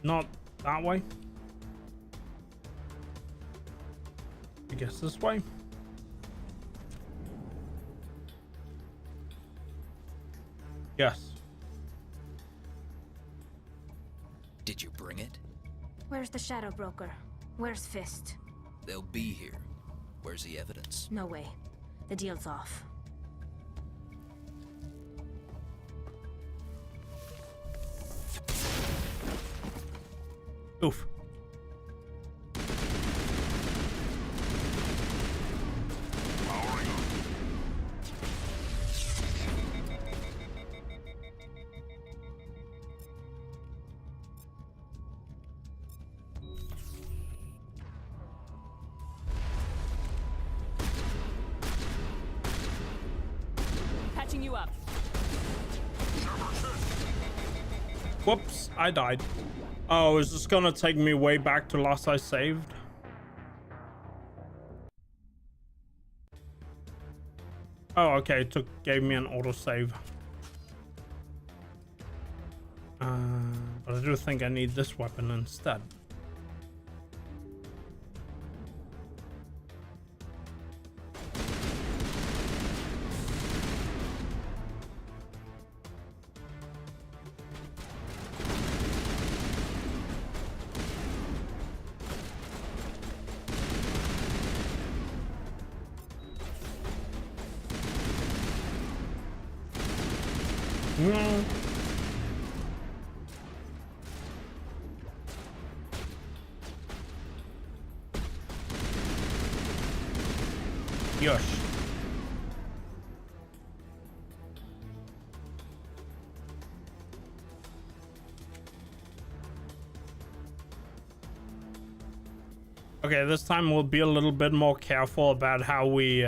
not that way. I guess this way. Yes. Did you bring it? Where's the Shadow Broker? Where's Fist? They'll be here. Where's the evidence? No way. The deal's off. Oof. Patching you up. Whoops, I died. Oh, is this gonna take me way back to last I saved? Oh, okay, it gave me an autosave. But I do think I need this weapon instead. No. Yosh. Okay, this time we'll be a little bit more careful about how we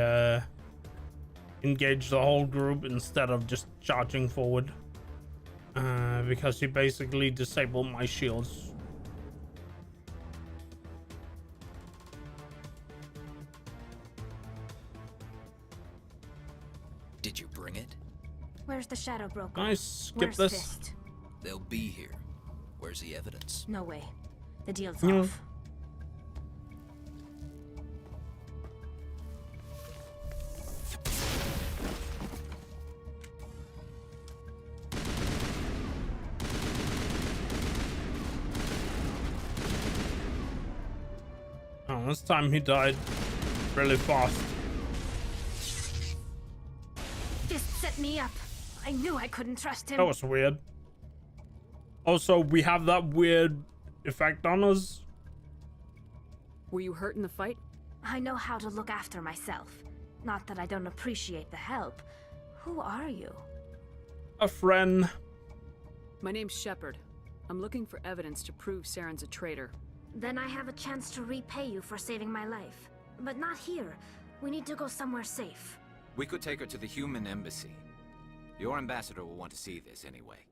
engage the whole group instead of just charging forward. Because he basically disabled my shields. Did you bring it? Where's the Shadow Broker? Can I skip Where's this? Fist? They'll be here. Where's the evidence? No way. The deal's No. off. Oh, this time he died really fast. Fist set me up. I knew I couldn't trust him. That was weird. Also, we have that weird effect on us. Were you hurt in the fight? I know how to look after myself. Not that I don't appreciate the help. Who are you? A friend. My name's Shepard. I'm looking for evidence to prove Saren's a traitor. Then I have a chance to repay you for saving my life. But not here. We need to go somewhere safe. We could take her to the human embassy. Your ambassador will want to see this anyway.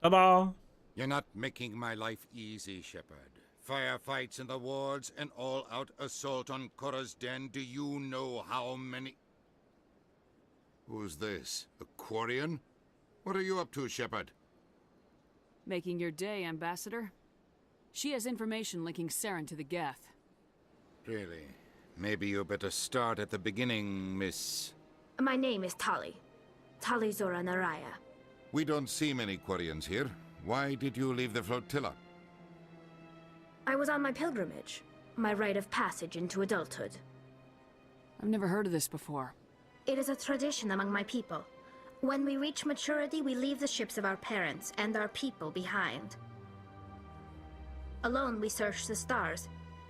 Ta-da! You're not making my life easy, Shepard. Firefights in the wards, an all-out assault on Korra's den. Do you know how many... Who's this? A Quarian? What are you up to, Shepard? Making your day, Ambassador. She has information linking Saren to the Geth. Really? Maybe you better start at the beginning, Miss... My name is Tali. Tali Zora Naraya. We don't see many Quarians here. Why did you leave the flotilla? I was on my pilgrimage. My rite of passage into adulthood. I've never heard of this before. It is a tradition among my people. When we reach maturity, we leave the ships of our parents and our people behind. Alone, we search the stars,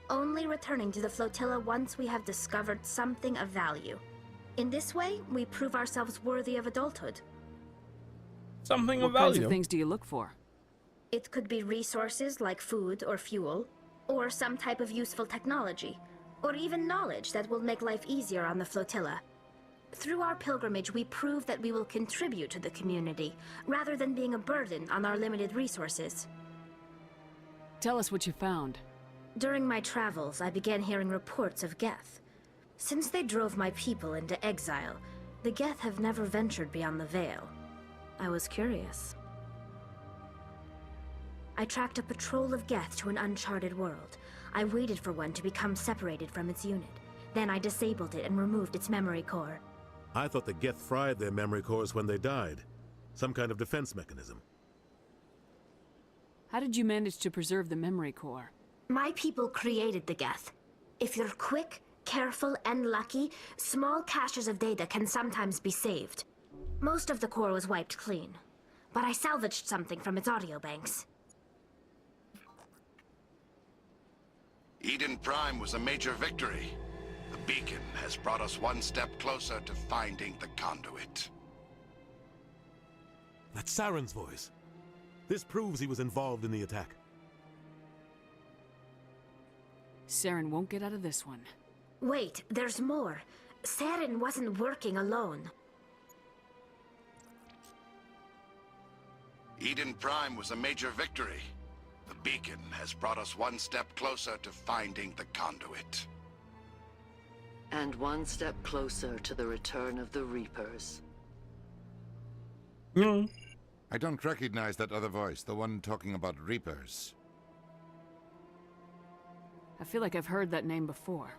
only returning to the flotilla once we have discovered something of value. In this way, we prove ourselves worthy of adulthood. Something of What value. kinds of things do you look for? It could be resources like food or fuel, or some type of useful technology, or even knowledge that will make life easier on the flotilla. Through our pilgrimage, we prove that we will contribute to the community, rather than being a burden on our limited resources. Tell us what you found. During my travels, I began hearing reports of Geth. Since they drove my people into exile, the Geth have never ventured beyond the Veil. I was curious. I tracked a patrol of Geth to an uncharted world. I waited for one to become separated from its unit. Then I disabled it and removed its memory core. I thought the Geth fried their memory cores when they died. Some kind of defense mechanism. How did you manage to preserve the memory core? My people created the Geth. If you're quick, careful, and lucky, small caches of data can sometimes be saved. Most of the core was wiped clean, but I salvaged something from its audio banks. Eden Prime was a major victory. The beacon has brought us one step closer to finding the conduit. That's Saren's voice. This proves he was involved in the attack. Saren won't get out of this one. Wait, there's more. Saren wasn't working alone. Eden Prime was a major victory. The beacon has brought us one step closer to finding the conduit. And one step closer to the return of the Reapers. I don't recognize that other voice, the one talking about Reapers. I feel like I've heard that name before.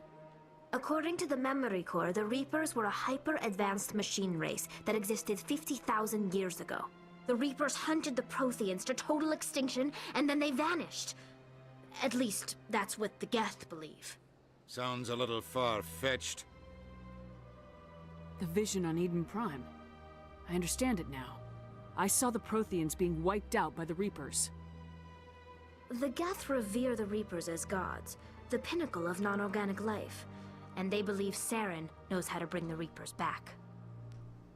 According to the memory core, the Reapers were a hyper-advanced machine race that existed 50,000 years ago. The Reapers hunted the Protheans to total extinction, and then they vanished. At least, that's what the Geth believe. Sounds a little far-fetched. The vision on Eden Prime. I understand it now. I saw the Protheans being wiped out by the Reapers. The Geth revere the Reapers as gods, the pinnacle of non-organic life, and they believe Saren knows how to bring the Reapers back.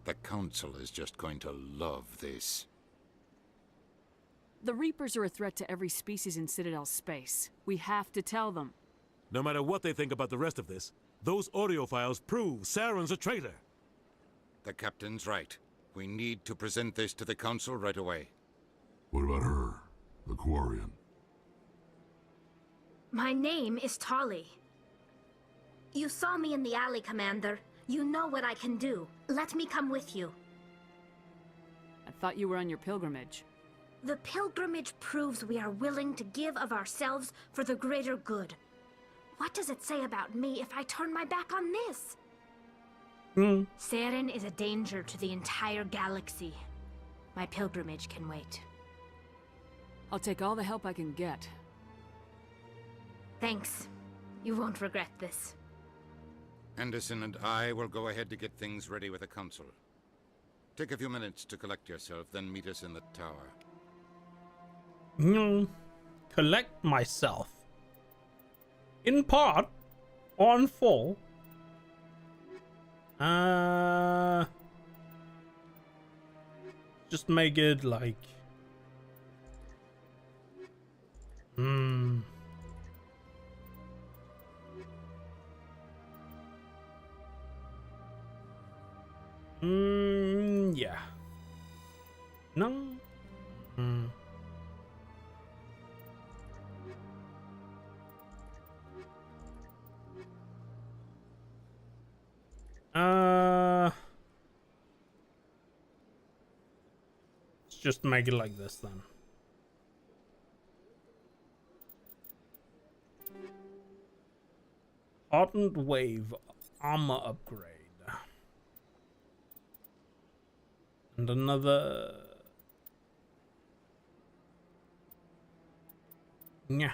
The Council is just going to love this. The Reapers are a threat to every species in Citadel space. We have to tell them. No matter what they think about the rest of this, those audio files prove Saren's a traitor. The Captain's right. We need to present this to the Council right away. What about her, the Quarian? My name is Tali. You saw me in the alley, Commander. You know what I can do. Let me come with you. I thought you were on your pilgrimage. The pilgrimage proves we are willing to give of ourselves for the greater good. What does it say about me if I turn my back on this? Saren is a danger to the entire galaxy. My pilgrimage can wait. I'll take all the help I can get. Thanks. You won't regret this. Anderson and I will go ahead to get things ready with the Council. Take a few minutes to collect yourself, then meet us in the tower. Collect myself. In part, on full. Just make it like. Yeah. No. Let's just make it like this then. Hardened wave armor upgrade. And another. Yeah.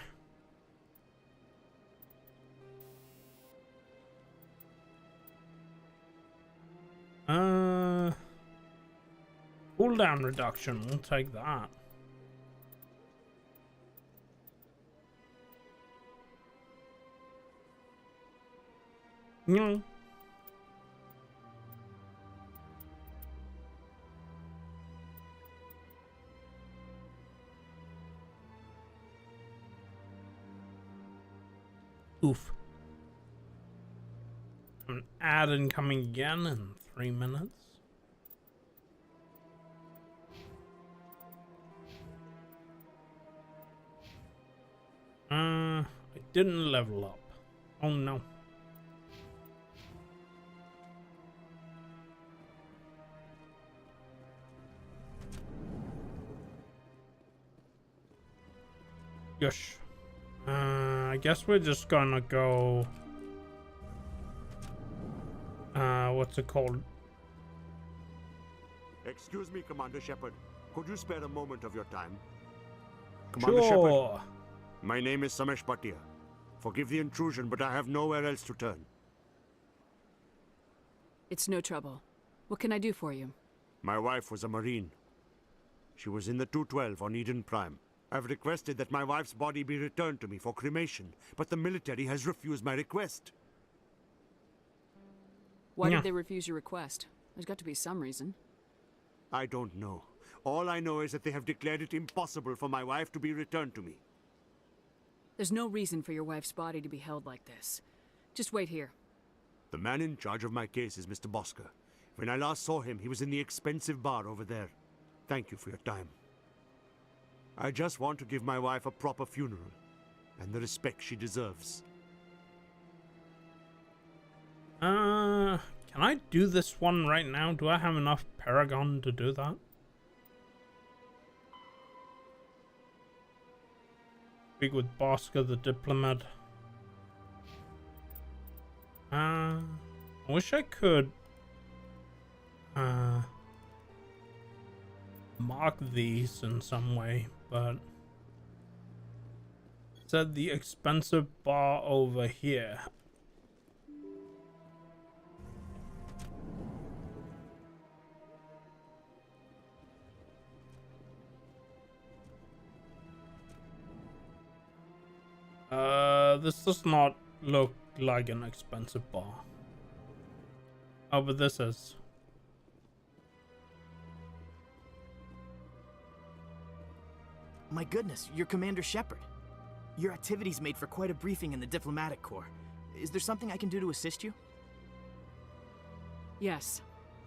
Cooldown reduction, we'll take that. No. Oof. An ad incoming again in 3 minutes. I didn't level up. Oh no. Gosh. I guess we're just gonna go. What's it called? Excuse me, Commander Shepard. Could you spare a moment of your time? Commander Sure. Shepard, my name is Samesh Bhatia. Forgive the intrusion, but I have nowhere else to turn. It's no trouble. What can I do for you? My wife was a Marine. She was in the 212 on Eden Prime. I've requested that my wife's body be returned to me for cremation, but the military has refused my request. Why did they refuse your request? There's got to be some reason. I don't know. All I know is that they have declared it impossible for my wife to be returned to me. There's no reason for your wife's body to be held like this. Just wait here. The man in charge of my case is Mr. Bosker. When I last saw him, he was in the expensive bar over there. Thank you for your time. I just want to give my wife a proper funeral, and the respect she deserves. Can I do this one right now? Do I have enough Paragon to do that? Speak with Bosker, the diplomat. I wish I could mark these in some way, but it said the expensive bar over here. This does not look like an expensive bar. Oh, but this is. My goodness, you're Commander Shepard. Your activities made for quite a briefing in the diplomatic corps. Is there something I can do to assist you? Yes.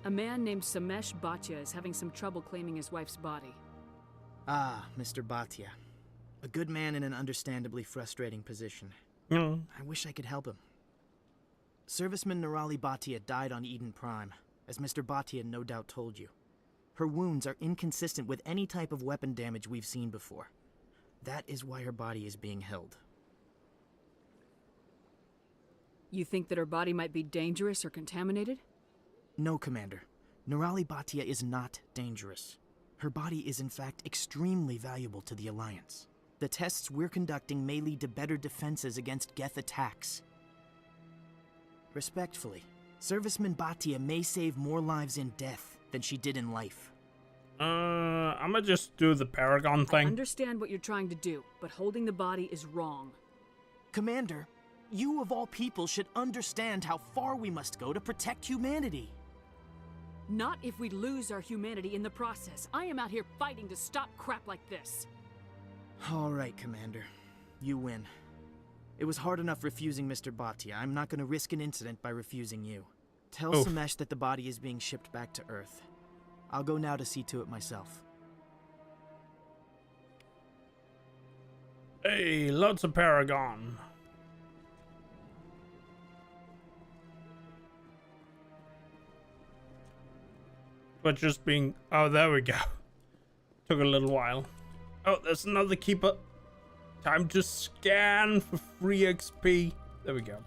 A man named Samesh Bhatia is having some trouble claiming his wife's body. Ah, Mr. Bhatia. A good man in an understandably frustrating position. I wish I could help him. Serviceman Nirali Bhatia died on Eden Prime, as Mr. Bhatia no doubt told you. Her wounds are inconsistent with any type of weapon damage we've seen before. That is why her body is being held. You think that her body might be dangerous or contaminated? No, Commander. Nirali Bhatia is not dangerous. Her body is in fact extremely valuable to the Alliance. The tests we're conducting may lead to better defenses against Geth attacks. Respectfully, Serviceman Bhatia may save more lives in death than she did in life. I'ma just do the Paragon thing. I understand what you're trying to do, but holding the body is wrong. Commander, you of all people should understand how far we must go to protect humanity. Not if we lose our humanity in the process. I am out here fighting to stop crap like this. All right, Commander. You win. It was hard enough refusing Mr. Bhatia. I'm not going to risk an incident by refusing you. Tell Samesh that the body is being shipped back to Earth. I'll go now to see to it myself. Hey, lots of Paragon. But just being... Oh, there we go. Took a little while. Oh, there's another keeper. Time to scan for free XP. There we go.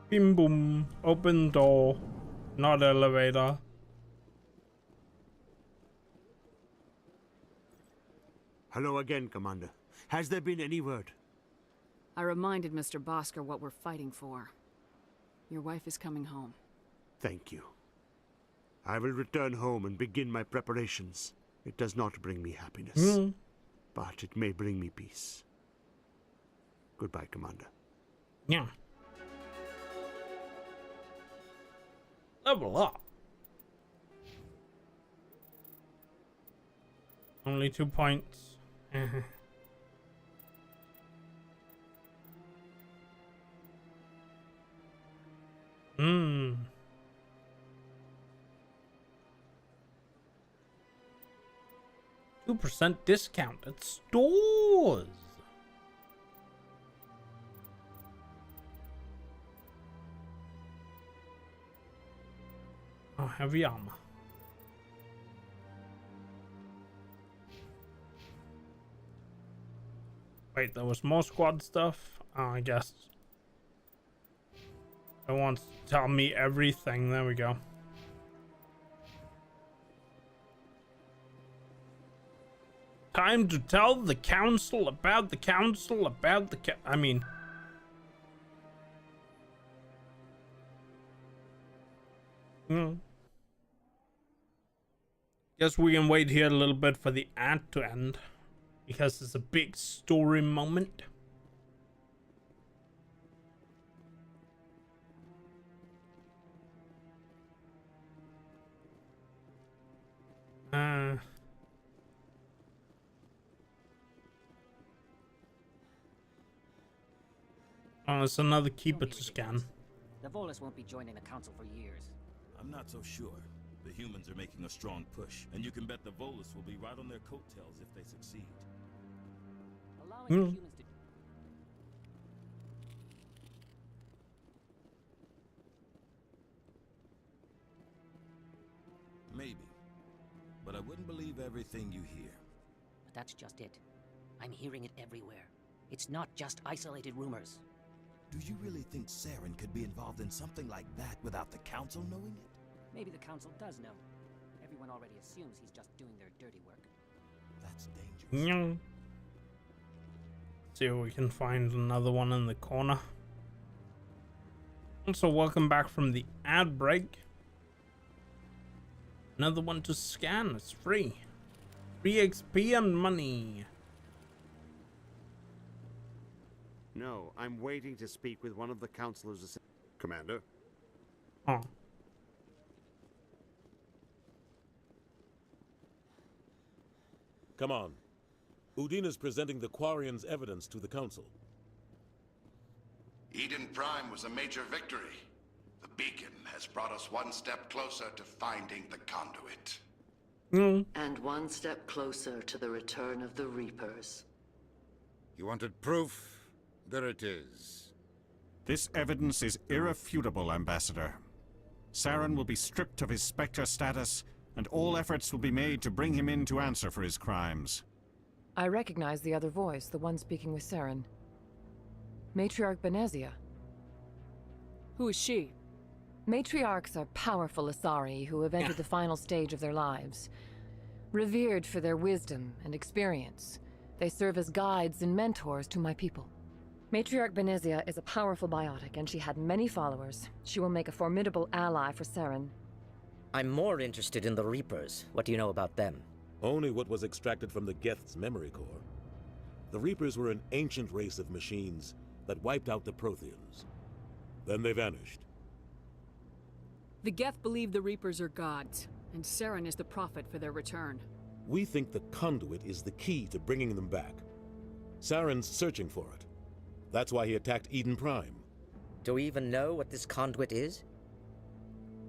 Bim boom. Open door. Not elevator. Hello again, Commander. Has there been any word? I reminded Mr. Bosker what we're fighting for. Your wife is coming home. Thank you. I will return home and begin my preparations. It does not bring me happiness, but it may bring me peace. Goodbye, Commander. Yeah. Level up. Only 2 points. Hmm. 2% discount at stores. Oh, heavy armor. Wait, there was more squad stuff? Oh, I guess. It wants to tell me everything. There we go. Time to tell the council about the council about the I mean... Guess we can wait here a little bit for the ad to end. Because it's a big story moment. Oh, it's another keeper to scan. The Volus won't be joining the council for years. I'm not so sure. The humans are making a strong push, and you can bet the Volus will be right on their coattails if they succeed. Allowing the humans to... Maybe. But I wouldn't believe everything you hear. But that's just it. I'm hearing it everywhere. It's not just isolated rumors. Do you really think Saren could be involved in something like that without the council knowing it? Maybe the council does know. Everyone already assumes he's just doing their dirty work. That's dangerous. See if we can find another one in the corner. Also, welcome back from the ad break. Another one to scan. It's free. Free XP and money. No, I'm waiting to speak with one of the councilors. Commander? Oh. Come on. Udina's presenting the Quarian's evidence to the council. Eden Prime was a major victory. The beacon has brought us one step closer to finding the conduit. And one step closer to the return of the Reapers. You wanted proof? There it is. This evidence is irrefutable, Ambassador. Saren will be stripped of his Spectre status, and all efforts will be made to bring him in to answer for his crimes. I recognize the other voice, the one speaking with Saren. Matriarch Benezia. Who is she? Matriarchs are powerful Asari who have entered the final stage of their lives. Revered for their wisdom and experience, they serve as guides and mentors to my people. Matriarch Benezia is a powerful biotic, and she had many followers. She will make a formidable ally for Saren. I'm more interested in the Reapers. What do you know about them? Only what was extracted from the Geth's memory core. The Reapers were an ancient race of machines that wiped out the Protheans. Then they vanished. The Geth believe the Reapers are gods, and Saren is the prophet for their return. We think the conduit is the key to bringing them back. Saren's searching for it. That's why he attacked Eden Prime. Do we even know what this conduit is?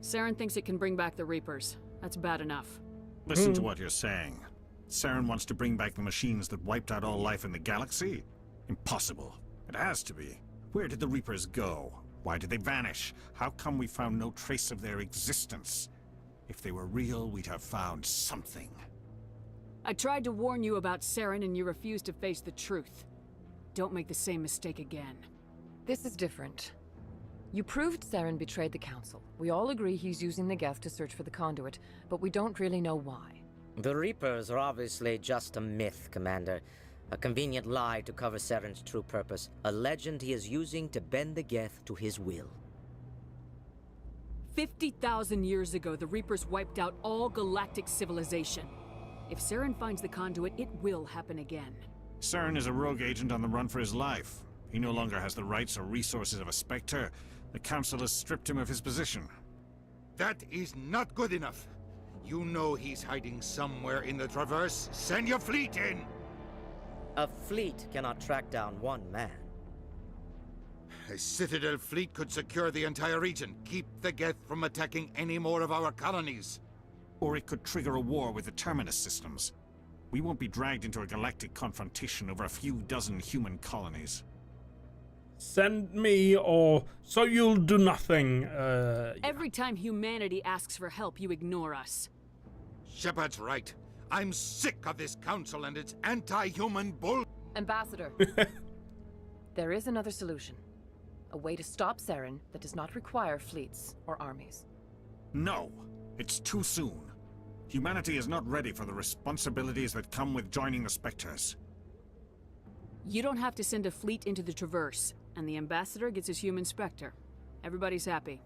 Saren thinks it can bring back the Reapers. That's bad enough. Listen to what you're saying. Saren wants to bring back the machines that wiped out all life in the galaxy? Impossible. It has to be. Where did the Reapers go? Why did they vanish? How come we found no trace of their existence? If they were real, we'd have found something. I tried to warn you about Saren and you refused to face the truth. Don't make the same mistake again. This is different. You proved Saren betrayed the Council. We all agree he's using the Geth to search for the conduit, but we don't really know why. The Reapers are obviously just a myth, Commander. A convenient lie to cover Saren's true purpose. A legend he is using to bend the Geth to his will. 50,000 years ago, the Reapers wiped out all galactic civilization. If Saren finds the conduit, it will happen again. Saren is a rogue agent on the run for his life. He no longer has the rights or resources of a Spectre. The Council has stripped him of his position. That is not good enough. You know he's hiding somewhere in the Traverse. Send your fleet in! A fleet cannot track down one man. A Citadel fleet could secure the entire region, keep the Geth from attacking any more of our colonies. Or it could trigger a war with the Terminus systems. We won't be dragged into a galactic confrontation over a few dozen human colonies. Send me, or so you'll do nothing. Every time humanity asks for help, you ignore us. Shepard's right. I'm sick of this council and its anti-human bull. Ambassador, there is another solution. A way to stop Saren that does not require fleets or armies. No, it's too soon. Humanity is not ready for the responsibilities that come with joining the Spectres. You don't have to send a fleet into the Traverse, and the Ambassador gets his human Spectre. Everybody's happy.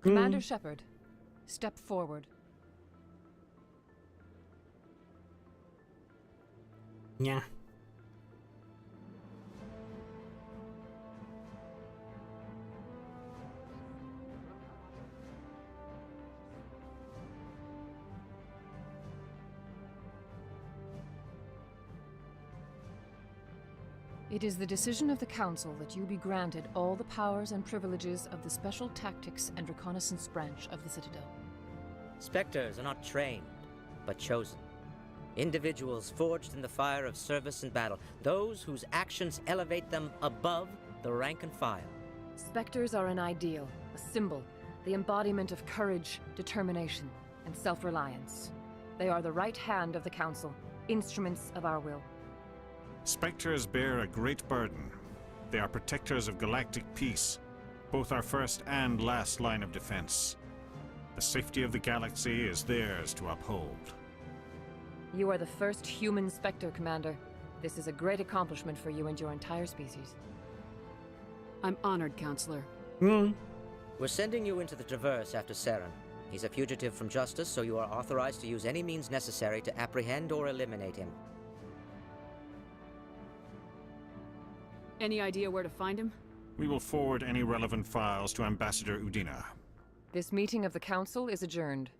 Commander Shepard, step forward. Yeah. It is the decision of the Council that you be granted all the powers and privileges of the Special Tactics and Reconnaissance Branch of the Citadel. Spectres are not trained, but chosen. Individuals forged in the fire of service and battle. Those whose actions elevate them above the rank and file. Spectres are an ideal, a symbol, the embodiment of courage, determination, and self-reliance. They are the right hand of the Council, instruments of our will. Spectres bear a great burden. They are protectors of galactic peace, both our first and last line of defense. The safety of the galaxy is theirs to uphold. You are the first human Spectre, Commander. This is a great accomplishment for you and your entire species. I'm honored, Counselor. We're sending you into the Traverse after Saren. He's a fugitive from justice, so you are authorized to use any means necessary to apprehend or eliminate him. Any idea where to find him? We will forward any relevant files to Ambassador Udina. This meeting of the Council is adjourned.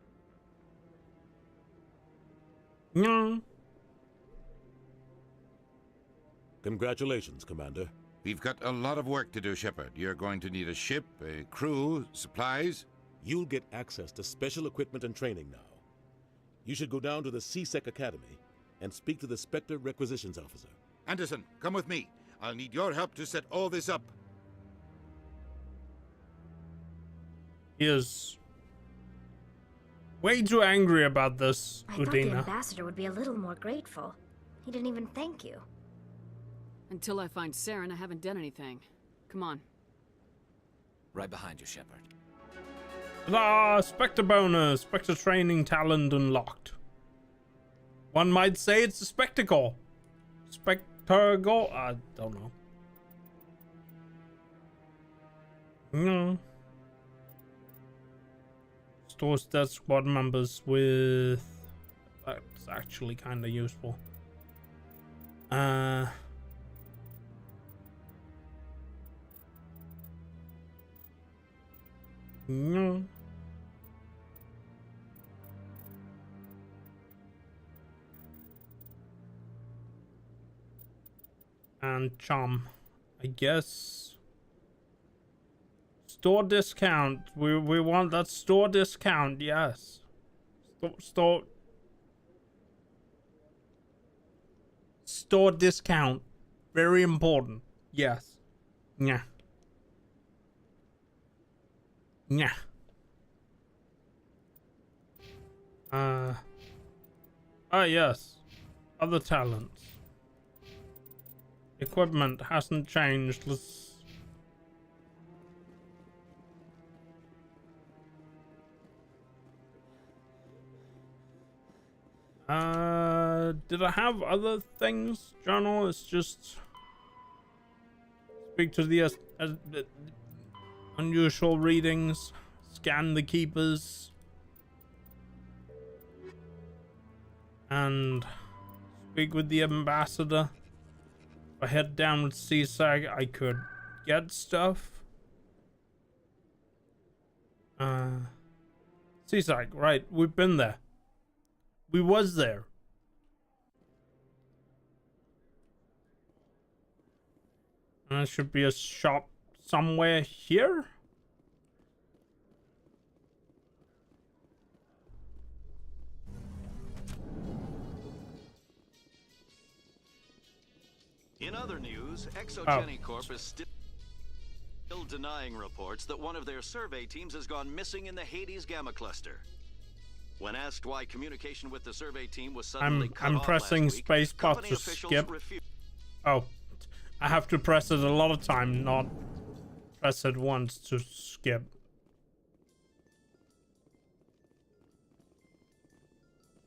Congratulations, Commander. We've got a lot of work to do, Shepard. You're going to need a ship, a crew, supplies. You'll get access to special equipment and training now. You should go down to the C-Sec Academy and speak to the Spectre Requisitions Officer. Anderson, come with me. I'll need your help to set all this up. He is way too angry about this, I thought the Udina. ambassador would be a little more grateful. He didn't even thank you. Until I find Saren, I haven't done anything. Come on. Right behind you, Shepard. Spectre bonus, Spectre training talent unlocked. One might say it's a spectacle. Spectacle? I don't know. No. Store stats squad members with... That's actually kind of useful. No. And charm, I guess. Store discount. We want that store discount. Yes. Store discount. Very important. Yes. Yeah. Yeah. Yes. Other talents. Equipment hasn't changed. Let's... Did I have other things? Journal is just... Speak to the unusual readings. Scan the keepers. And speak with the ambassador. If I head down with CSAG, I could get stuff. CSAG, right, we've been there. We was there. And there should be a shop somewhere here. In other news, Exogeny Corp is still denying reports that one of their survey teams has gone missing in the Hades Gamma Cluster. When asked why communication with the survey team was suddenly cut off pressing last week, spacebar company to officials skip. Oh, I have to press it a lot of time, not press it once to skip.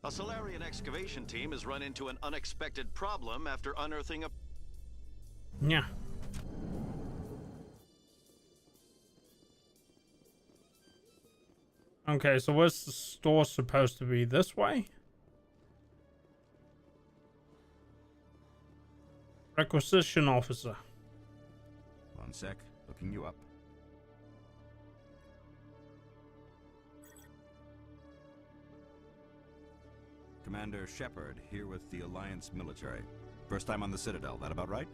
A Solarian excavation team has run into an unexpected problem after unearthing a... Yeah. Okay, so where's the store supposed to be? This way? Requisition officer. One sec, looking you up. Commander Shepard, here with the Alliance military. First time on the Citadel, that about right?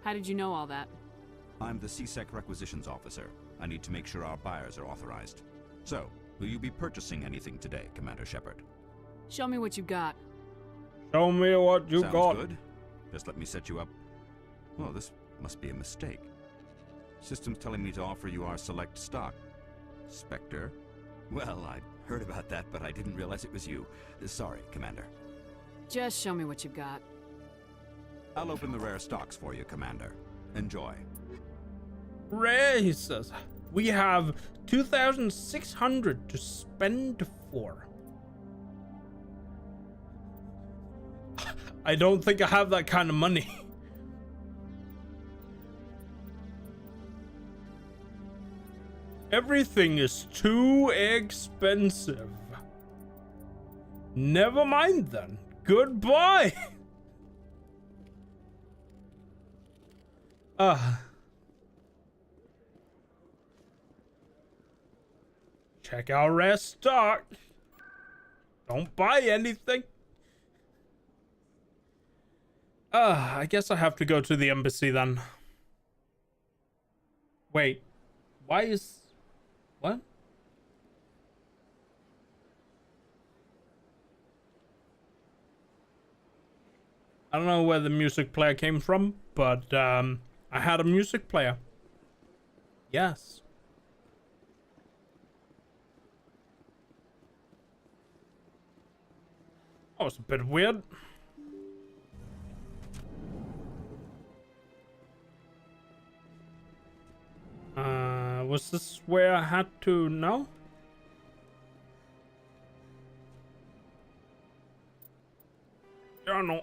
How did you know all that? I'm the CSEC requisitions officer. I need to make sure our buyers are authorized. So, will you be purchasing anything today, Commander Shepard? Show me what you got. Show me what you Sounds got. Good. Just let me set you up. Oh, this must be a mistake. System's telling me to offer you our select stock. Spectre? Well, I heard about that, but I didn't realize it was you. Sorry, Commander. Just show me what you got. I'll open the rare stocks for you, Commander. Enjoy. Rare, he says. We have 2,600 to spend for. I don't think I have that kind of money. Everything is too expensive. Never mind then. Goodbye. Check out rare stock. Don't buy anything. I guess I have to go to the embassy then. Wait. Why is... What? I don't know where the music player came from, but I had a music player. Yes. That was a bit weird. Was this where I had to know? Journal.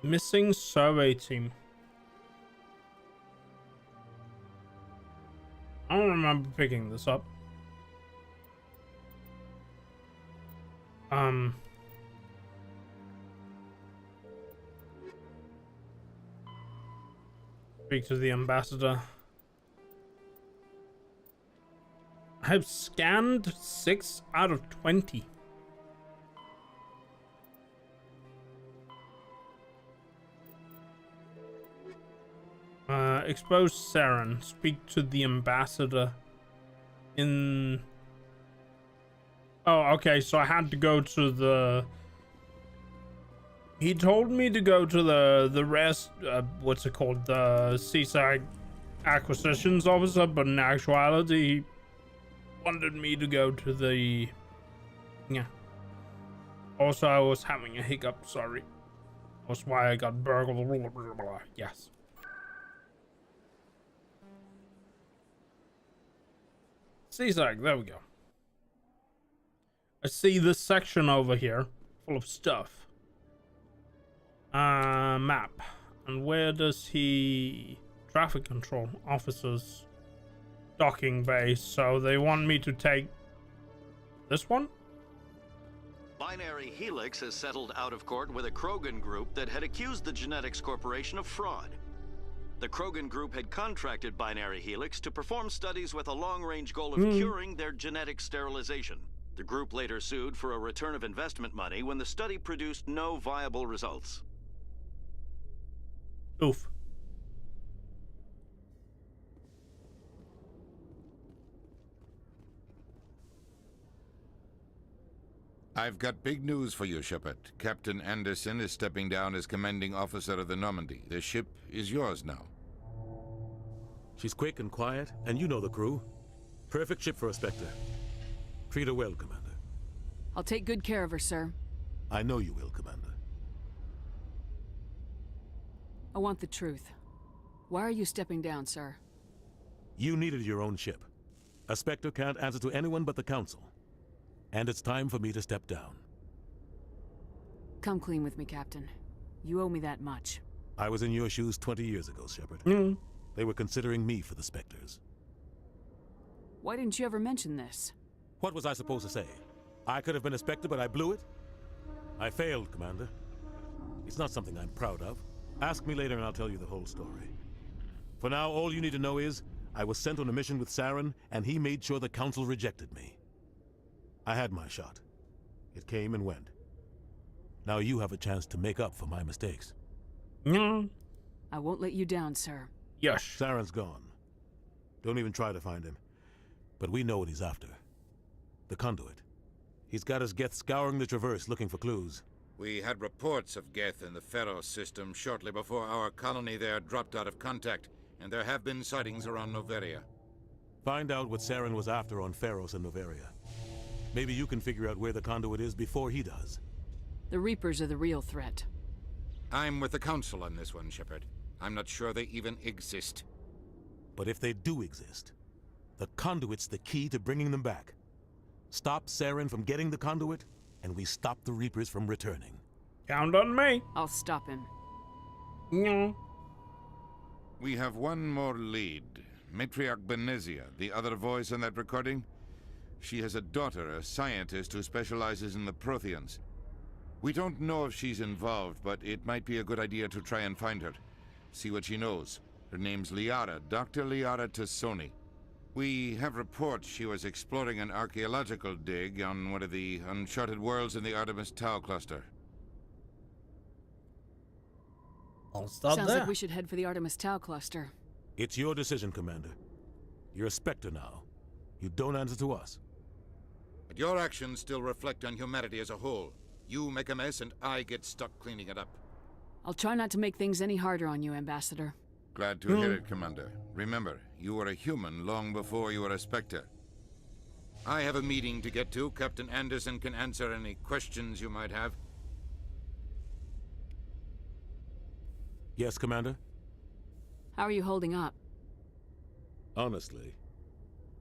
Missing survey team. I don't remember picking this up. Speak to the ambassador. I have scanned 6 out of 20. Expose Saren. Speak to the ambassador in... Oh, okay, so I had to go to the... He told me to go to the rest... what's it called? The CSAC acquisitions officer, but in actuality, he wanted me to go to the... Yeah. Also, I was having a hiccup, sorry. That's why I got burgled. Yes. CSAC, there we go. I see this section over here, full of stuff. Map. And where does he... Traffic control officers. Docking base. So they want me to take this one? Binary Helix has settled out of court with a Krogan group that had accused the Genetics Corporation of fraud. The Krogan group had contracted Binary Helix to perform studies with a long-range goal of curing their genetic sterilization. The group later sued for a return of investment money when the study produced no viable results. Oof. I've got big news for you, Shepard. Captain Anderson is stepping down as commanding officer of the Normandy. The ship is yours now. She's quick and quiet, and you know the crew. Perfect ship for a Spectre. Treat her well, Commander. I'll take good care of her, sir. I know you will, Commander. I want the truth. Why are you stepping down, sir? You needed your own ship. A Spectre can't answer to anyone but the Council. And it's time for me to step down. Come clean with me, Captain. You owe me that much. I was in your shoes 20 years ago, Shepard. They were considering me for the Spectres. Why didn't you ever mention this? What was I supposed to say? I could have been a Spectre, but I blew it? I failed, Commander. It's not something I'm proud of. Ask me later and I'll tell you the whole story. For now, all you need to know is, I was sent on a mission with Saren, and he made sure the Council rejected me. I had my shot. It came and went. Now you have a chance to make up for my mistakes. I won't let you down, sir. Yes. Saren's gone. Don't even try to find him. But we know what he's after. The conduit. He's got his Geth scouring the Traverse looking for clues. We had reports of Geth in the Pharos system shortly before our colony there dropped out of contact, and there have been sightings around Noveria. Find out what Saren was after on Pharos and Noveria. Maybe you can figure out where the conduit is before he does. The Reapers are the real threat. I'm with the Council on this one, Shepard. I'm not sure they even exist. But if they do exist, the conduit's the key to bringing them back. Stop Saren from getting the conduit, and we stop the Reapers from returning. Count on me. I'll stop him. No. We have one more lead. Matriarch Benezia, the other voice in that recording. She has a daughter, a scientist who specializes in the Protheans. We don't know if she's involved, but it might be a good idea to try and find her. See what she knows. Her name's Liara, Dr. Liara Tassoni. We have reports she was exploring an archaeological dig on one of the uncharted worlds in the Artemis Tau cluster. I'll stop Sounds there. like we should head for the Artemis Tau cluster. It's your decision, Commander. You're a Spectre now. You don't answer to us. But your actions still reflect on humanity as a whole. You make a mess and I get stuck cleaning it up. I'll try not to make things any harder on you, Ambassador. Glad to hear it, Commander. Remember, you were a human long before you were a Spectre. I have a meeting to get to. Captain Anderson can answer any questions you might have. Yes, Commander? How are you holding up? Honestly,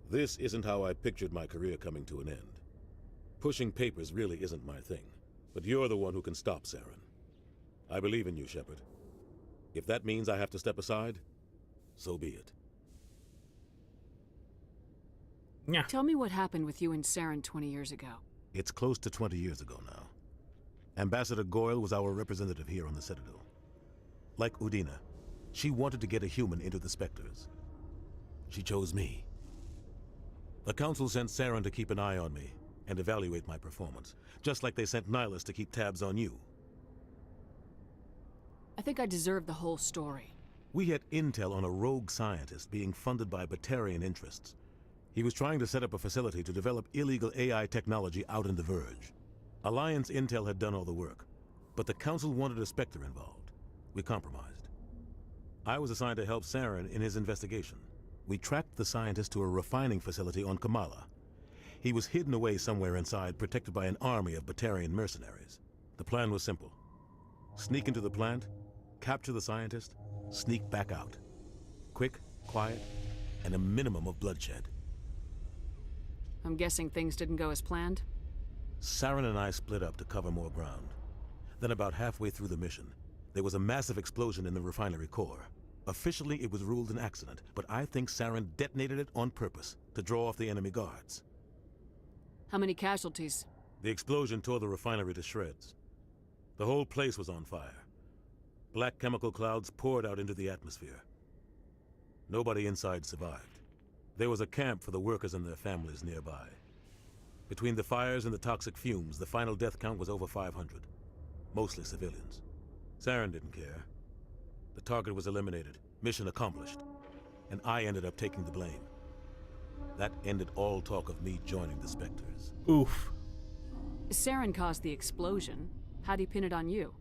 this isn't how I pictured my career coming to an end. Pushing papers really isn't my thing, but you're the one who can stop Saren. I believe in you, Shepard. If that means I have to step aside, so be it. Yeah. Tell me what happened with you and Saren 20 years ago. It's close to 20 years ago now. Ambassador Goyle was our representative here on the Citadel. Like Udina, She wanted to get a human into the Spectres. She chose me. The Council sent Saren to keep an eye on me and evaluate my performance, just like they sent Nihilus to keep tabs on you. I think I deserve the whole story. We had intel on a rogue scientist being funded by Batarian interests. He was trying to set up a facility to develop illegal AI technology out in the Verge. Alliance intel had done all the work, but the Council wanted a Spectre involved. We compromised. I was assigned to help Saren in his investigation. We tracked the scientist to a refining facility on Kamala. He was hidden away somewhere inside, protected by an army of Batarian mercenaries. The plan was simple. Sneak into the plant, capture the scientist, sneak back out. Quick, quiet, and a minimum of bloodshed. I'm guessing things didn't go as planned? Saren and I split up to cover more ground. Then about halfway through the mission, there was a massive explosion in the refinery core. Officially, it was ruled an accident, but I think Saren detonated it on purpose to draw off the enemy guards. How many casualties? The explosion tore the refinery to shreds. The whole place was on fire. Black chemical clouds poured out into the atmosphere. Nobody inside survived. There was a camp for the workers and their families nearby. Between the fires and the toxic fumes, the final death count was over 500. Mostly civilians. Saren didn't care. The target was eliminated, mission accomplished, and I ended up taking the blame. That ended all talk of me joining the Spectres. Oof. Saren caused the explosion. How'd he pin it on you?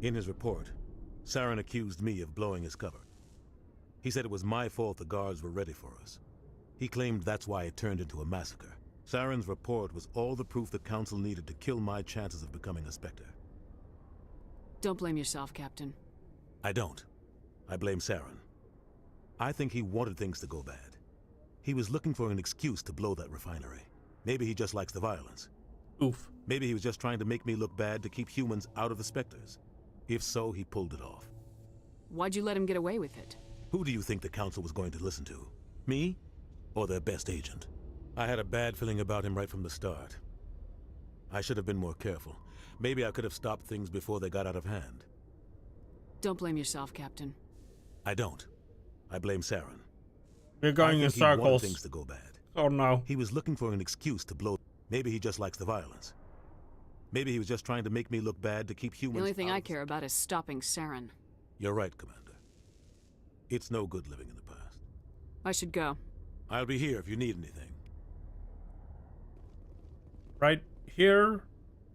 In his report, Saren accused me of blowing his cover. He said it was my fault the guards were ready for us. He claimed that's why it turned into a massacre. Saren's report was all the proof the Council needed to kill my chances of becoming a Spectre. Don't blame yourself, Captain. I don't. I blame Saren. I think he wanted things to go bad. He was looking for an excuse to blow that refinery. Maybe he just likes the violence. Oof. Maybe he was just trying to make me look bad to keep humans out of the Spectres. If so, he pulled it off. Why'd you let him get away with it? Who do you think the Council was going to listen to? Me? Or their best agent? I had a bad feeling about him right from the start. I should have been more careful. Maybe I could have stopped things before they got out of hand. Don't blame yourself, Captain. I don't. I blame Saren. We're going in circles. He wanted circles. things to go bad. Oh no. He was looking for an excuse to blow. Maybe he just likes the violence. Maybe he was just trying to make me look bad to keep humans. The only thing I care about is stopping Saren. You're right, Commander. It's no good living in the past. I should go. I'll be here if you need anything. Right here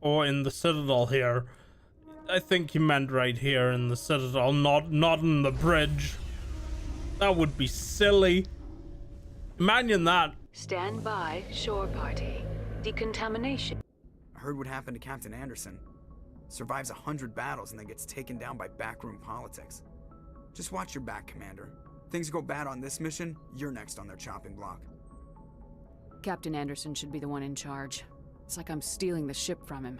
or in the Citadel here? I think he meant right here in the Citadel, not in the bridge. That would be silly. Imagine that. Stand by, shore party. Decontamination. I heard what happened to Captain Anderson. Survives 100 battles and then gets taken down by backroom politics. Just watch your back, Commander. Things go bad on this mission, you're next on their chopping block. Captain Anderson should be the one in charge. It's like I'm stealing the ship from him.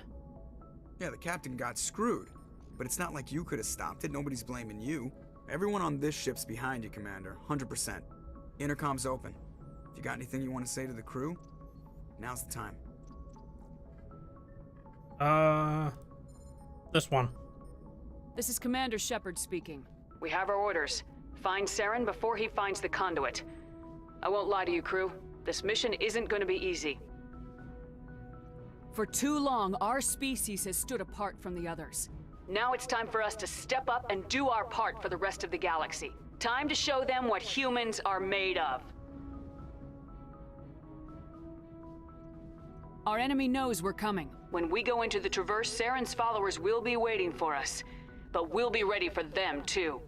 Yeah, the captain got screwed. But it's not like you could have stopped it. Nobody's blaming you. Everyone on this ship's behind you, Commander. 100%. Intercom's open. If you got anything you want to say to the crew, now's the time. This one. This is Commander Shepard speaking. We have our orders. Find Saren before he finds the conduit. I won't lie to you, crew. This mission isn't going to be easy. For too long, our species has stood apart from the others. Now it's time for us to step up and do our part for the rest of the galaxy. Time to show them what humans are made of. Our enemy knows we're coming. When we go into the Traverse, Saren's followers will be waiting for us. But we'll be ready for them, too.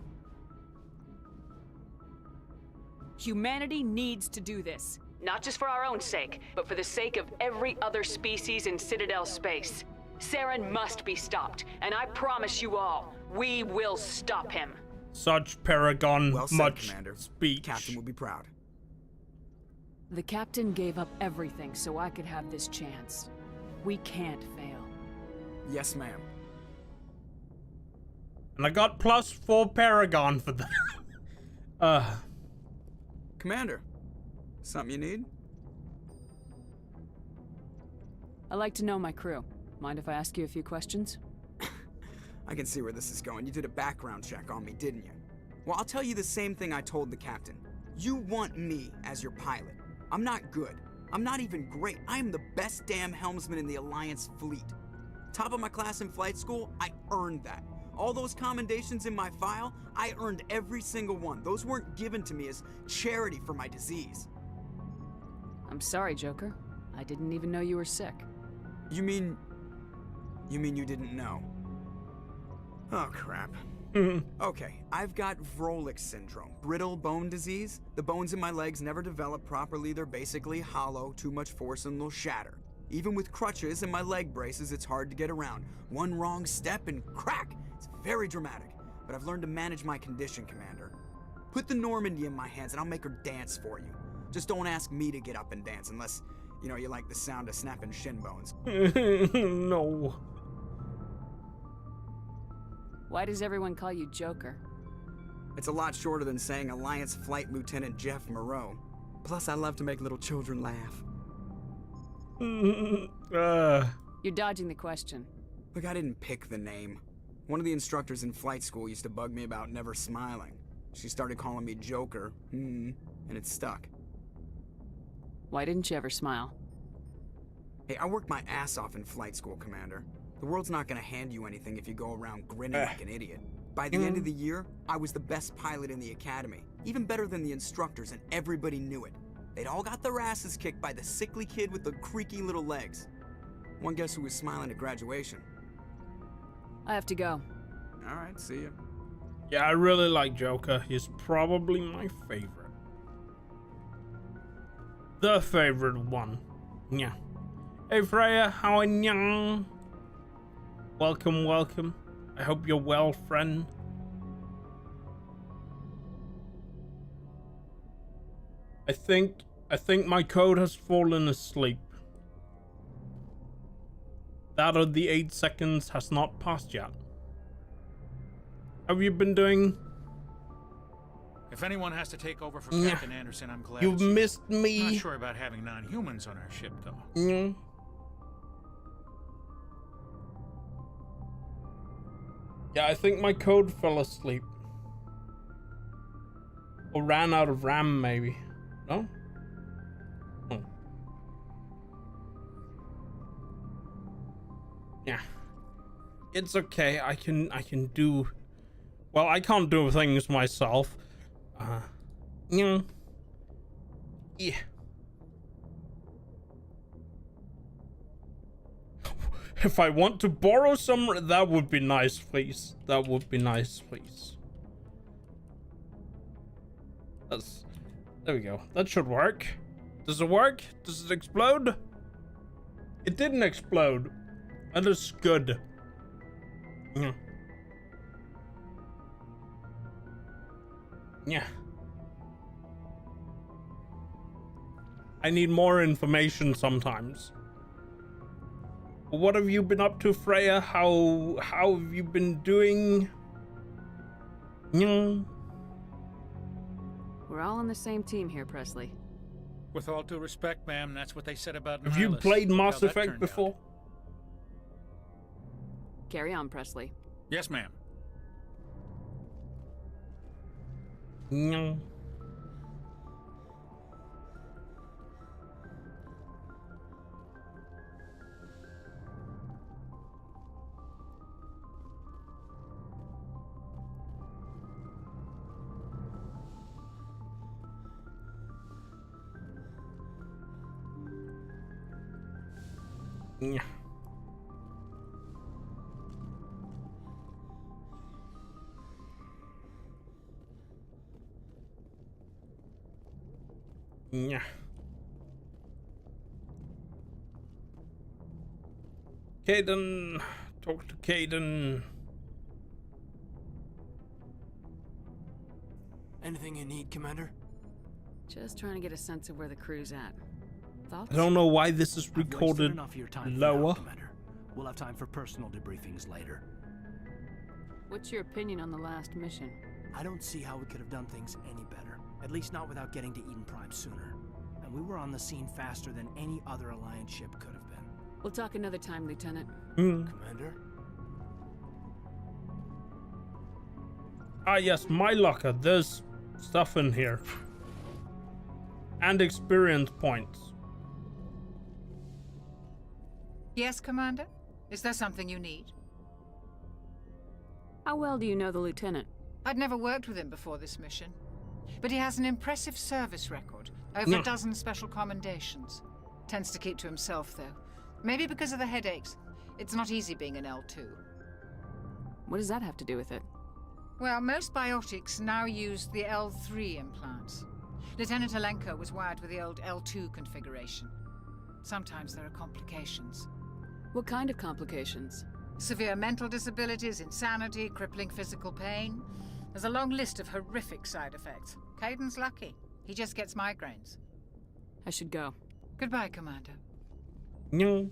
Humanity needs to do this. Not just for our own sake, but for the sake of every other species in Citadel space. Saren must be stopped, and I promise you all, we will stop him. Such paragon, well said, much Commander. speech. Captain will be proud. The captain gave up everything so I could have this chance. We can't fail. Yes, ma'am. And I got +4 paragon for that. Commander, something you need? I like to know my crew. Mind if I ask you a few questions? I can see where this is going. You did a background check on me, didn't you? Well, I'll tell you the same thing I told the captain. You want me as your pilot. I'm not good. I'm not even great. I am the best damn helmsman in the Alliance fleet. Top of my class in flight school, I earned that. All those commendations in my file, I earned every single one. Those weren't given to me as charity for my disease. I'm sorry, Joker. I didn't even know you were sick. You mean you didn't know? Oh, crap. Okay, I've got Vrolik syndrome, brittle bone disease. The bones in my legs never develop properly. They're basically hollow, too much force and they'll shatter. Even with crutches and my leg braces, it's hard to get around. One wrong step and crack! It's very dramatic, but I've learned to manage my condition, Commander. Put the Normandy in my hands and I'll make her dance for you. Just don't ask me to get up and dance unless, you know, you like the sound of snapping shin bones. No. Why does everyone call you Joker? It's a lot shorter than saying Alliance Flight Lieutenant Jeff Moreau. Plus, I love to make little children laugh. You're dodging the question. Look, I didn't pick the name. One of the instructors in flight school used to bug me about never smiling. She started calling me Joker, and it stuck. Why didn't you ever smile? Hey, I worked my ass off in flight school, Commander. The world's not gonna hand you anything if you go around grinning like an idiot. By the end of the year, I was the best pilot in the academy. Even better than the instructors, and everybody knew it. They'd all got their asses kicked by the sickly kid with the creaky little legs. One guess who was smiling at graduation? I have to go. All right, see ya. Yeah, I really like Joker. He's probably my favorite. The favorite one. Yeah. Hey Freya, how are you? Welcome, welcome. I hope you're well, friend. I think my code has fallen asleep. That of the 8 seconds has not passed yet. How have you been doing? If anyone has to take over for Captain Anderson, I'm glad. You've missed me. I'm not sure about having non-humans on our ship, though. Yeah, I think my code fell asleep. Or ran out of RAM, maybe. No? Oh. Yeah. It's okay. I can do... Well, I can't do things myself. Yeah. If I want to borrow some, that would be nice, please. That would be nice, please. There we go. That should work. Does it work? Does it explode? It didn't explode. That is good. Yeah. Yeah. I need more information sometimes. What have you been up to, Freya? How have you been doing? Yeah. We're all on the same team here, Presley. With all due respect, ma'am, that's what they said about Have you played Mass Effect before? Carry on, Presley. Yes, ma'am. No. Yeah. Yeah. Caden, talk to Caden. Anything you need, Commander? Just trying to get a sense of where the crew's at. Thoughts? I don't know why this is I've wasted recorded enough of your time lower. now, Commander. We'll have time for personal debriefings later. What's your opinion on the last mission? I don't see how we could have done things any better. At least not without getting to Eden Prime sooner. And we were on the scene faster than any other Alliance ship could have been. We'll talk another time, Lieutenant. Commander? Ah, yes, my locker. There's stuff in here. And experience points. Yes, Commander? Is there something you need? How well do you know the lieutenant? I'd never worked with him before this mission. But he has an impressive service record. Over a dozen special commendations. Tends to keep to himself, though. Maybe because of the headaches. It's not easy being an L2. What does that have to do with it? Well, most biotics now use the L3 implants. Lieutenant Alenko was wired with the old L2 configuration. Sometimes there are complications. What kind of complications? Severe mental disabilities, insanity, crippling physical pain. There's a long list of horrific side effects. Caden's lucky. He just gets migraines. I should go. Goodbye, Commander. No.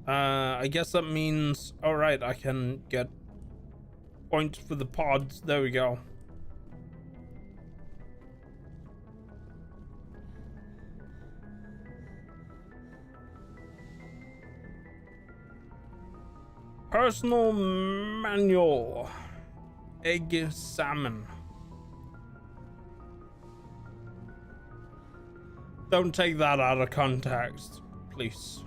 I guess that means, alright, I can get points for the pods. There we go. Personal manual. Egg salmon. Don't take that out of context, please.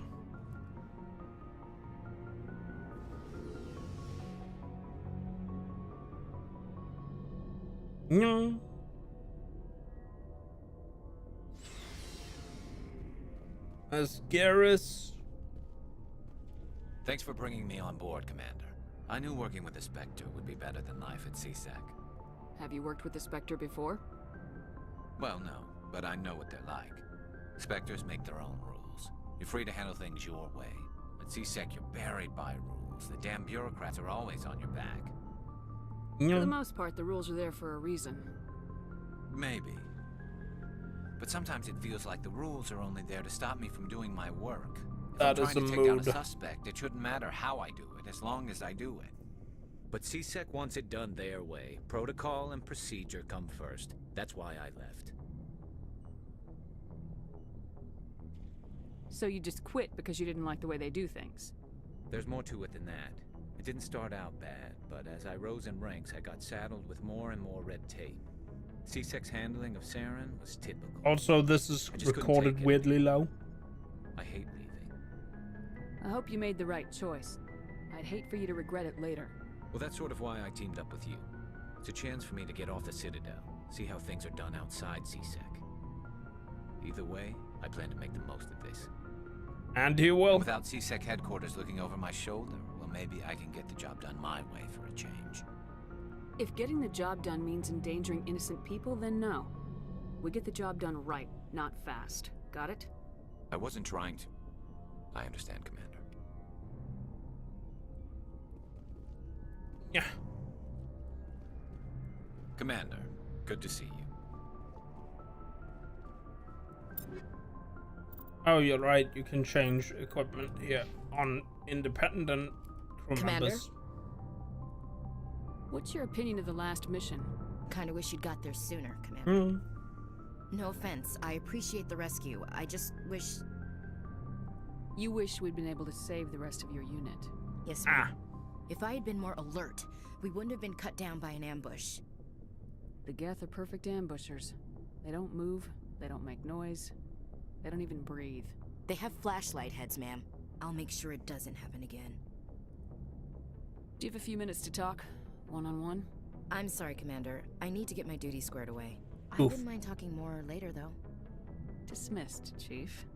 No. Ascaris. Thanks for bringing me on board, Commander. I knew working with the Spectre would be better than life at CSEC. Have you worked with the Spectre before? Well, no, but I know what they're like. Spectres make their own rules. You're free to handle things your way. At CSEC, you're buried by rules. The damn bureaucrats are always on your back. For the most part, the rules are there for a reason. Maybe. But sometimes it feels like the rules are only there to stop me from doing my work. If I'm trying to take down a suspect, it shouldn't matter how I do it, as long as I do it. But CSEC wants it done their way. Protocol and procedure come first. That's why I left. So you just quit because you didn't like the way they do things? There's more to it than that. It didn't start out bad, but as I rose in ranks, I got saddled with more and more red tape. CSEC's handling of Saren was typical. Also, this is recorded weirdly low. I hate leaving. I hope you made the right choice. I'd hate for you to regret it later. Well, that's sort of why I teamed up with you. It's a chance for me to get off the Citadel, see how things are done outside CSEC. Either way, I plan to make the most of this. And he will. Without CSEC headquarters looking over my shoulder, well, maybe I can get the job done my way for a change. If getting the job done means endangering innocent people, then no. We get the job done right, not fast. Got it? I wasn't trying to... I understand, Commander. Yeah. Commander, good to see you. Oh, you're right. You can change equipment here on independent crew members. What's your opinion of the last mission? Kinda wish you'd got there sooner, Commander. No offense. I appreciate the rescue. I just wish... You wish we'd been able to save the rest of your unit. Yes, ma'am. If I had been more alert, we wouldn't have been cut down by an ambush. The Geth are perfect ambushers. They don't move, they don't make noise, they don't even breathe. They have flashlight heads, ma'am. I'll make sure it doesn't happen again. Do you have a few minutes to talk? One-on-one? I'm sorry, Commander. I need to get my duty squared away. I Oof. wouldn't mind talking more later, though. Dismissed, Chief.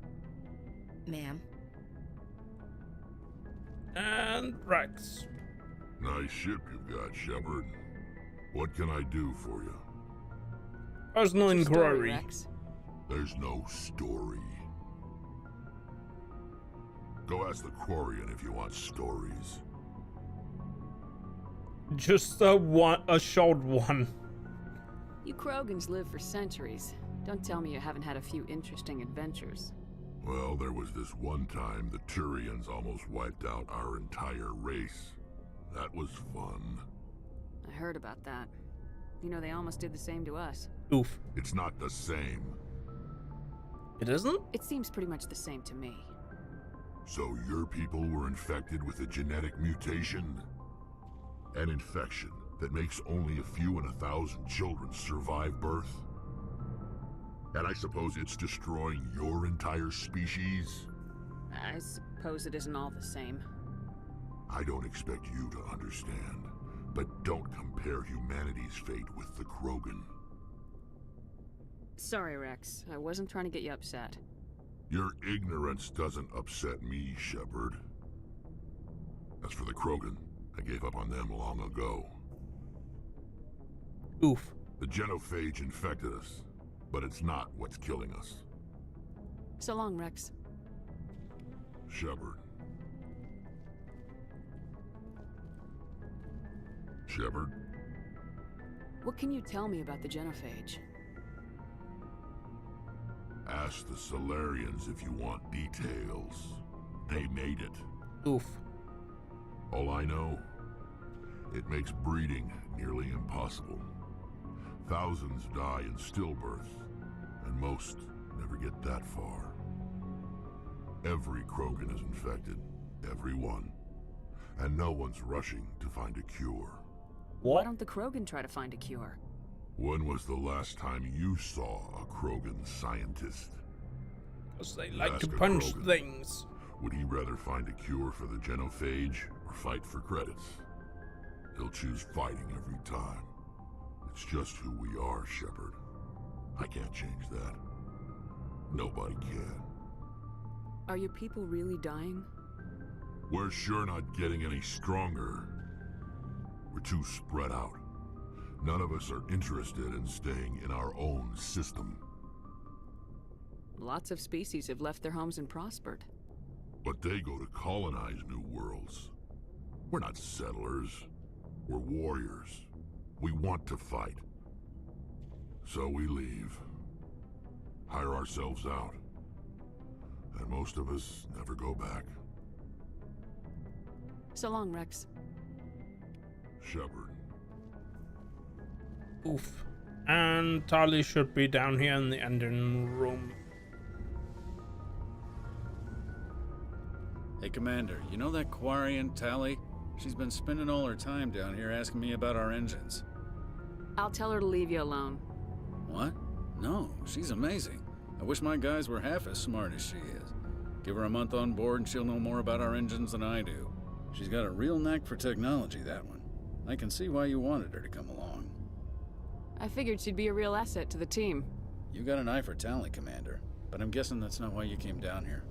Ma'am. And Rex. Nice ship you've got, Shepard. What can I do for you? Personal inquiry. There's no story. Go ask the Quarian if you want stories. Just a short one. You Krogans live for centuries. Don't tell me you haven't had a few interesting adventures. Well, there was this one time the Turians almost wiped out our entire race. That was fun. I heard about that. You know, they almost did the same to us. Oof. It's not the same. It isn't? It seems pretty much the same to me. So your people were infected with a genetic mutation? An infection that makes only a few in 1,000 children survive birth? And I suppose it's destroying your entire species? I suppose it isn't all the same. I don't expect you to understand, but don't compare humanity's fate with the Krogan. Sorry, Rex. I wasn't trying to get you upset. Your ignorance doesn't upset me, Shepard. As for the Krogan, I gave up on them long ago. Oof. The genophage infected us, but it's not what's killing us. So long, Rex. Shepard. Shepard? What can you tell me about the genophage? Ask the Solarians if you want details. They made it. Oof. All I know, it makes breeding nearly impossible. Thousands die in stillbirth, and most never get that far. Every Krogan is infected, every one. And no one's rushing to find a cure. Why don't the Krogan try to find a cure? When was the last time you saw a Krogan scientist? Because they like to punch things. Would he rather find a cure for the genophage or fight for credits? He'll choose fighting every time. It's just who we are, Shepard. I can't change that. Nobody can. Are your people really dying? We're sure not getting any stronger. We're too spread out. None of us are interested in staying in our own system. Lots of species have left their homes and prospered. But they go to colonize new worlds. We're not settlers. We're warriors. We want to fight. So we leave. Hire ourselves out. And most of us never go back. So long, Rex. Shepard. Oof. And Tali should be down here in the engine room. Hey, Commander, you know that Quarian, Tali? She's been spending all her time down here asking me about our engines. I'll tell her to leave you alone. What? No, she's amazing. I wish my guys were half as smart as she is. Give her a month on board and she'll know more about our engines than I do. She's got a real knack for technology, that one. I can see why you wanted her to come along. I figured she'd be a real asset to the team. You got an eye for talent, Commander, but I'm guessing that's not why you came down here.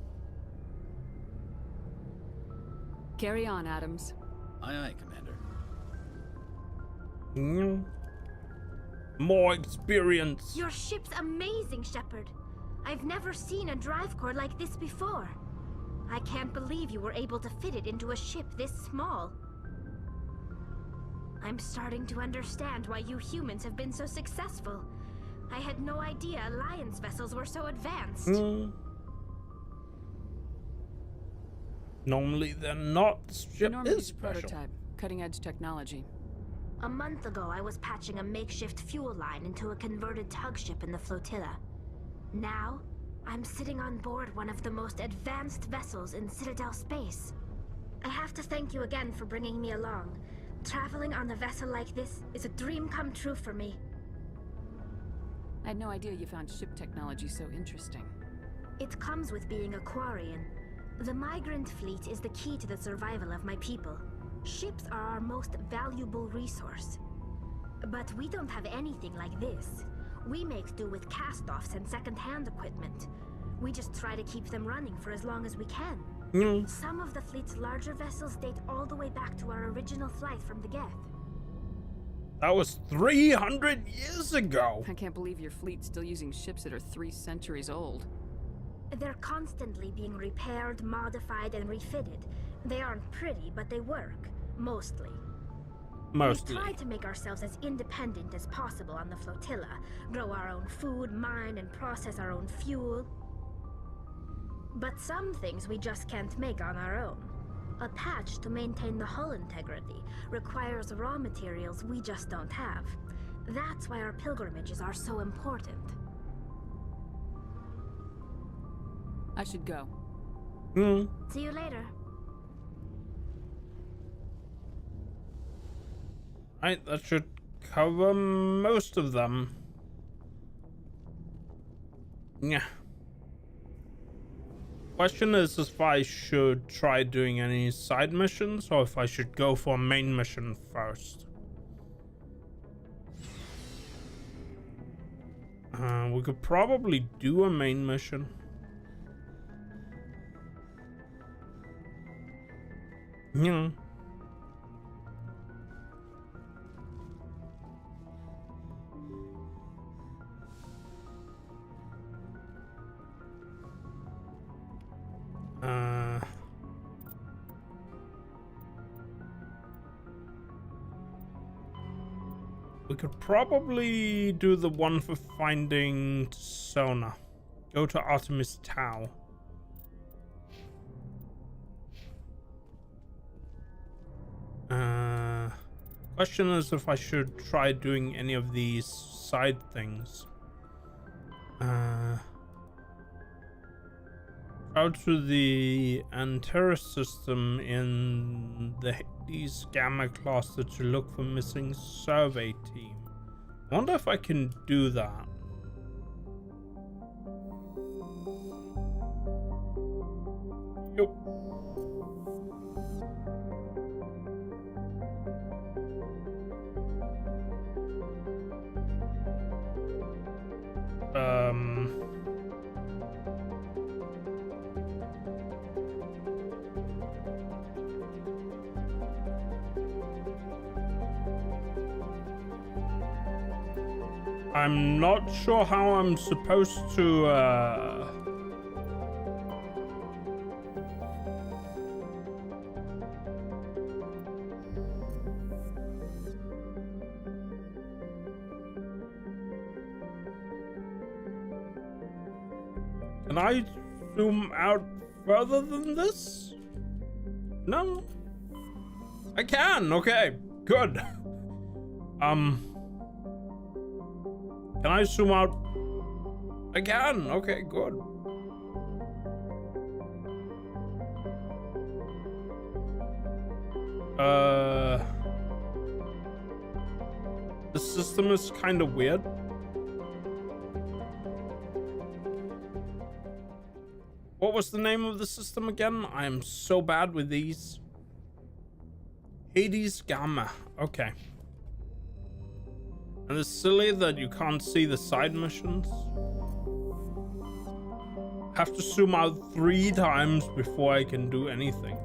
Carry on, Adams. Aye, aye, Commander. More experience. Your ship's amazing, Shepard. I've never seen a drive core like this before. I can't believe you were able to fit it into a ship this small. I'm starting to understand why you humans have been so successful. I had no idea Alliance vessels were so advanced. Normally they're not. The ship is a prototype, cutting-edge technology. A month ago, I was patching a makeshift fuel line into a converted tug ship in the flotilla. Now, I'm sitting on board one of the most advanced vessels in Citadel space. I have to thank you again for bringing me along. Traveling on a vessel like this is a dream come true for me. I had no idea you found ship technology so interesting. It comes with being a Quarian. The migrant fleet is the key to the survival of my people. Ships are our most valuable resource. But we don't have anything like this. We make do with cast-offs and second-hand equipment. We just try to keep them running for as long as we can. Some of the fleet's larger vessels date all the way back to our original flight from the Geth. That was 300 years ago. I can't believe your fleet's still using ships that are 3 centuries old. They're constantly being repaired, modified, and refitted. They aren't pretty, but they work. Mostly. Mostly. We try to make ourselves as independent as possible on the flotilla. Grow our own food, mine, and process our own fuel. But some things we just can't make on our own. A patch to maintain the hull integrity requires raw materials we just don't have. That's why our pilgrimages are so important. I should go. See you later. Right, that should cover most of them. Yeah. Question is if I should try doing any side missions or if I should go for a main mission first. We could probably do a main mission. Yeah. We could probably do the one for finding Sona. Go to Artemis Tau. Question is if I should try doing any of these side things. Out to the Antares system in the Hades Gamma cluster to look for missing survey team. I wonder if I can do that. Yup. I'm not sure how I'm supposed to, Can I zoom out further than this? No? I can, okay, good. Can I zoom out? I can, okay, good. The system is kind of weird. What was the name of the system again? I am so bad with these. Hades Gamma, okay. And it's silly that you can't see the side missions. Have to zoom out 3 times before I can do anything.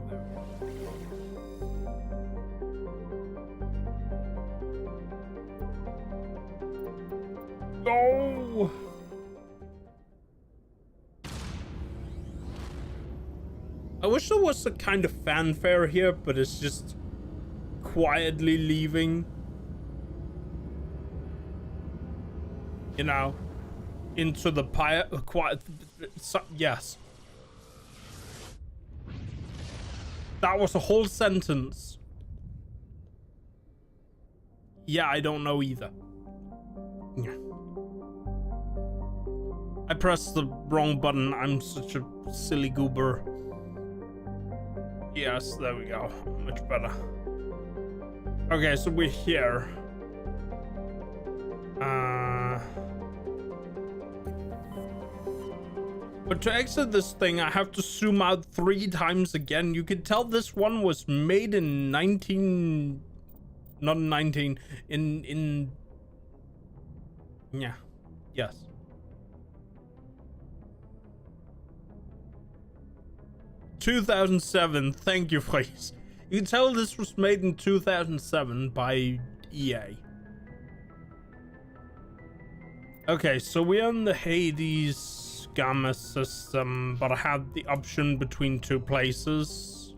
Go! I wish there was a kind of fanfare here, but it's just quietly leaving. You know, into the quiet. Yes. That was a whole sentence. Yeah, I don't know either. Yeah. I pressed the wrong button. I'm such a silly goober. Yes, there we go. Much better. Okay, so we're here. But to exit this thing, I have to zoom out 3 times again. You can tell this one was made in yeah, yes. ...2007, thank you, Freeze. You can tell this was made in 2007 by EA. Okay, so we're in the Hades Gamma system, but I had the option between 2 places.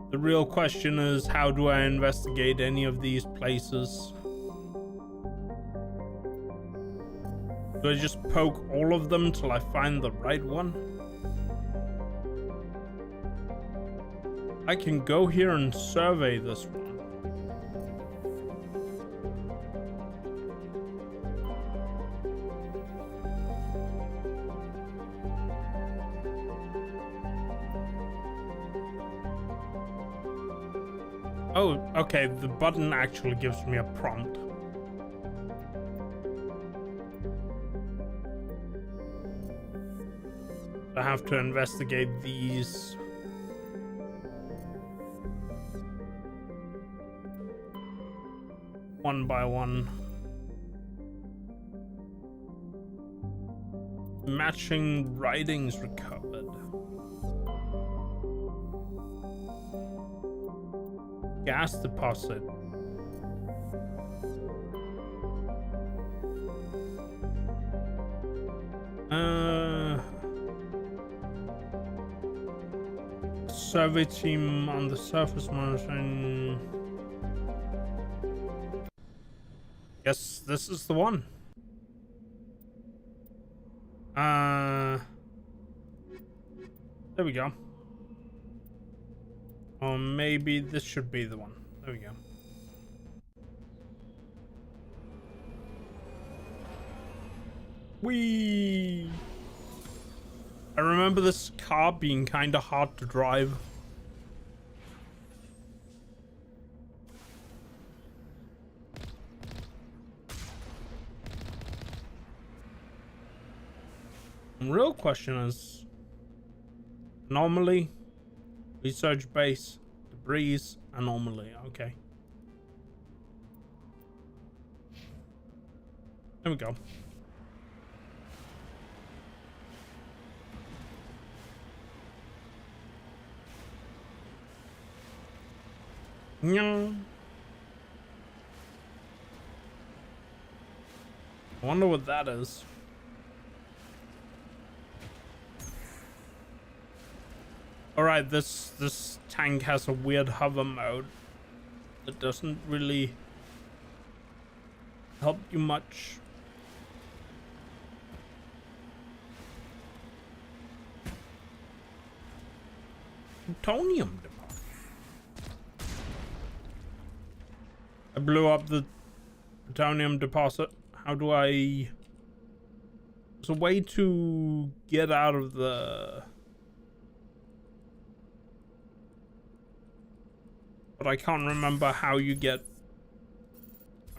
The real question is, how do I investigate any of these places? Do I just poke all of them till I find the right one? I can go here and survey this one. Oh, okay, the button actually gives me a prompt. I have to investigate these. One by one. Matching writings recovered. Gas deposit. Survey team on the surface monitoring. Guess this is the one. There we go. Or maybe this should be the one. There we go. Whee! I remember this car being kind of hard to drive. The real question is anomaly, research base, debris, anomaly. Okay. There we go. No. I wonder what that is. Alright, this tank has a weird hover mode that doesn't really help you much. Plutonium deposit. I blew up the plutonium deposit. How do I... There's a way to get out of the... But I can't remember how you get...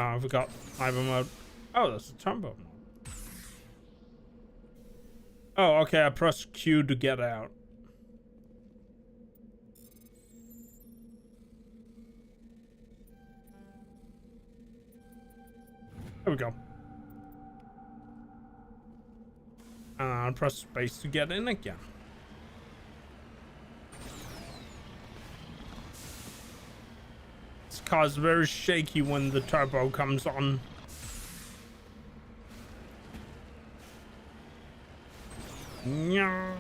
Oh, I forgot. Cyber mode. Oh, that's a turbo mode. Oh, okay. I press Q to get out. There we go. And press space to get in again. This car is very shaky when the turbo comes on. Yeah.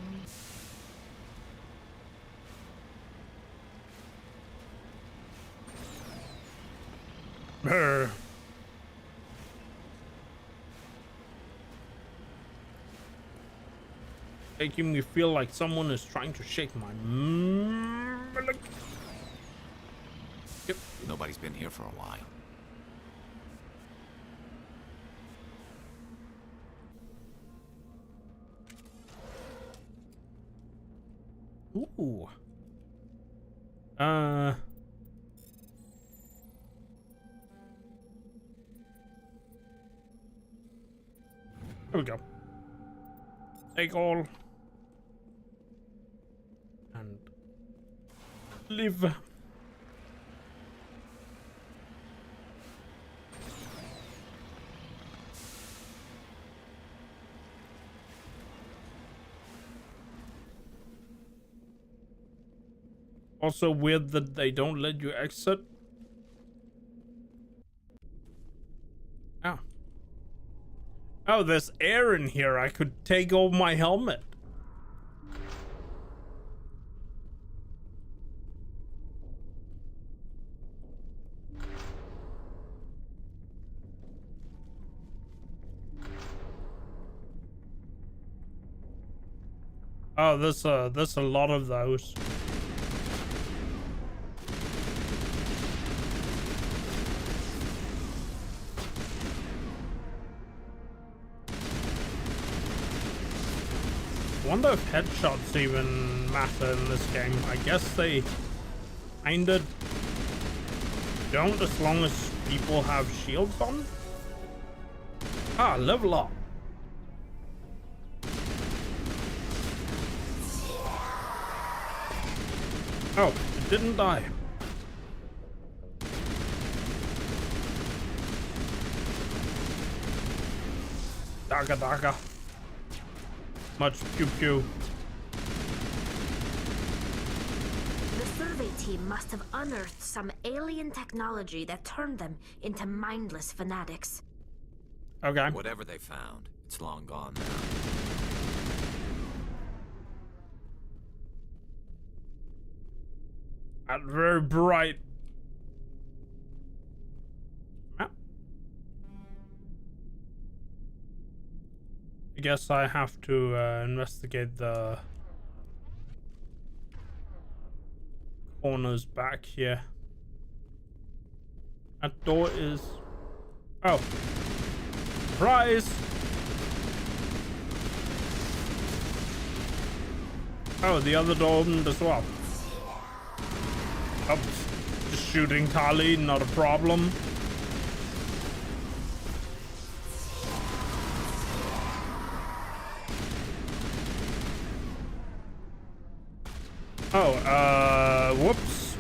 Making me feel like someone is trying to shake my Yep. Nobody's been here for a while. Ooh. There we go. Take all. And live. Also weird that they don't let you exit. Oh. Oh, there's air in here. I could take off my helmet. Oh, there's a lot of those. I wonder if headshots even matter in this game. I guess they kinda Don't, as long as people have shields on. Ah, level up. Oh, it didn't die. Daga daga. Much pew pew. The survey team must have unearthed some alien technology that turned them into mindless fanatics. Okay. Whatever they found, it's long gone now. That very bright. I guess I have to investigate the corners back here. That door is... Oh. Surprise! Oh, the other door opened as well. Oh, just shooting Tali, not a problem. Oh, whoops.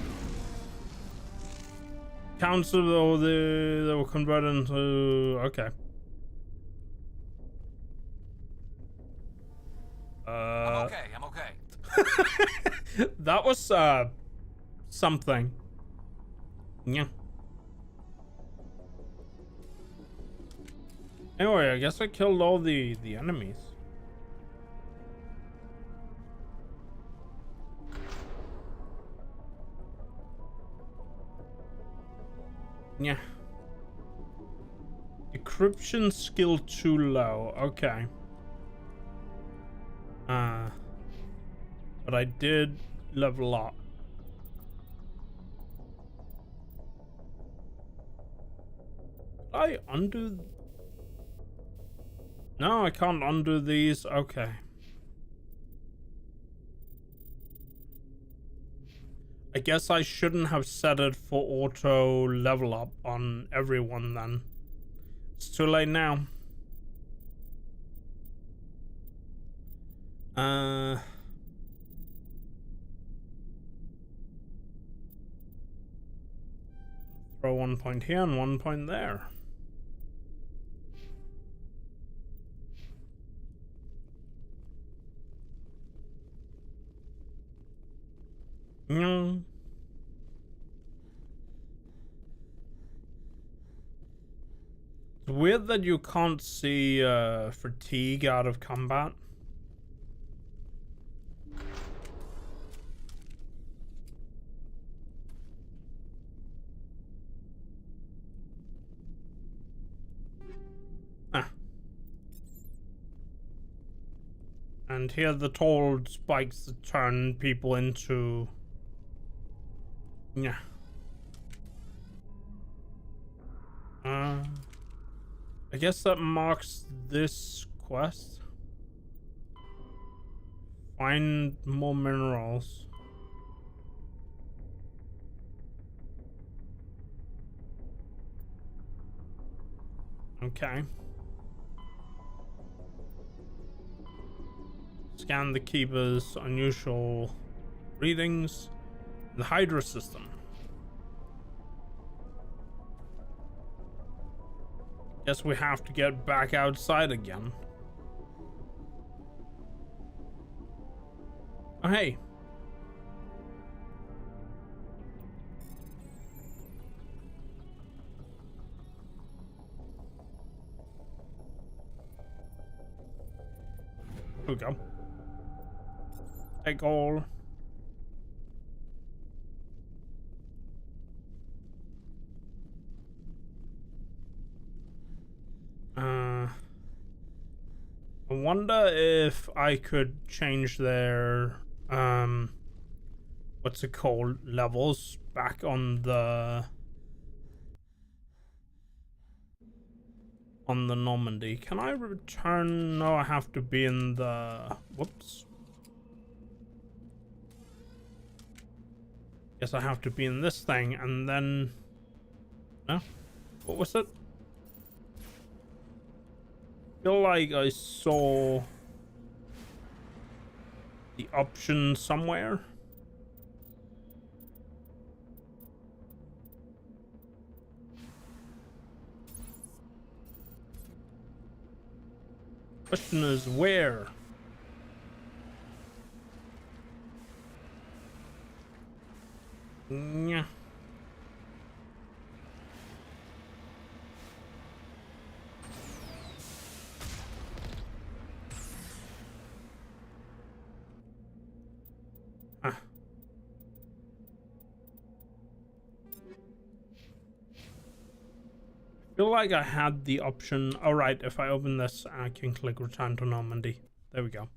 Council, though, they were converted into... Okay. I'm okay. That was, something. Yeah. Anyway, I guess I killed all the enemies. Yeah. Decryption skill too low. Okay. But I did level up. I undo? No, I can't undo these. Okay. I guess I shouldn't have set it for auto level up on everyone then. It's too late now. Throw 1 point here and 1 point there. No. It's weird that you can't see fatigue out of combat. And here the tall spikes that turn people into... Yeah. I guess that marks this quest. Find more minerals. Okay. Scan the Keeper's unusual readings. The Hydra system. Guess we have to get back outside again. Oh, hey. Here we go. Take all. I wonder if I could change their what's it called, levels back on the Normandy. Can I return? No, I have to be in the... Whoops. Guess I have to be in this thing and then Huh? What was it? Feel like I saw the option somewhere. Question is where? Yeah. Huh. I feel like I had the option. All right, if I open this, I can click return to Normandy. There we go.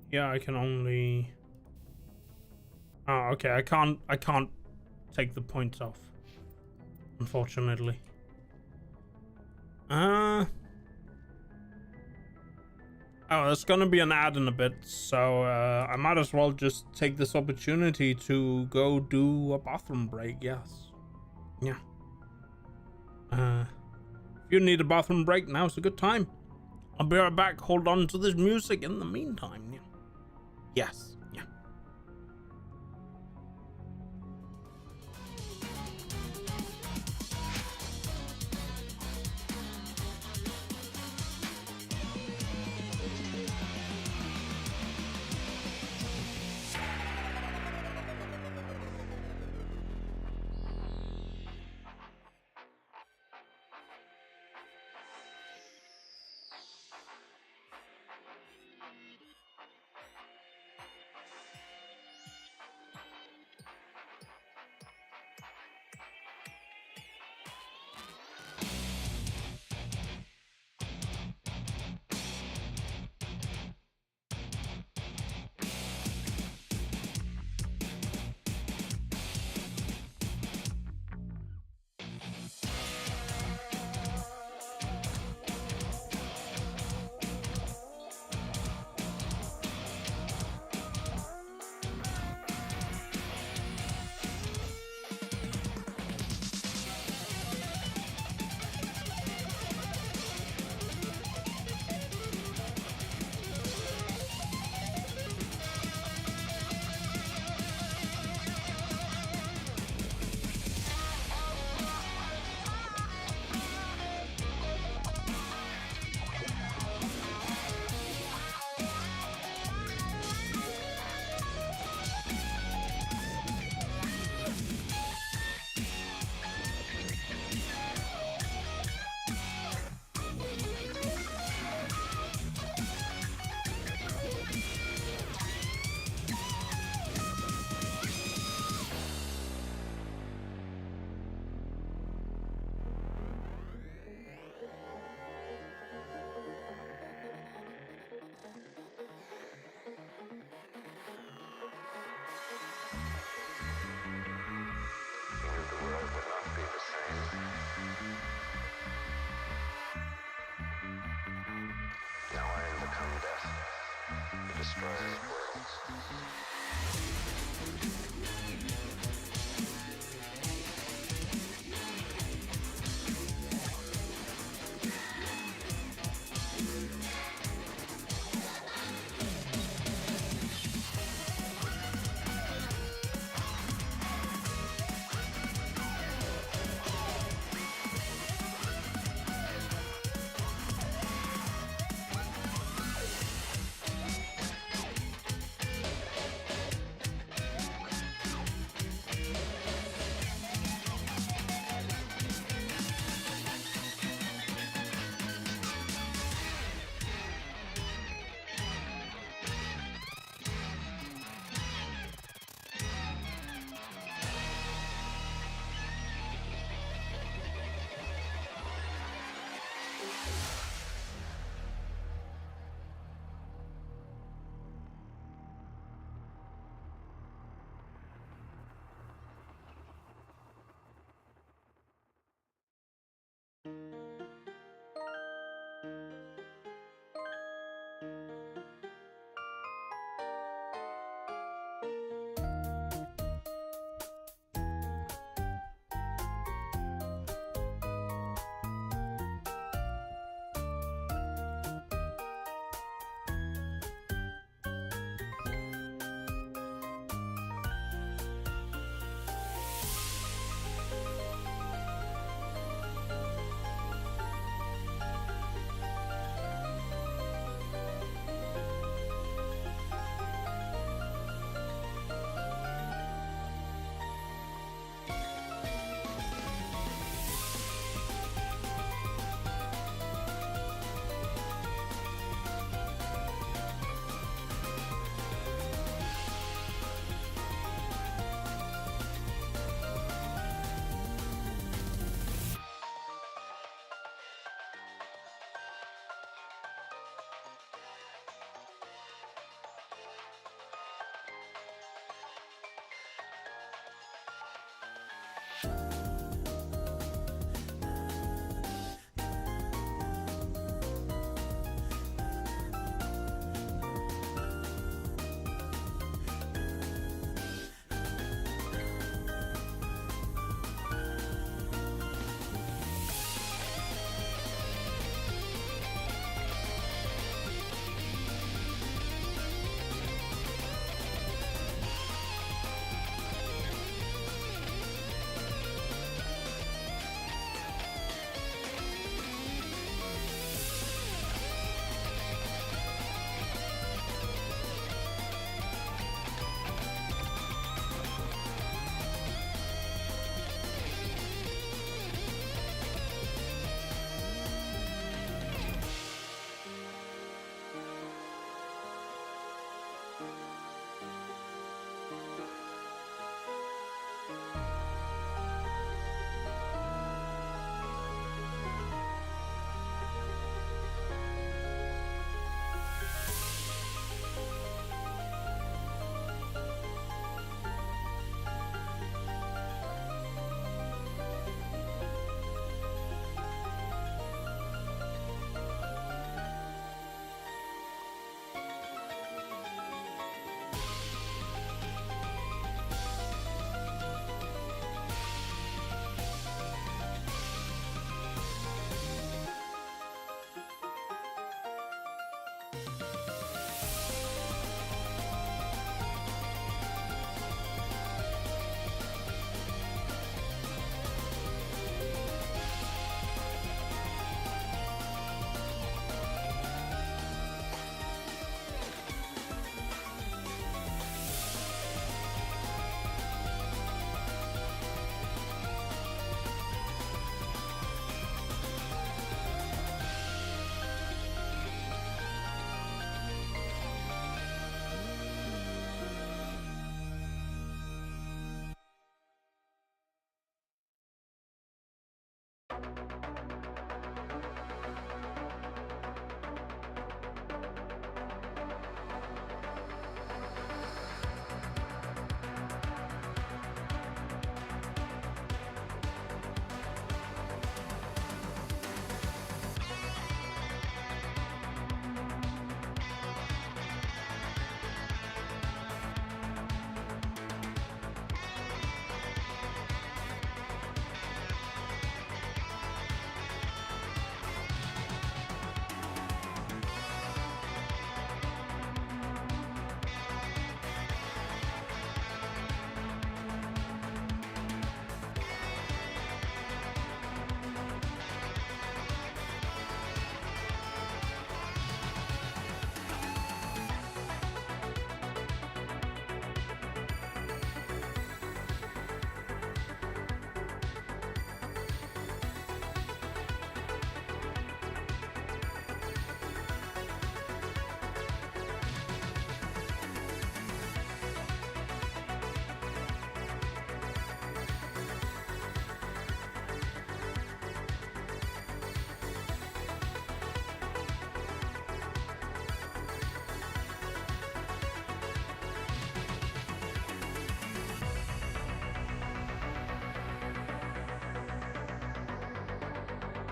Yeah, I can only. Oh, okay. I can't take the points off, unfortunately. Oh, there's gonna be an ad in a bit, so I might as well just take this opportunity to go do a bathroom break. Yes. Yeah. If you need a bathroom break, now's a good time. I'll be right back. Hold on to this music in the meantime. Yeah. Yes. Yeah.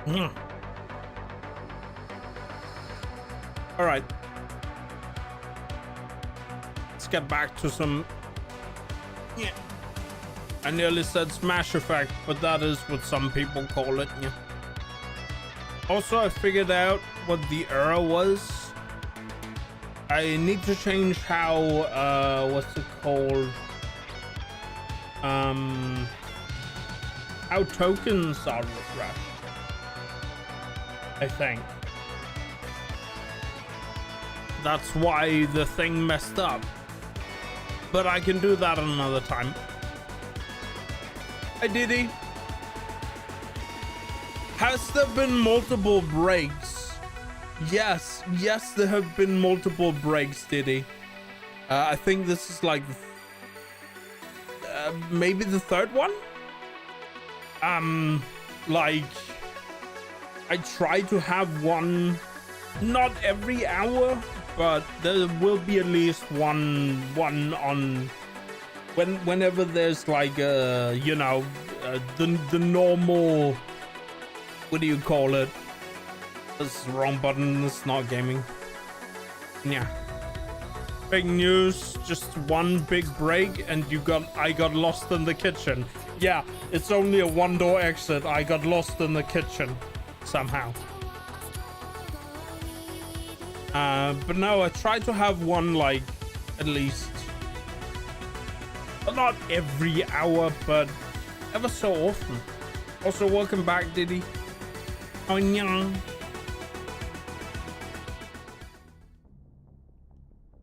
All right. Let's get back to some... Yeah. I nearly said smash effect, but that is what some people call it. Yeah. Also, I figured out what the error was. I need to change how, what's it called? How tokens are refreshed, I think. That's why the thing messed up. But I can do that another time. Hi, Diddy. Has there been multiple breaks? Yes, there have been multiple breaks, Diddy. I think this is like maybe the third one. Like I try to have one, not every hour, but there will be at least one on whenever there's like you know, the normal, what do you call it? That's the wrong button. It's not gaming. Yeah. Big news, just one big break and I got lost in the kitchen. Yeah, it's only a one-door exit. I got lost in the kitchen somehow. But no, I try to have one like at least, well, not every hour, but ever so often. Also, welcome back, Diddy. Oh, yeah.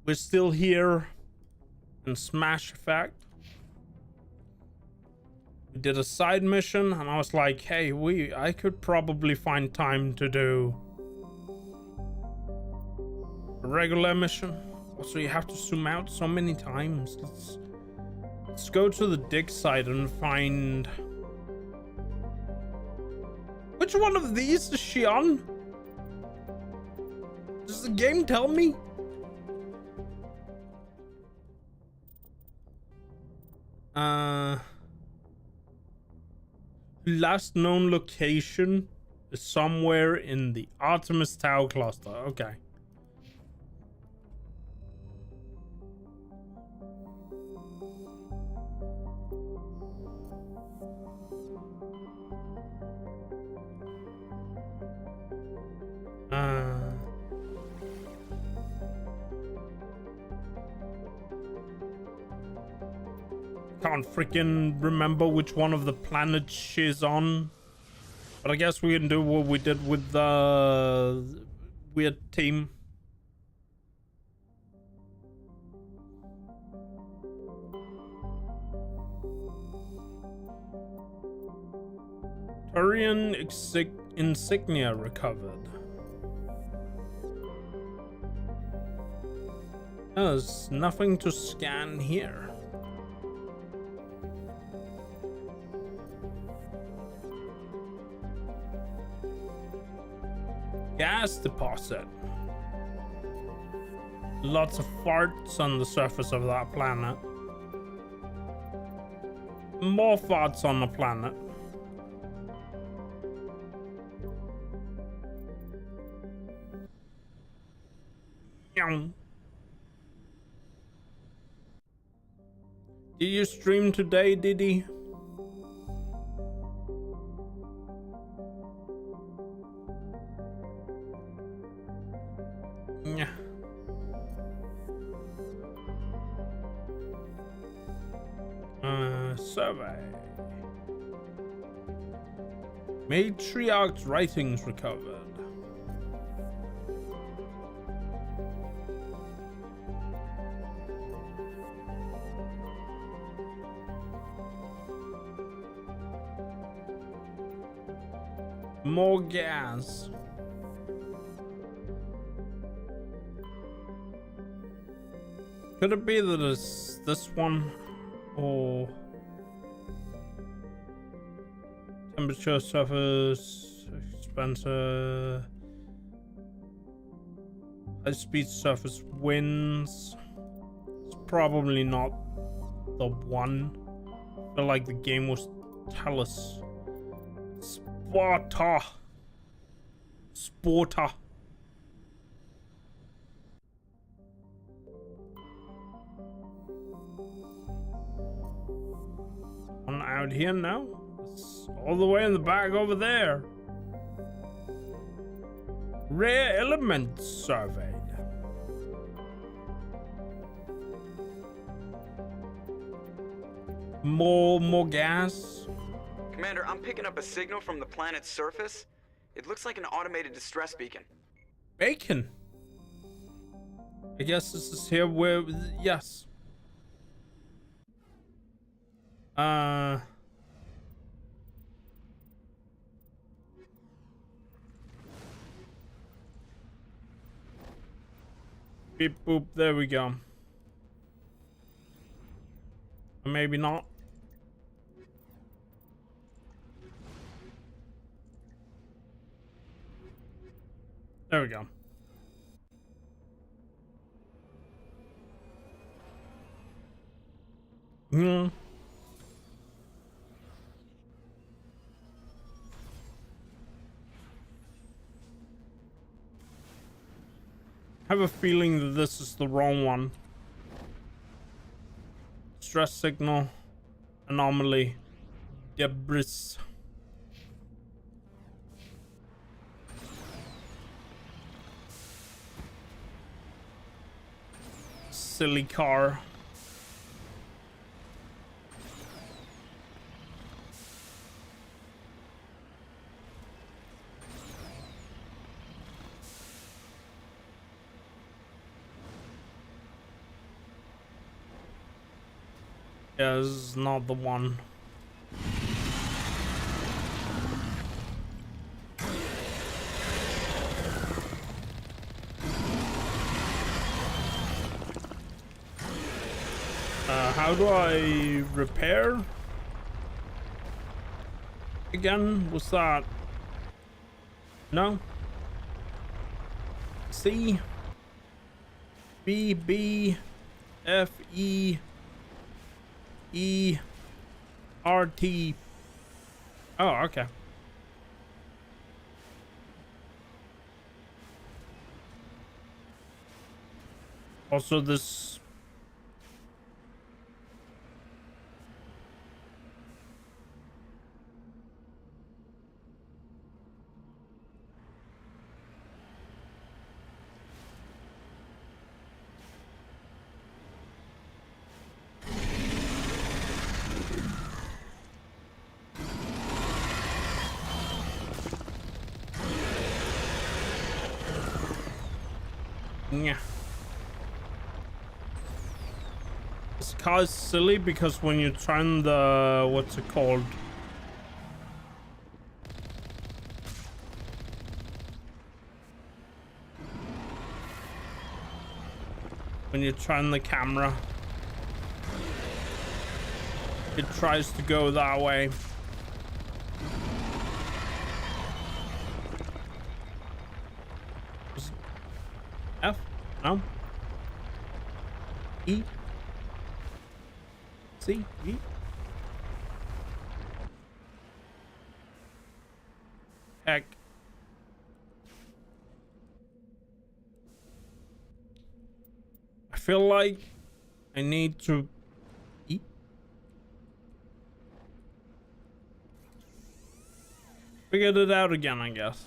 We're still here in Smash Effect. We did a side mission and I was like, hey, I could probably find time to do a regular mission. Also, you have to zoom out so many times. Let's go to the dig site and find... Which one of these is she on? Does the game tell me? Last known location is somewhere in the Artemis Tau cluster. Okay. Can't freaking remember which one of the planets she's on, but I guess we can do what we did with the weird team. Turian insignia recovered. There's nothing to scan here. Gas deposit. Lots of farts on the surface of that planet. More farts on the planet. Did you stream today, Diddy? Survey. Matriarch's writings recovered. More gas. Could it be that it's this one? Or temperature, surface, expander, high-speed surface winds. It's probably not the one. I feel like the game was tell us. Sparta. Sporter. One out here now. It's all the way in the back over there. Rare elements surveyed. More gas. Commander, I'm picking up a signal from the planet's surface. It looks like an automated distress beacon. Bacon. I guess this is here where, yes. Beep boop, there we go. Maybe not. There we go. Hmm. I have a feeling that this is the wrong one. Stress signal, anomaly, debris. Silly car. Yeah, this is not the one. How do I repair? Again, what's that? No? C B B F E E R T. Oh, okay. Also, this. Yeah. This car is silly because when you turn the, what's it called? When you turn the camera, it tries to go that way. F? No? E? C? E? Heck. I feel like I need to E? Figured it out again, I guess.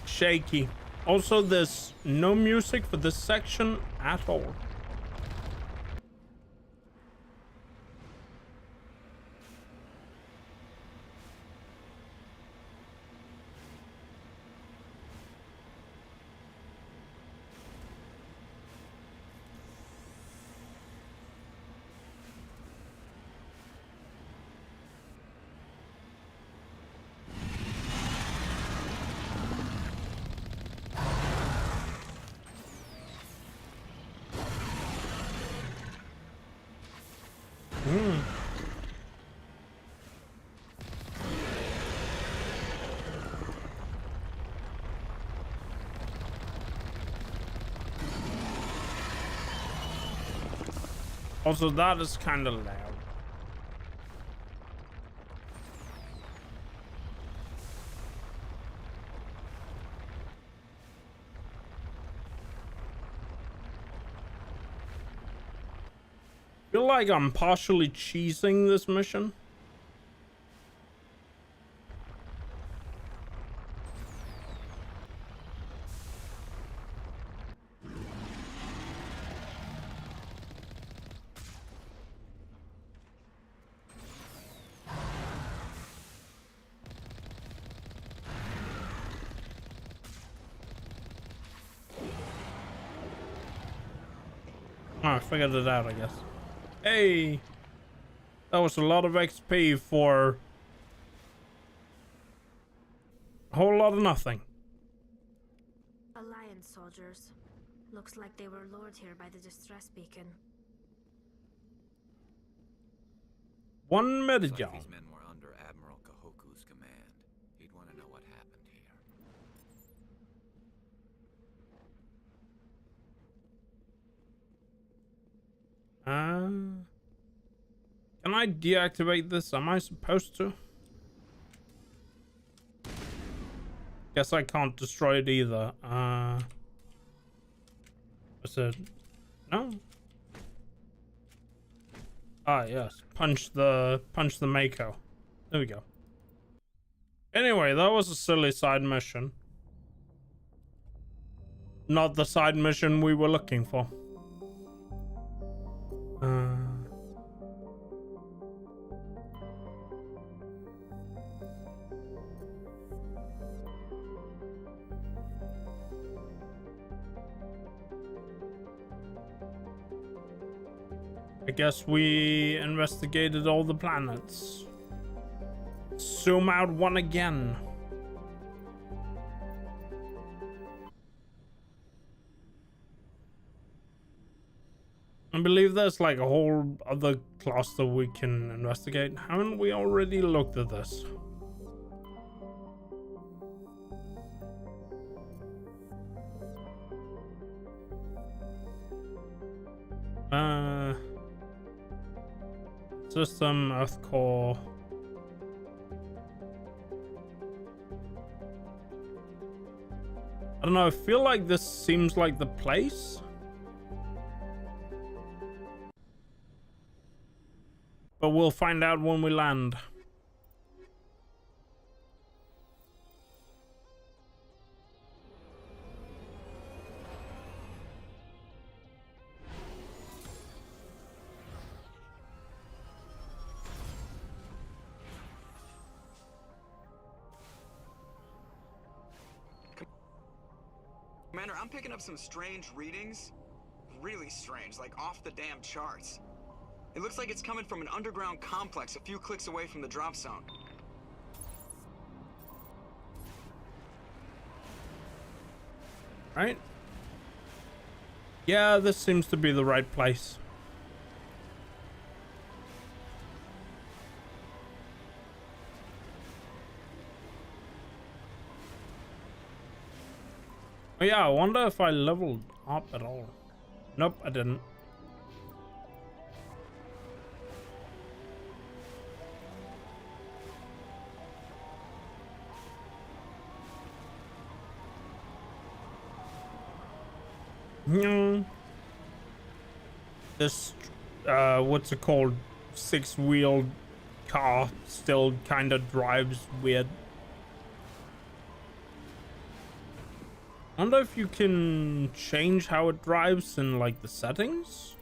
Shaky. Also, there's no music for this section at all. Also, that is kind of loud. Feel like I'm partially cheesing this mission. Oh, I figured it out, I guess. Hey, that was a lot of XP for a whole lot of nothing. Alliance soldiers. Looks like they were lured here by the distress beacon. One Looks Medijon. like these men were under Admiral Kahoku's command. He'd want to know what happened here. Can I deactivate this? Am I supposed to? Guess I can't destroy it either. What's it? No. Ah, yes. Punch the Mako. There we go. Anyway, that was a silly side mission. Not the side mission we were looking for. I guess we investigated all the planets. Zoom out one again. I believe there's like a whole other cluster we can investigate. Haven't we already looked at this? System, Earth core. I don't know, I feel like this seems like the place. But we'll find out when we land. Commander, I'm picking up some strange readings. Really strange, like off the damn charts. It looks like it's coming from an underground complex a few clicks away from the drop zone. Right? Yeah, this seems to be the right place. Oh yeah, I wonder if I leveled up at all. Nope, I didn't. This, what's it called? 6-wheeled car still kind of drives weird. I wonder if you can change how it drives in like the settings?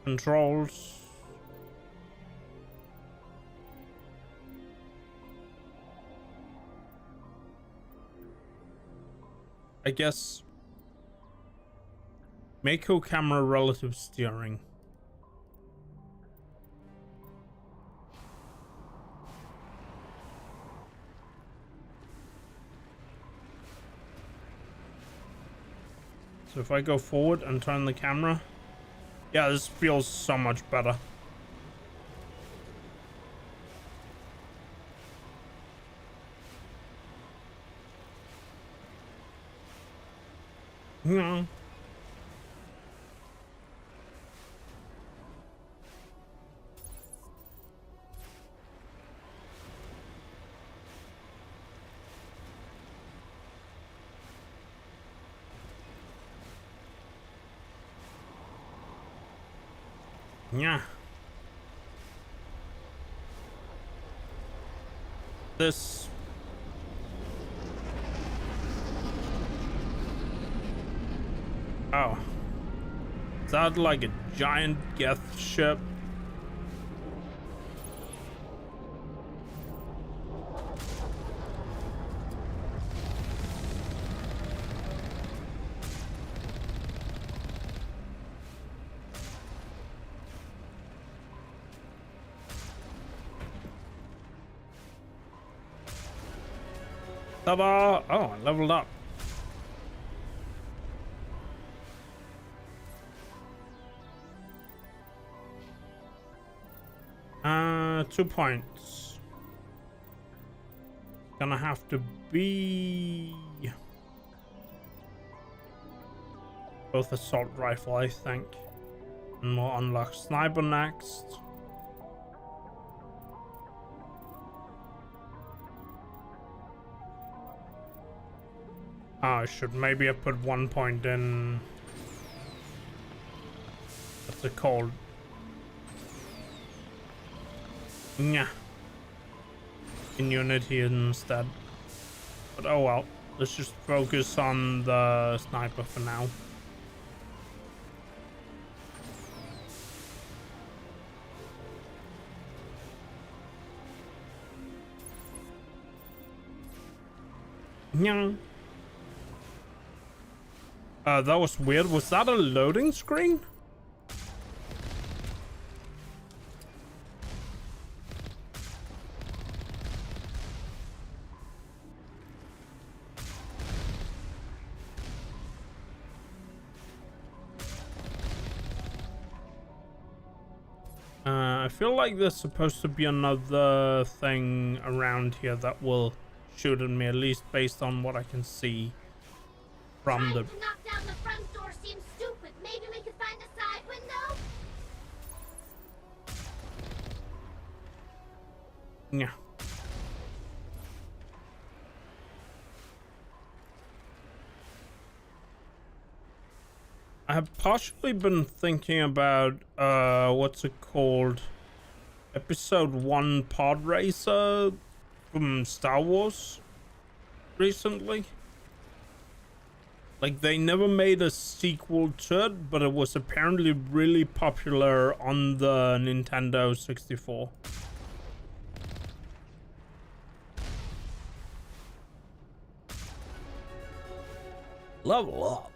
Controls. I guess Mako camera relative steering. So if I go forward and turn the camera, yeah, this feels so much better. Yeah. Yeah. This. Oh. Is that like a giant Geth ship? Ta-da! Oh, I leveled up. Uh, 2 points. Gonna have to be both assault rifle, I think. And we'll unlock sniper next. I should maybe have put 1 point in. What's it called? Yeah. In Unity instead. But oh well. Let's just focus on the sniper for now. Yeah. That was weird. Was that a loading screen? I feel like there's supposed to be another thing around here that will shoot at me, at least based on what I can see from the... To knock down the front door seems stupid. Maybe we could find a side window? Yeah. I have partially been thinking about what's it called? Episode 1 Pod Racer from Star Wars recently. Like, they never made a sequel to it, but it was apparently really popular on the Nintendo 64. Level up.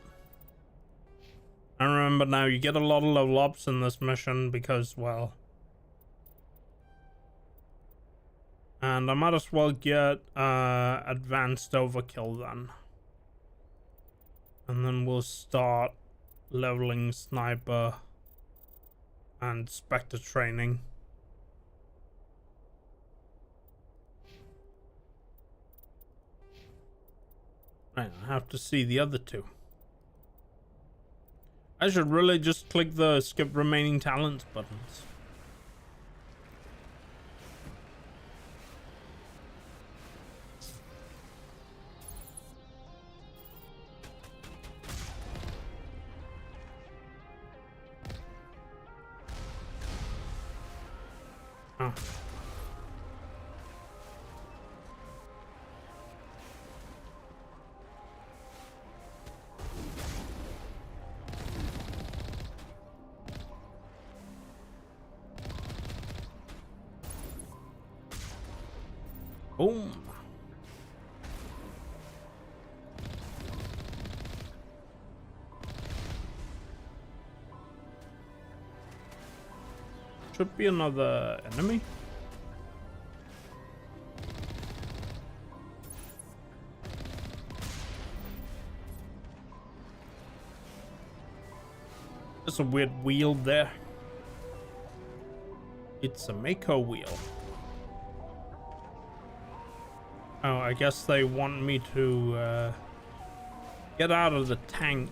I remember now, you get a lot of level ups in this mission because, well... And I might as well get advanced overkill then. And then we'll start leveling sniper and Spectre training. Right, I have to see the other two. I should really just click the skip remaining talents buttons. Oh. Boom. Should be another enemy. There's a weird wheel there. It's a Mako wheel. Oh, I guess they want me to get out of the tank.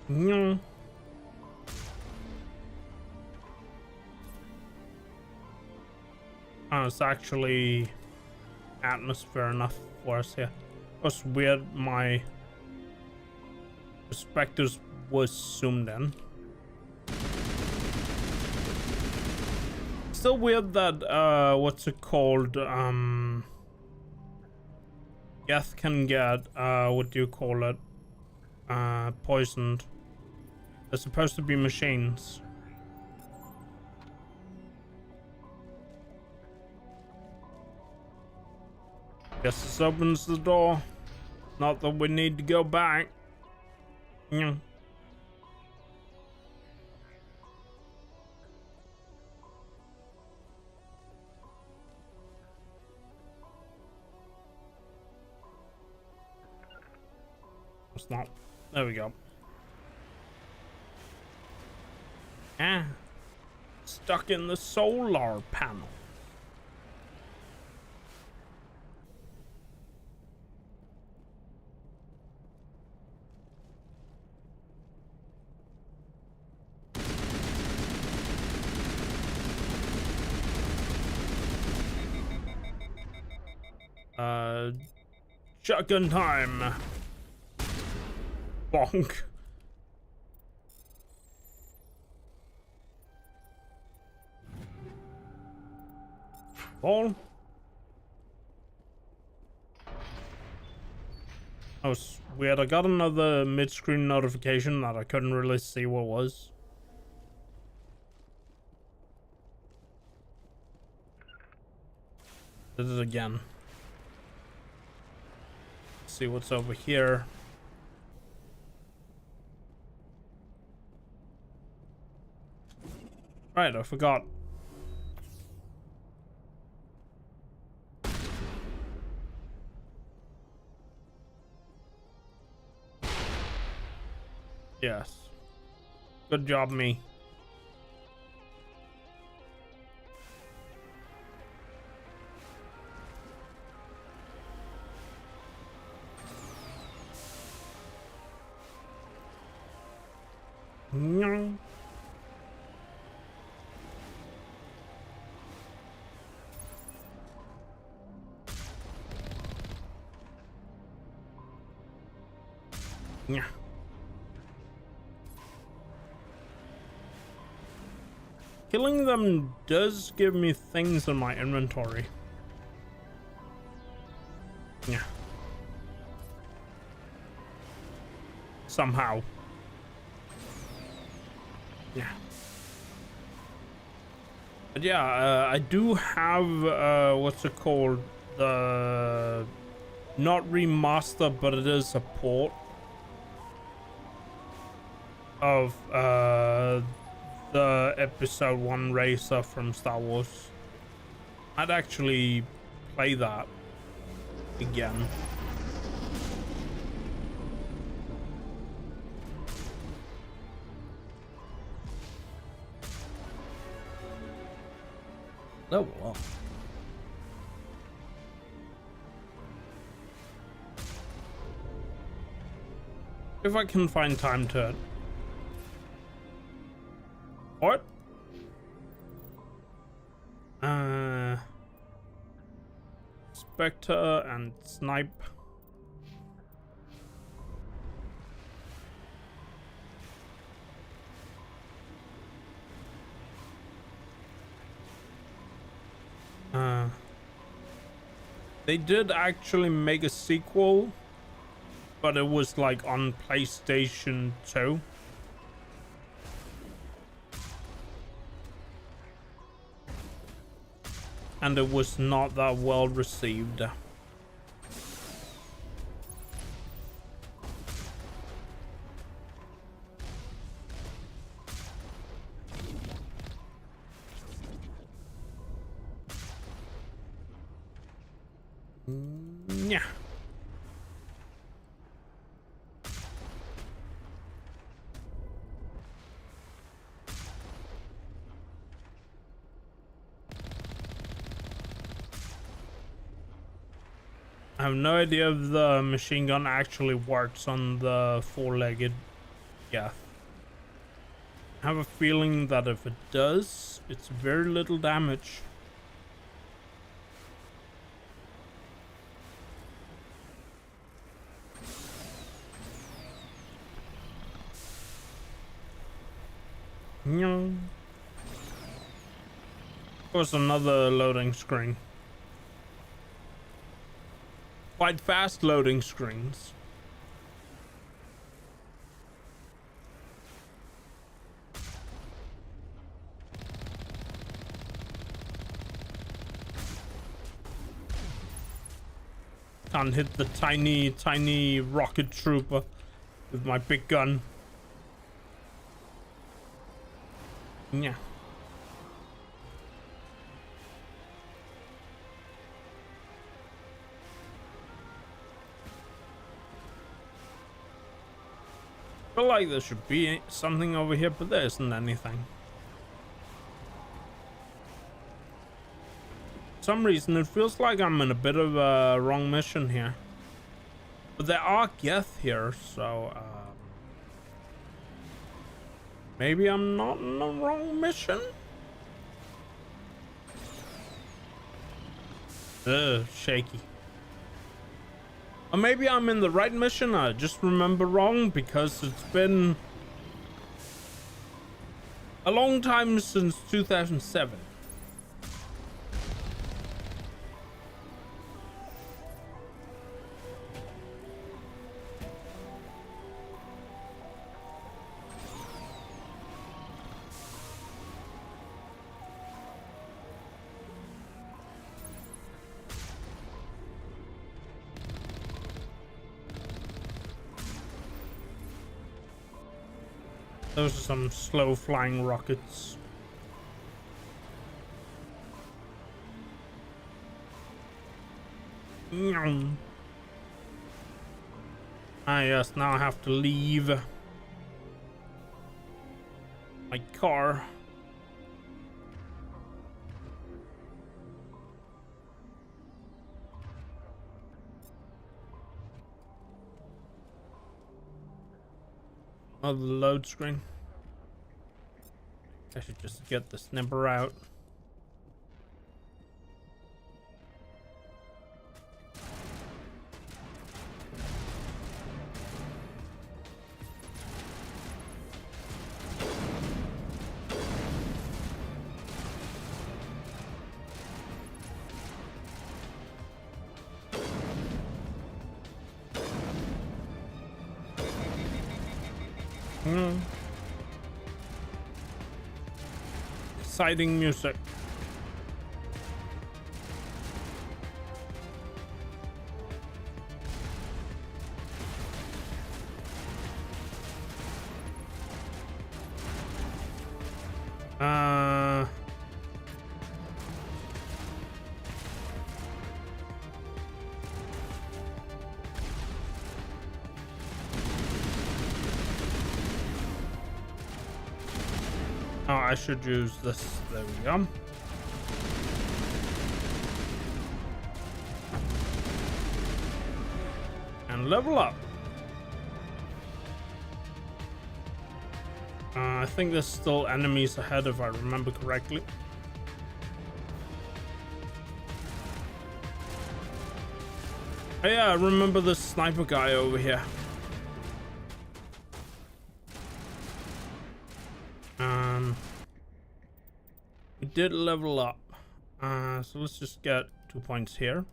No. Oh, it's actually atmosphere enough for us here. It was weird, my perspectives was zoomed in. Still weird that, what's it called, Geth can get, what do you call it, poisoned. They're supposed to be machines. Guess this opens the door. Not that we need to go back. Yeah. It's not. There we go. Ah. Stuck in the solar panel. Shotgun time. Bonk. Ball. That was weird. I got another mid-screen notification that I couldn't really see what it was. Did it again. Let's see what's over here. Right, I forgot. Yes. Good job, me. No. Yeah. Killing them does give me things in my inventory. Yeah. Somehow. Yeah. But yeah, I do have, what's it called? The... Not remaster, but it is a port of, the episode 1 racer from Star Wars. I'd actually play that again. Oh wow. If I can find time to it. What? Spectre and Snipe. They did actually make a sequel, but it was like on PlayStation 2. And it was not that well received. Yeah. I have no idea if the machine gun actually works on the four-legged Geth. I have a feeling that if it does, it's very little damage. Of course, another loading screen. Quite fast loading screens. Can't hit the tiny rocket trooper with my big gun. Yeah. I feel like there should be something over here, but there isn't anything. For some reason, it feels like I'm in a bit of a wrong mission here. But there are Geth here, so maybe I'm not in the wrong mission? Shaky. Or maybe I'm in the right mission, I just remember wrong because it's been a long time since 2007. Those are some slow flying rockets. Ah yes, now I have to leave my car. Oh, the load screen. I should just get the snipper out. Exciting music. Oh, I should use this. There we go. And level up. I think there's still enemies ahead if I remember correctly. Oh yeah, I remember the sniper guy over here. We did level up. So let's just get 2 points here.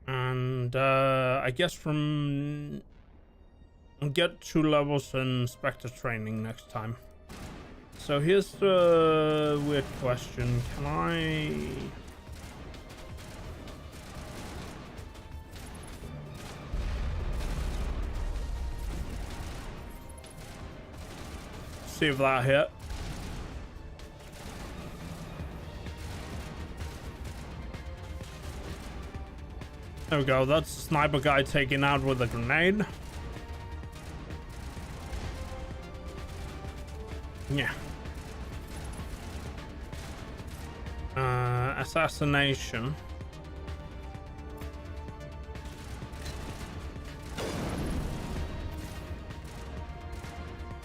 And I guess from get 2 levels in Spectre training next time. So here's the weird question. Can I see if that hit? There we go, that's the sniper guy taken out with a grenade. Yeah. Assassination.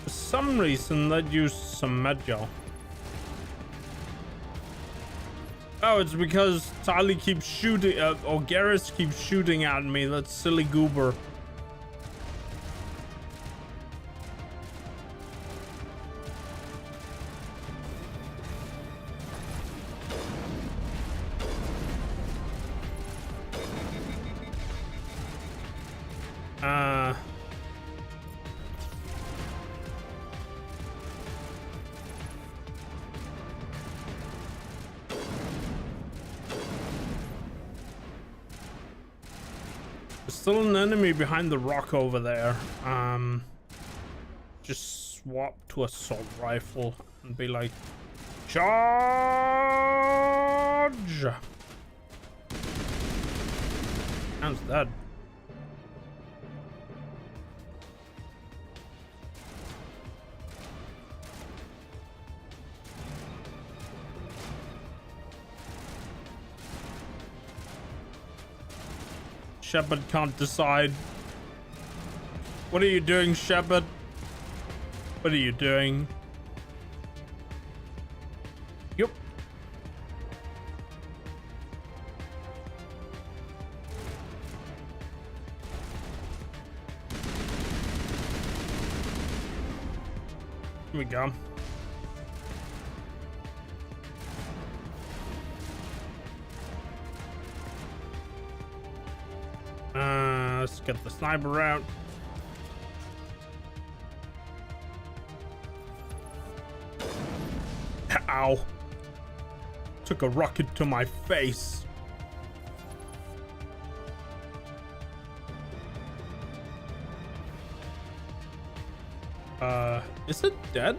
For some reason, that used some med gel. Oh, it's because Tali keeps shooting, or Garrus keeps shooting at me. That silly goober. There's still an enemy behind the rock over there. Just swap to assault rifle and be like, charge! Man's dead. Shepard can't decide. What are you doing, Shepard? What are you doing? Yup. Here we go. Let's get the sniper out. Ow. Took a rocket to my face. Is it dead?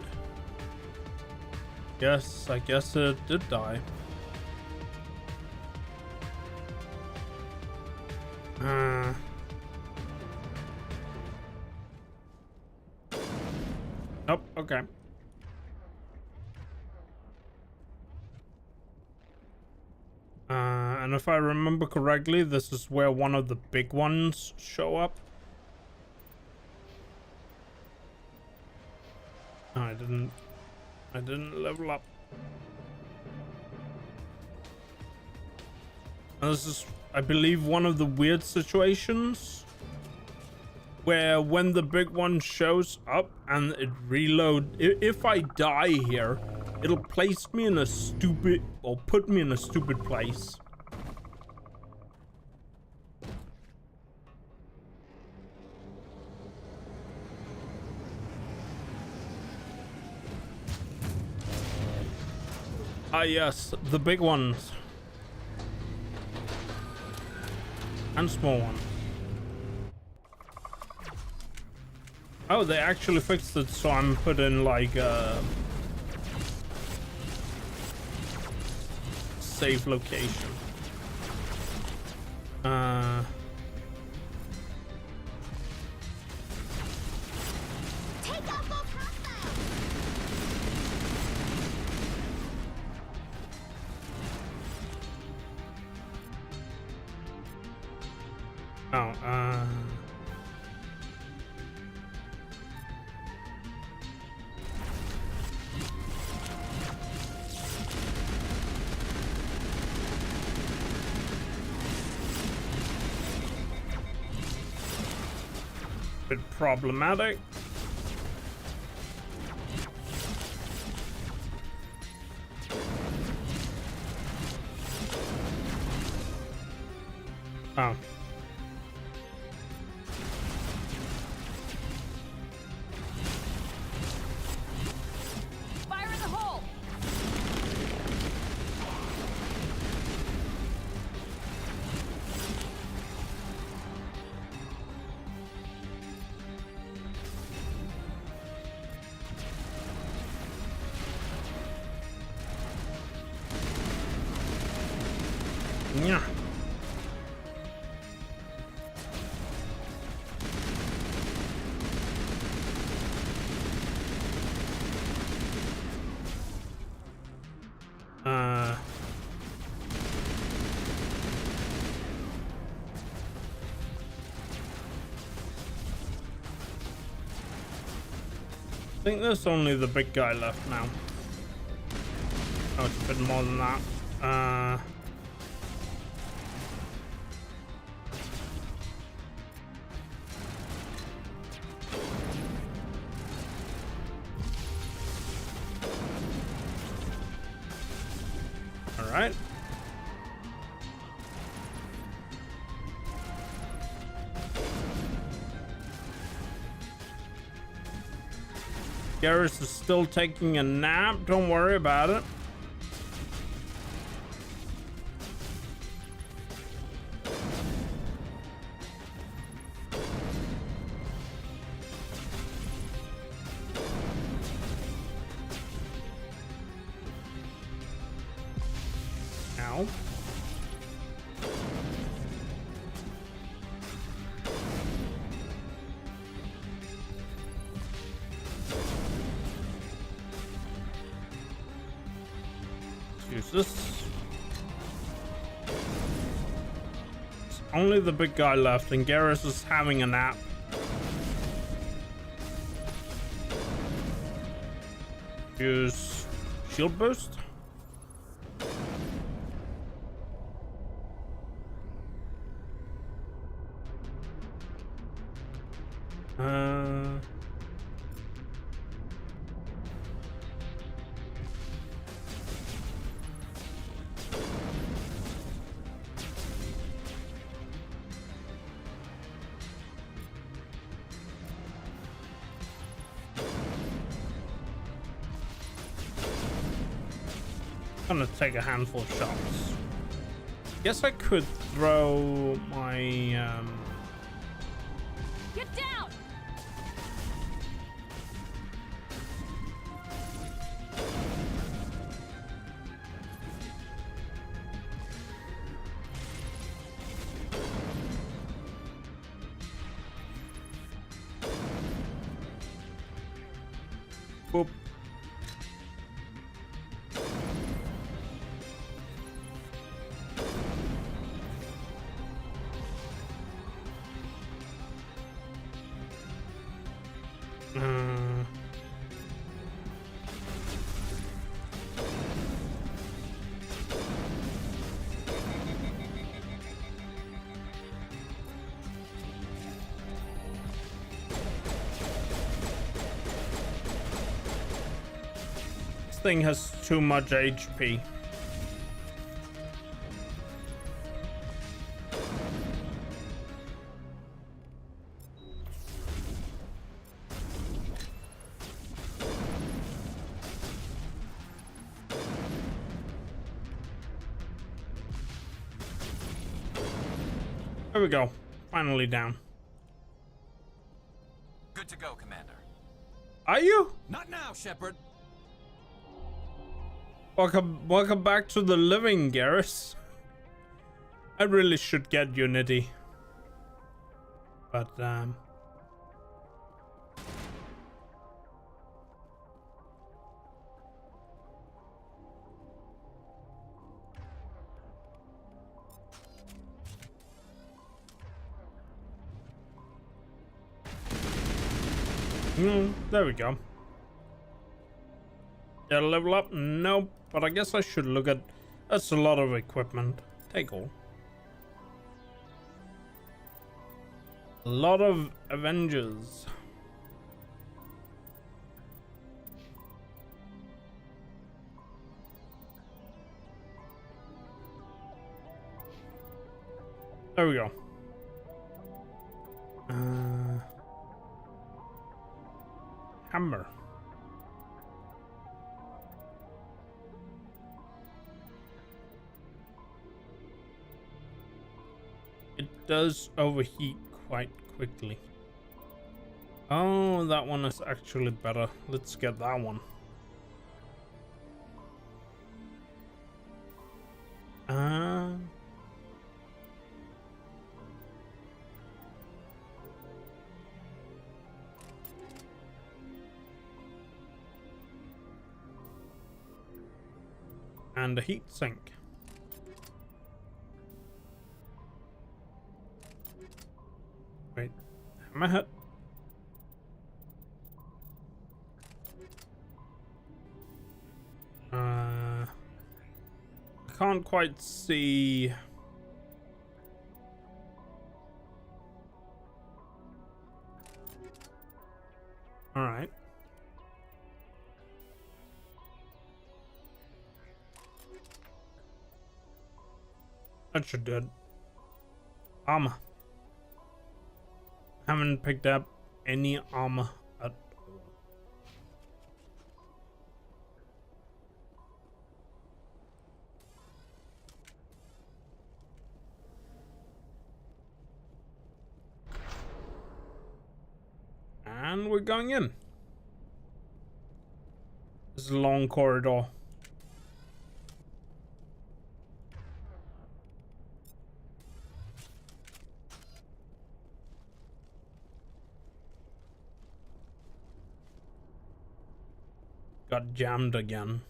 Yes, I guess it did die. Nope, okay. And if I remember correctly, this is where one of the big ones show up. No, I didn't level up. And this is, I believe, one of the weird situations where when the big one shows up and it if I die here, it'll place me in a stupid, or put me in a stupid place. Ah yes, the big ones. And small ones. Oh, they actually fixed it, so I'm put in like a safe location. Bit problematic. Oh. Fire in the hole. Yeah. I think there's only the big guy left now. Oh, it's a bit more than that. All right. Garrus is still taking a nap. Don't worry about it. use this. It's only the big guy left, and Garrus is having a nap. Use shield boost. Gonna take a handful of shots. Guess I could throw my Get down! boop. This thing has too much HP. There we go. Finally down. Good to go, Commander. Are you? Not now, Shepard. Welcome back to the living, Garrus. I really should get Unity. But, there we go. Yeah, level up? Nope. But I guess I should look at... That's a lot of equipment. Take all. A lot of Avengers. There we go. Hammer. It does overheat quite quickly. Oh, that one is actually better. Let's get that one. And a heat sink. Wait, hammerhead. I can't quite see. All right. That should do it. Armor. Haven't picked up any armor at all. And we're going in. This is a long corridor. Got jammed again.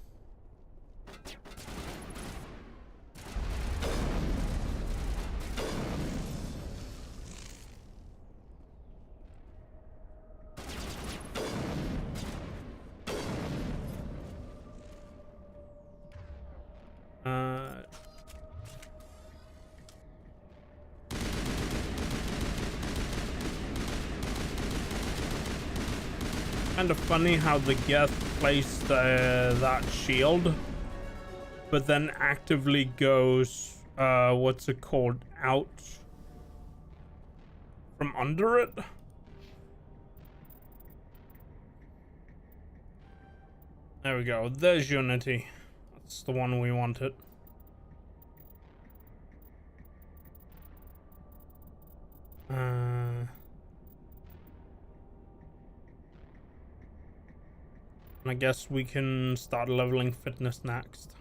Kind of funny how the Geth placed that shield, but then actively goes, what's it called, out from under it. There we go. There's Unity. That's the one we wanted. I guess we can start leveling fitness next.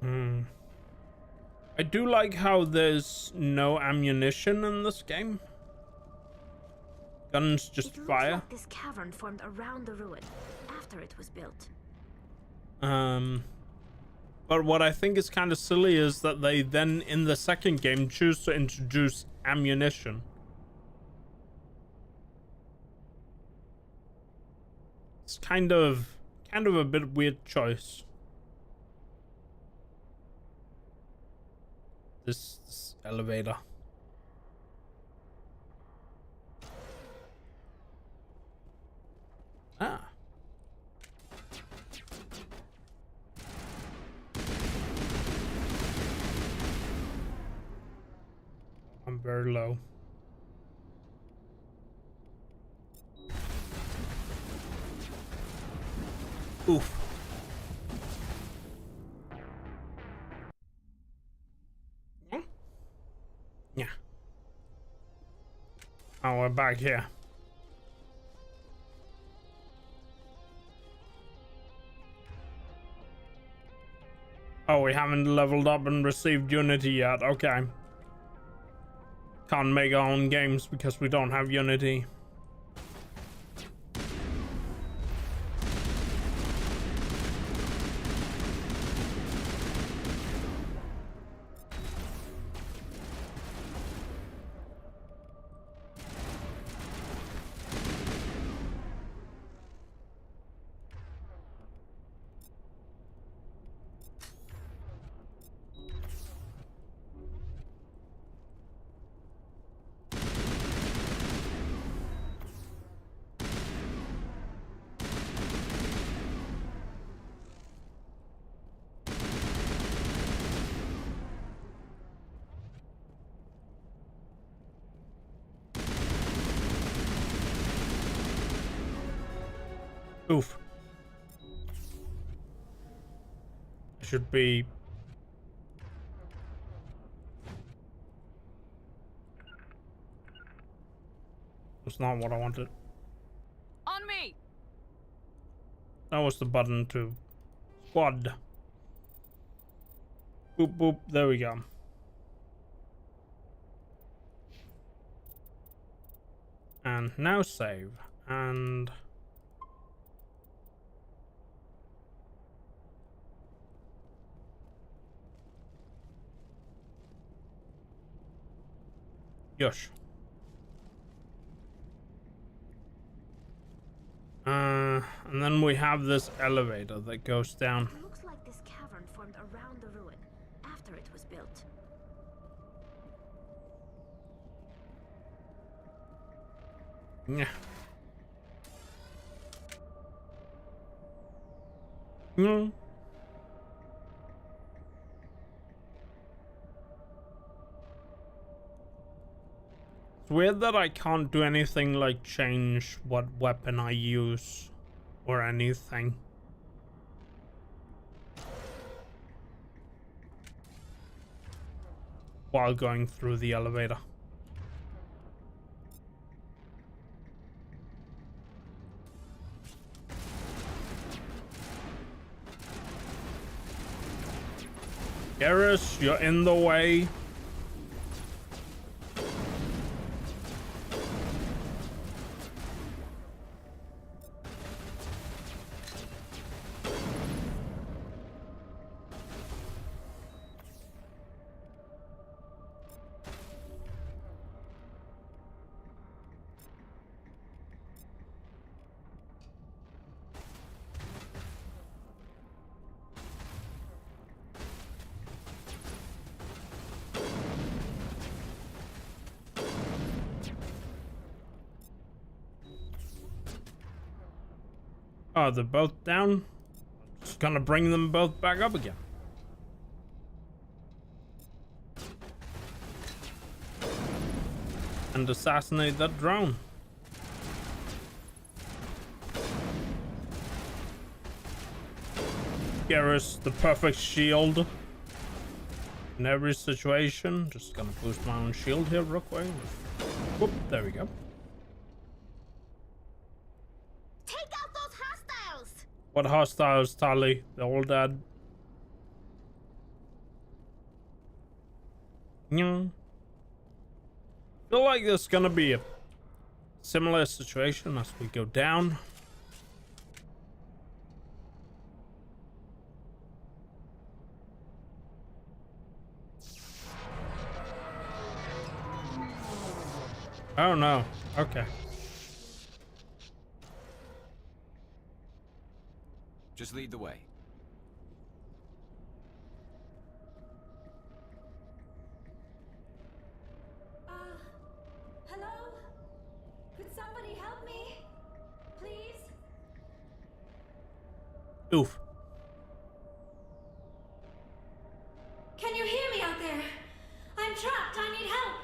I do like how there's no ammunition in this game. Guns just fire. It looks like this cavern formed around the ruin after it was built. But what I think is kind of silly is that they then in the second game choose to introduce ammunition. It's kind of a bit weird choice. This elevator. Ah. I'm very low. Oof. Yeah. Oh, we're back here. Oh, we haven't leveled up and received Unity yet. Okay. Can't make our own games because we don't have Unity. Oof. Should be. That's not what I wanted. On me. That was the button to squad. Boop boop. There we go. And now save. And Yosh. And then we have this elevator that goes down. It looks like this cavern formed around the ruin after it was built. Yeah. No. It's weird that I can't do anything like change what weapon I use or anything. While going through the elevator. Garrus, you're in the way. Oh, they're both down. Just gonna bring them both back up again. And assassinate that drone. Garrus, the perfect shield in every situation. Just gonna boost my own shield here real quick. Whoop, there we go. Take out those hostiles! What hostiles, Tali? They're all dead. Yeah. Feel like there's gonna be a similar situation as we go down. Oh no. Okay. Just lead the way. Hello? Could somebody help me? Please? Oof. Can you hear me out there? I'm trapped. I need help.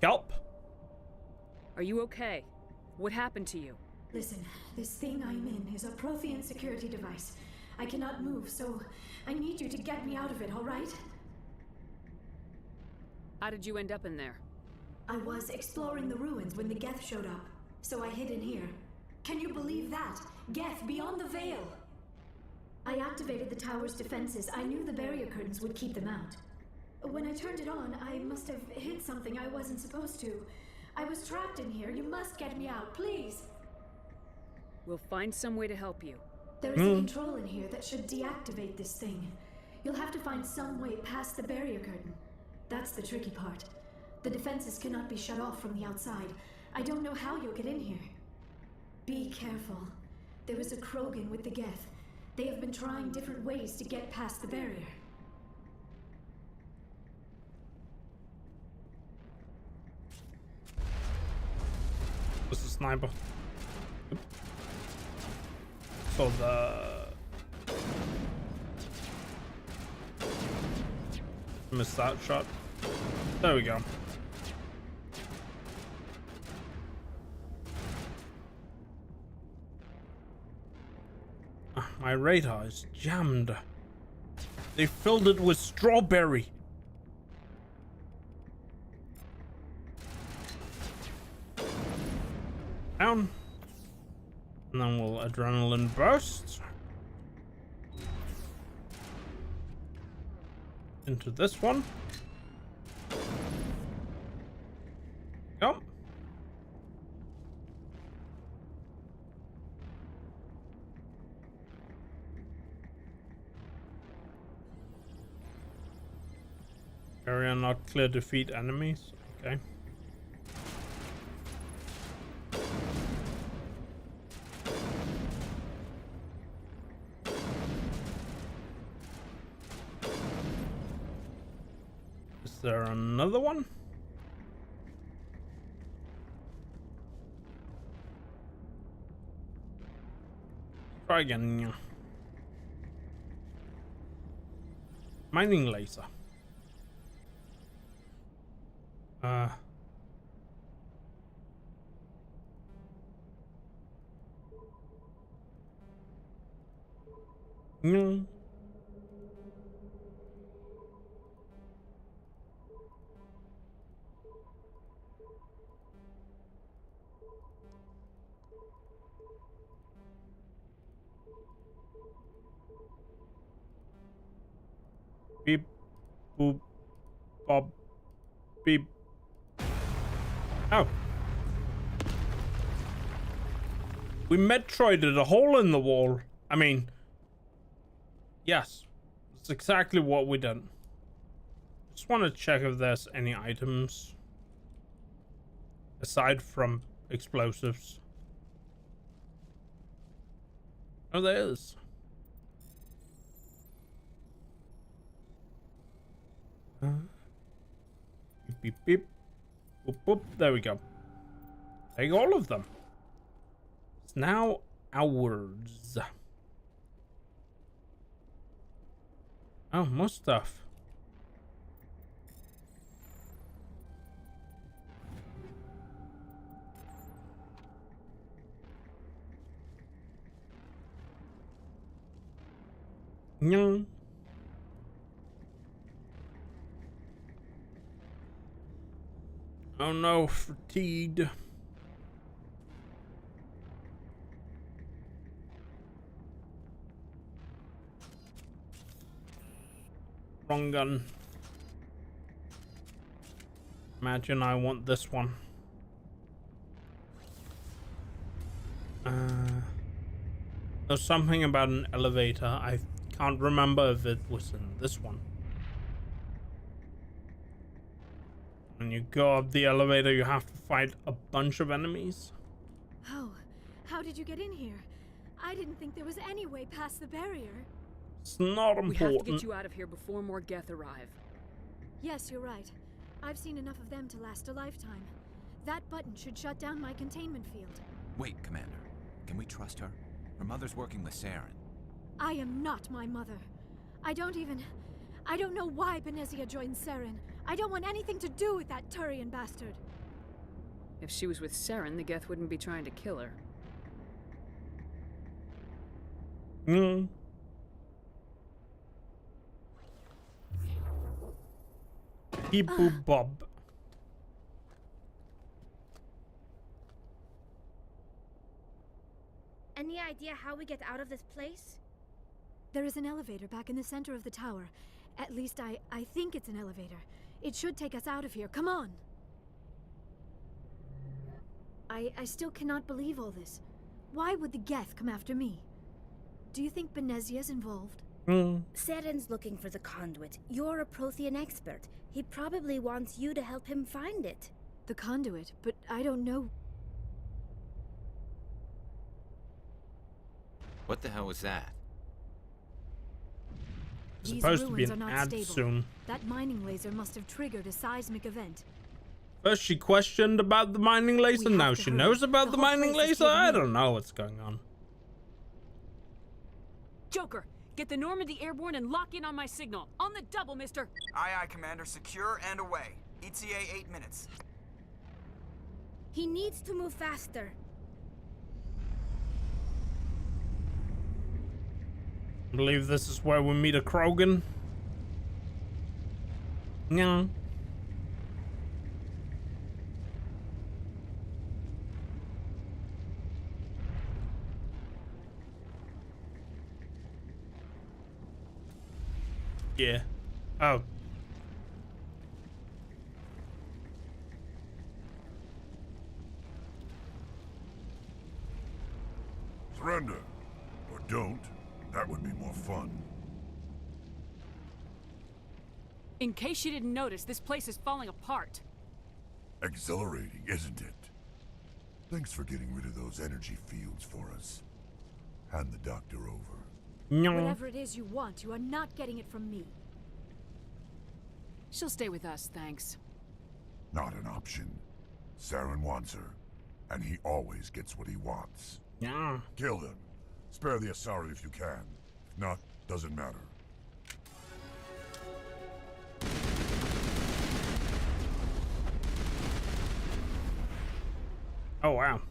Help? Are you okay? What happened to you? Listen, this thing I'm in is a Prothean security device. I cannot move, so I need you to get me out of it, all right? How did you end up in there? I was exploring the ruins when the Geth showed up, so I hid in here. Can you believe that? Geth, beyond the veil! I activated the tower's defenses. I knew the barrier curtains would keep them out. When I turned it on, I must have hit something I wasn't supposed to. I was trapped in here. You must get me out, please! We'll find some way to help you. There is a control in here that should deactivate this thing. You'll have to find some way past the barrier curtain. That's the tricky part. The defenses cannot be shut off from the outside. I don't know how you'll get in here. Be careful. There is a Krogan with the Geth. They have been trying different ways to get past the barrier. This is a sniper. So missed that shot. There we go. My radar is jammed. They filled it with strawberry. Down. And then we'll adrenaline burst. Into this one. Go. Area not clear, defeat enemies. Okay. Is there another one? Try again. Mining laser. No. Beep, boop, bob, beep. Oh. We Metroided a hole in the wall. I mean, yes, that's exactly what we did. Just want to check if there's any items aside from explosives. Oh, there is. Beep, beep, beep. Boop, boop. There we go. Take all of them. It's now hours. Oh, more stuff. No. Oh no, fatigued. Wrong gun. Imagine I want this one. There's something about an elevator. I can't remember if it was in this one. When you go up the elevator, you have to fight a bunch of enemies. Oh, how did you get in here? I didn't think there was any way past the barrier. It's not important. We have to get you out of here before more Geth arrive. Yes, you're right. I've seen enough of them to last a lifetime. That button should shut down my containment field. Wait, Commander. Can we trust her? Her mother's working with Saren. I am not my mother. I don't know why Benezia joined Saren. I don't want anything to do with that Turian bastard. If she was with Saren, the Geth wouldn't be trying to kill her. Hmm. Beep-boop bob. Any idea how we get out of this place? There is an elevator back in the center of the tower. At least I think it's an elevator. It should take us out of here. Come on! I still cannot believe all this. Why would the Geth come after me? Do you think Benezia's involved? Saren's looking for the conduit. You're a Prothean expert. He probably wants you to help him find it. The conduit? But I don't know... What the hell was that? It's supposed to be an ad soon. That mining laser must have triggered a seismic event. First she questioned about the mining laser, now she knows about the mining laser? I don't know what's going on. Joker, get the Normandy airborne and lock in on my signal. On the double, mister! Aye, aye, Commander. Secure and away. ETA 8 minutes. He needs to move faster. I believe this is where we meet a Krogan. No. Yeah. Oh. Surrender. Or don't. That would be more fun. In case you didn't notice, this place is falling apart. Exhilarating, isn't it? Thanks for getting rid of those energy fields for us. Hand the doctor over. No. Whatever it is you want, you are not getting it from me. She'll stay with us, thanks. Not an option. Saren wants her, and he always gets what he wants. Yeah. Kill him. Spare the Asari if you can. If not, doesn't matter. Oh, wow.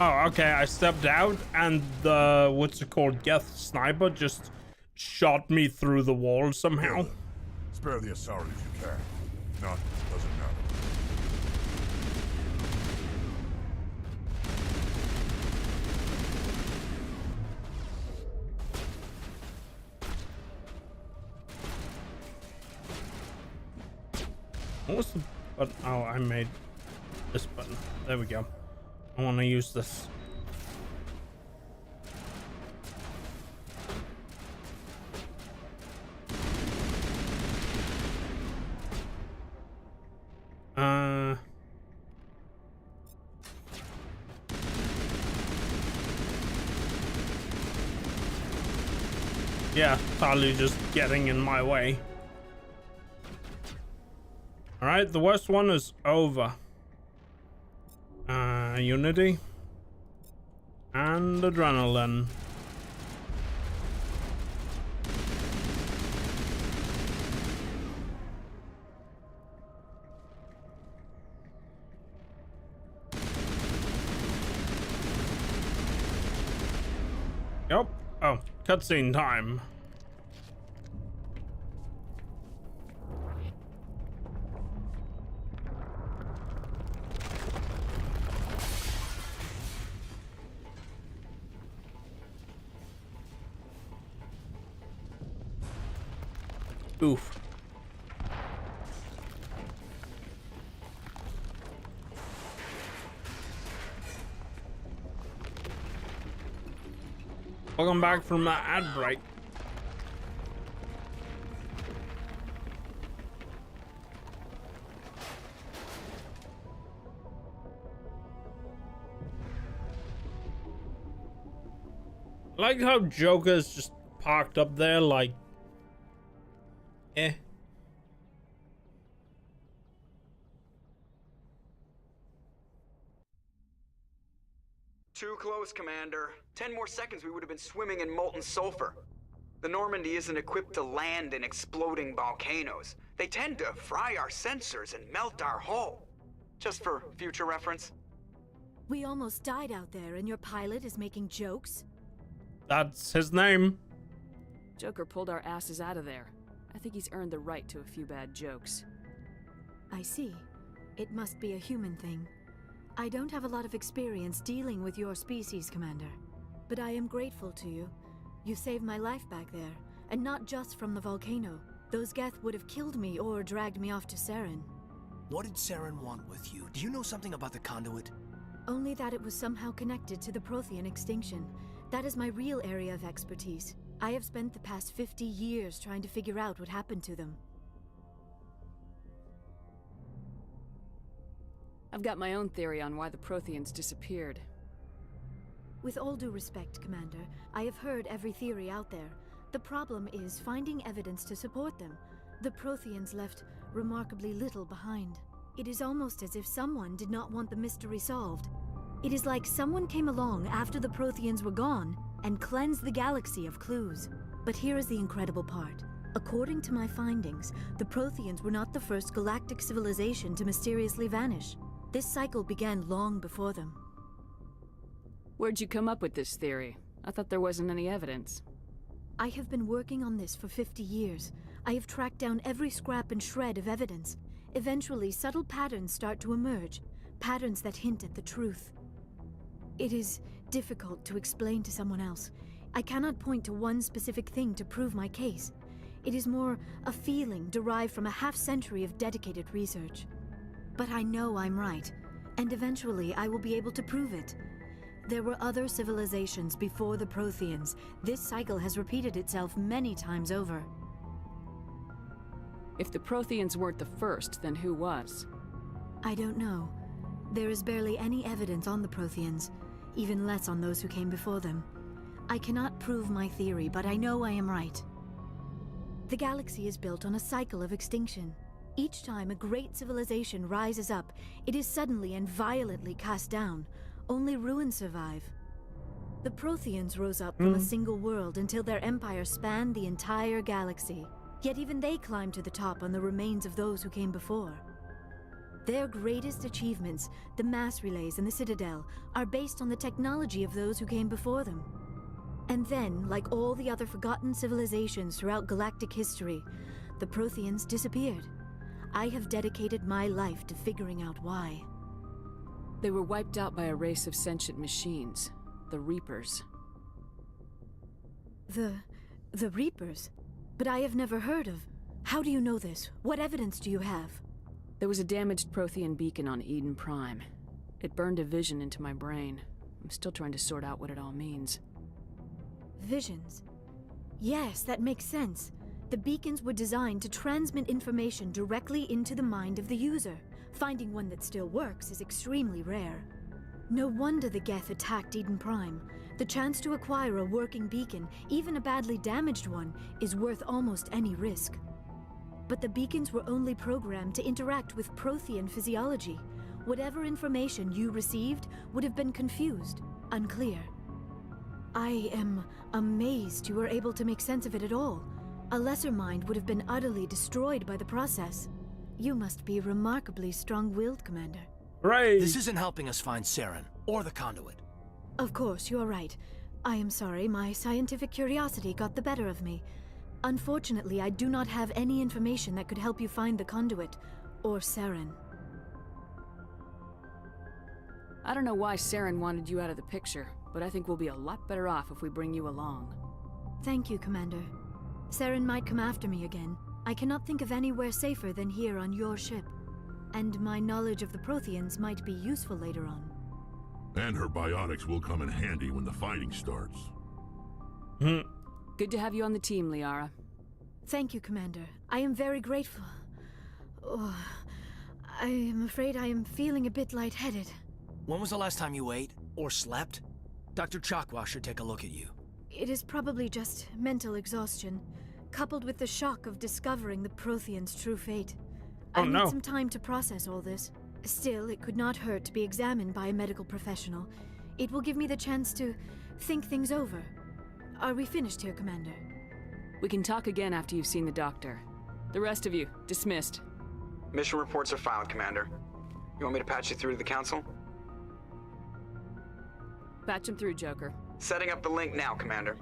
Oh, okay, I stepped out and the, what's it called, Geth sniper just shot me through the wall somehow. Spare the Asari if you can. If not, doesn't matter. What was the button? Oh, I made this button. There we go. I want to use this. Yeah, totally just getting in my way. Alright, the worst one is over. Unity. And adrenaline. Yep. Oh, cutscene time. Oof. Welcome back from that ad break. I like how Joker's just parked up there like, eh. Too close, Commander. 10 more seconds we would have been swimming in molten sulfur. The Normandy isn't equipped to land in exploding volcanoes. They tend to fry our sensors and melt our hull. Just for future reference. We almost died out there and your pilot is making jokes? That's his name. Joker pulled our asses out of there. I think he's earned the right to a few bad jokes. I see. It must be a human thing. I don't have a lot of experience dealing with your species, Commander. But I am grateful to you. You saved my life back there, and not just from the volcano. Those Geth would have killed me or dragged me off to Saren. What did Saren want with you? Do you know something about the conduit? Only that it was somehow connected to the Prothean extinction. That is my real area of expertise. I have spent the past 50 years trying to figure out what happened to them. I've got my own theory on why the Protheans disappeared. With all due respect, Commander, I have heard every theory out there. The problem is finding evidence to support them. The Protheans left remarkably little behind. It is almost as if someone did not want the mystery solved. It is like someone came along after the Protheans were gone and cleansed the galaxy of clues. But here is the incredible part. According to my findings, the Protheans were not the first galactic civilization to mysteriously vanish. This cycle began long before them. Where'd you come up with this theory? I thought there wasn't any evidence. I have been working on this for 50 years. I have tracked down every scrap and shred of evidence. Eventually, subtle patterns start to emerge, patterns that hint at the truth. It is difficult to explain to someone else. I cannot point to one specific thing to prove my case. It is more a feeling derived from a half-century of dedicated research. But I know I'm right, and eventually I will be able to prove it. There were other civilizations before the Protheans. This cycle has repeated itself many times over. If the Protheans weren't the first, then who was? I don't know. There is barely any evidence on the Protheans, even less on those who came before them. I cannot prove my theory, but I know I am right. The galaxy is built on a cycle of extinction. Each time a great civilization rises up, it is suddenly and violently cast down. Only ruins survive. The Protheans rose up from a single world until their empire spanned the entire galaxy. Yet even they climbed to the top on the remains of those who came before. Their greatest achievements, the mass relays and the Citadel, are based on the technology of those who came before them. And then, like all the other forgotten civilizations throughout galactic history, the Protheans disappeared. I have dedicated my life to figuring out why. They were wiped out by a race of sentient machines, the Reapers. The Reapers? But I have never heard of... How do you know this? What evidence do you have? There was a damaged Prothean beacon on Eden Prime. It burned a vision into my brain. I'm still trying to sort out what it all means. Visions? Yes, that makes sense. The beacons were designed to transmit information directly into the mind of the user. Finding one that still works is extremely rare. No wonder the Geth attacked Eden Prime. The chance to acquire a working beacon, even a badly damaged one, is worth almost any risk. But the beacons were only programmed to interact with Prothean physiology. Whatever information you received would have been confused, unclear. I am amazed you were able to make sense of it at all. A lesser mind would have been utterly destroyed by the process. You must be remarkably strong-willed, Commander. Right. This isn't helping us find Saren, or the conduit. Of course, you're right. I am sorry, my scientific curiosity got the better of me. Unfortunately, I do not have any information that could help you find the conduit, or Saren. I don't know why Saren wanted you out of the picture, but I think we'll be a lot better off if we bring you along. Thank you, Commander. Saren might come after me again. I cannot think of anywhere safer than here on your ship. And my knowledge of the Protheans might be useful later on. And her biotics will come in handy when the fighting starts. Good to have you on the team, Liara. Thank you, Commander. I am very grateful. Oh, I am afraid I am feeling a bit lightheaded. When was the last time you ate, or slept? Dr. Chakwa should take a look at you. It is probably just mental exhaustion, coupled with the shock of discovering the Protheans' true fate. I need some time to process all this. Still, it could not hurt to be examined by a medical professional. It will give me the chance to think things over. Are we finished here, Commander? We can talk again after you've seen the doctor. The rest of you, dismissed. Mission reports are filed, Commander. You want me to patch you through to the Council? Patch him through, Joker. Setting up the link now, Commander.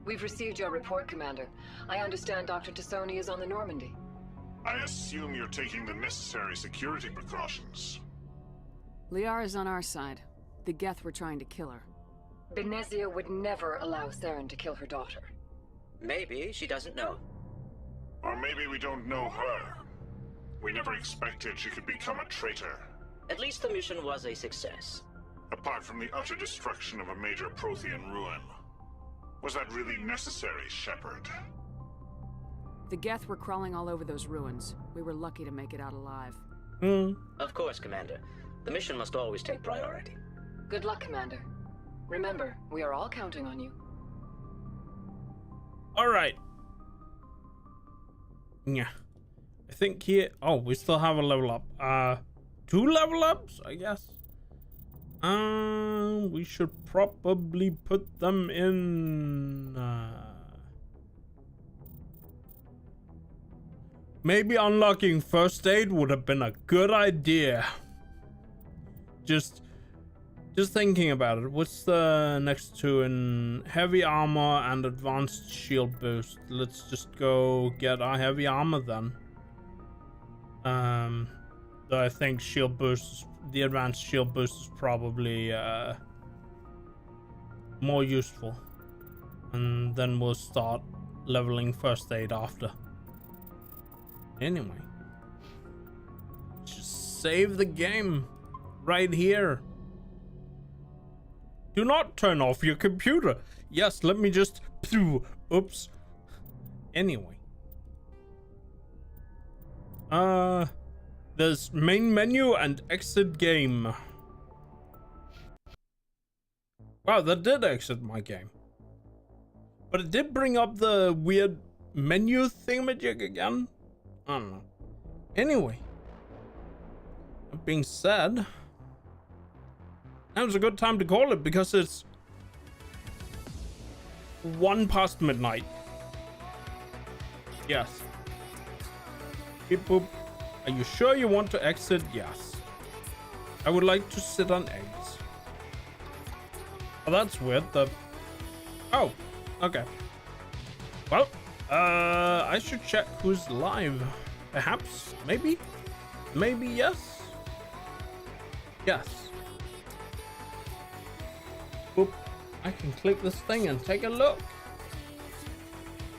We've received your report, Commander. I understand Dr. Tassoni is on the Normandy. I assume you're taking the necessary security precautions. Liara's on our side. The Geth were trying to kill her. Benezia would never allow Saren to kill her daughter. Maybe she doesn't know. Or maybe we don't know her. We never expected she could become a traitor. At least the mission was a success. Apart from the utter destruction of a major Prothean ruin. Was that really necessary, Shepard? The Geth were crawling all over those ruins. We were lucky to make it out alive. Of course, Commander. The mission must always take priority. Good luck, Commander. Remember, we are all counting on you. Alright. Yeah. I think here... Oh, we still have a level up. 2 level ups, I guess. We should probably put them in... Maybe unlocking first aid would have been a good idea. Just thinking about it. What's the next two in heavy armor and advanced shield boost? Let's just go get our heavy armor then. Though I think shield boost, the advanced shield boost is probably more useful. And then we'll start leveling first aid after. Anyway, just save the game right here. Do not turn off your computer. Yes, let me just... Oops. Anyway. There's main menu and exit game. Wow, that did exit my game. But it did bring up the weird menu thingamajig again. I don't know. Anyway. That being said... Now's a good time to call it because it's 1 past midnight. Yes. Beep boop. Are you sure you want to exit? Yes. I would like to sit on eggs. Oh, that's weird. Oh, okay. Well, I should check who's live. Perhaps? Maybe? Maybe yes? Yes. Boop. I can click this thing and take a look.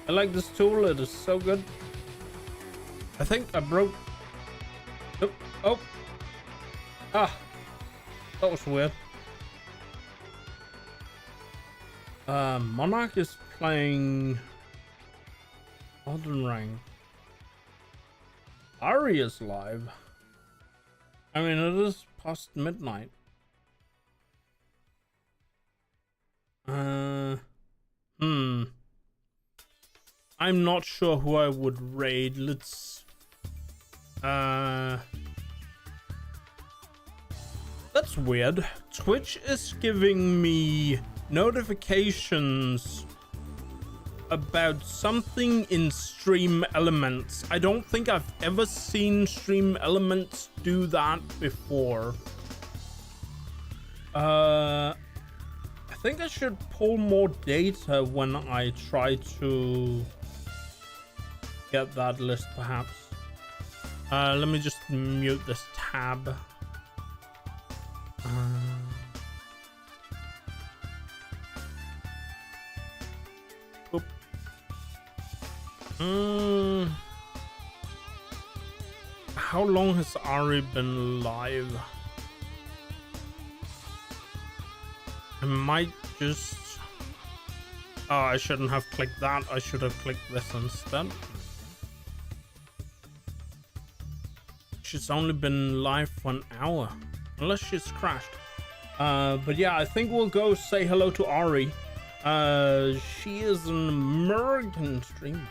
I like this tool. It is so good. I think I broke... Oh. Oh. Ah. That was weird. Monarch is playing... Elden Ring. Ari is live. I mean, it is past midnight. I'm not sure who I would raid. Let's that's weird. Twitch is giving me notifications about something in Stream Elements. I don't think I've ever seen Stream Elements do that before. I think I should pull more data when I try to get that list, perhaps. Let me just mute this tab. Oop. How long has Ari been live? I might just... Oh, I shouldn't have clicked that. I should have clicked this instead. She's only been live for an hour. Unless she's crashed. But yeah, I think we'll go say hello to Ari. She is an American streamer.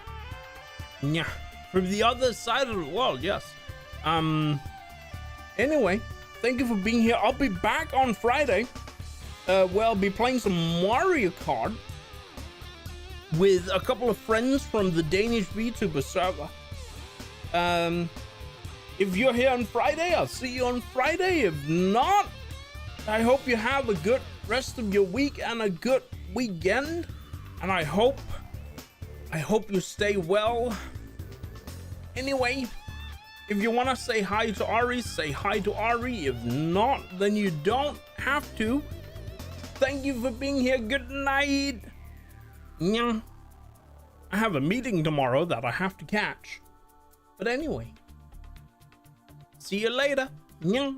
Yeah. From the other side of the world, yes. Anyway, thank you for being here. I'll be back on Friday. Where I'll be playing some Mario Kart with a couple of friends from the Danish VTuber server. If you're here on Friday, I'll see you on Friday. If not, I hope you have a good rest of your week and a good weekend. And I hope you stay well. Anyway, if you want to say hi to Ari, say hi to Ari. If not, then you don't have to. Thank you for being here. Good night. Yeah. I have a meeting tomorrow that I have to catch. But anyway. See you later. Yeah.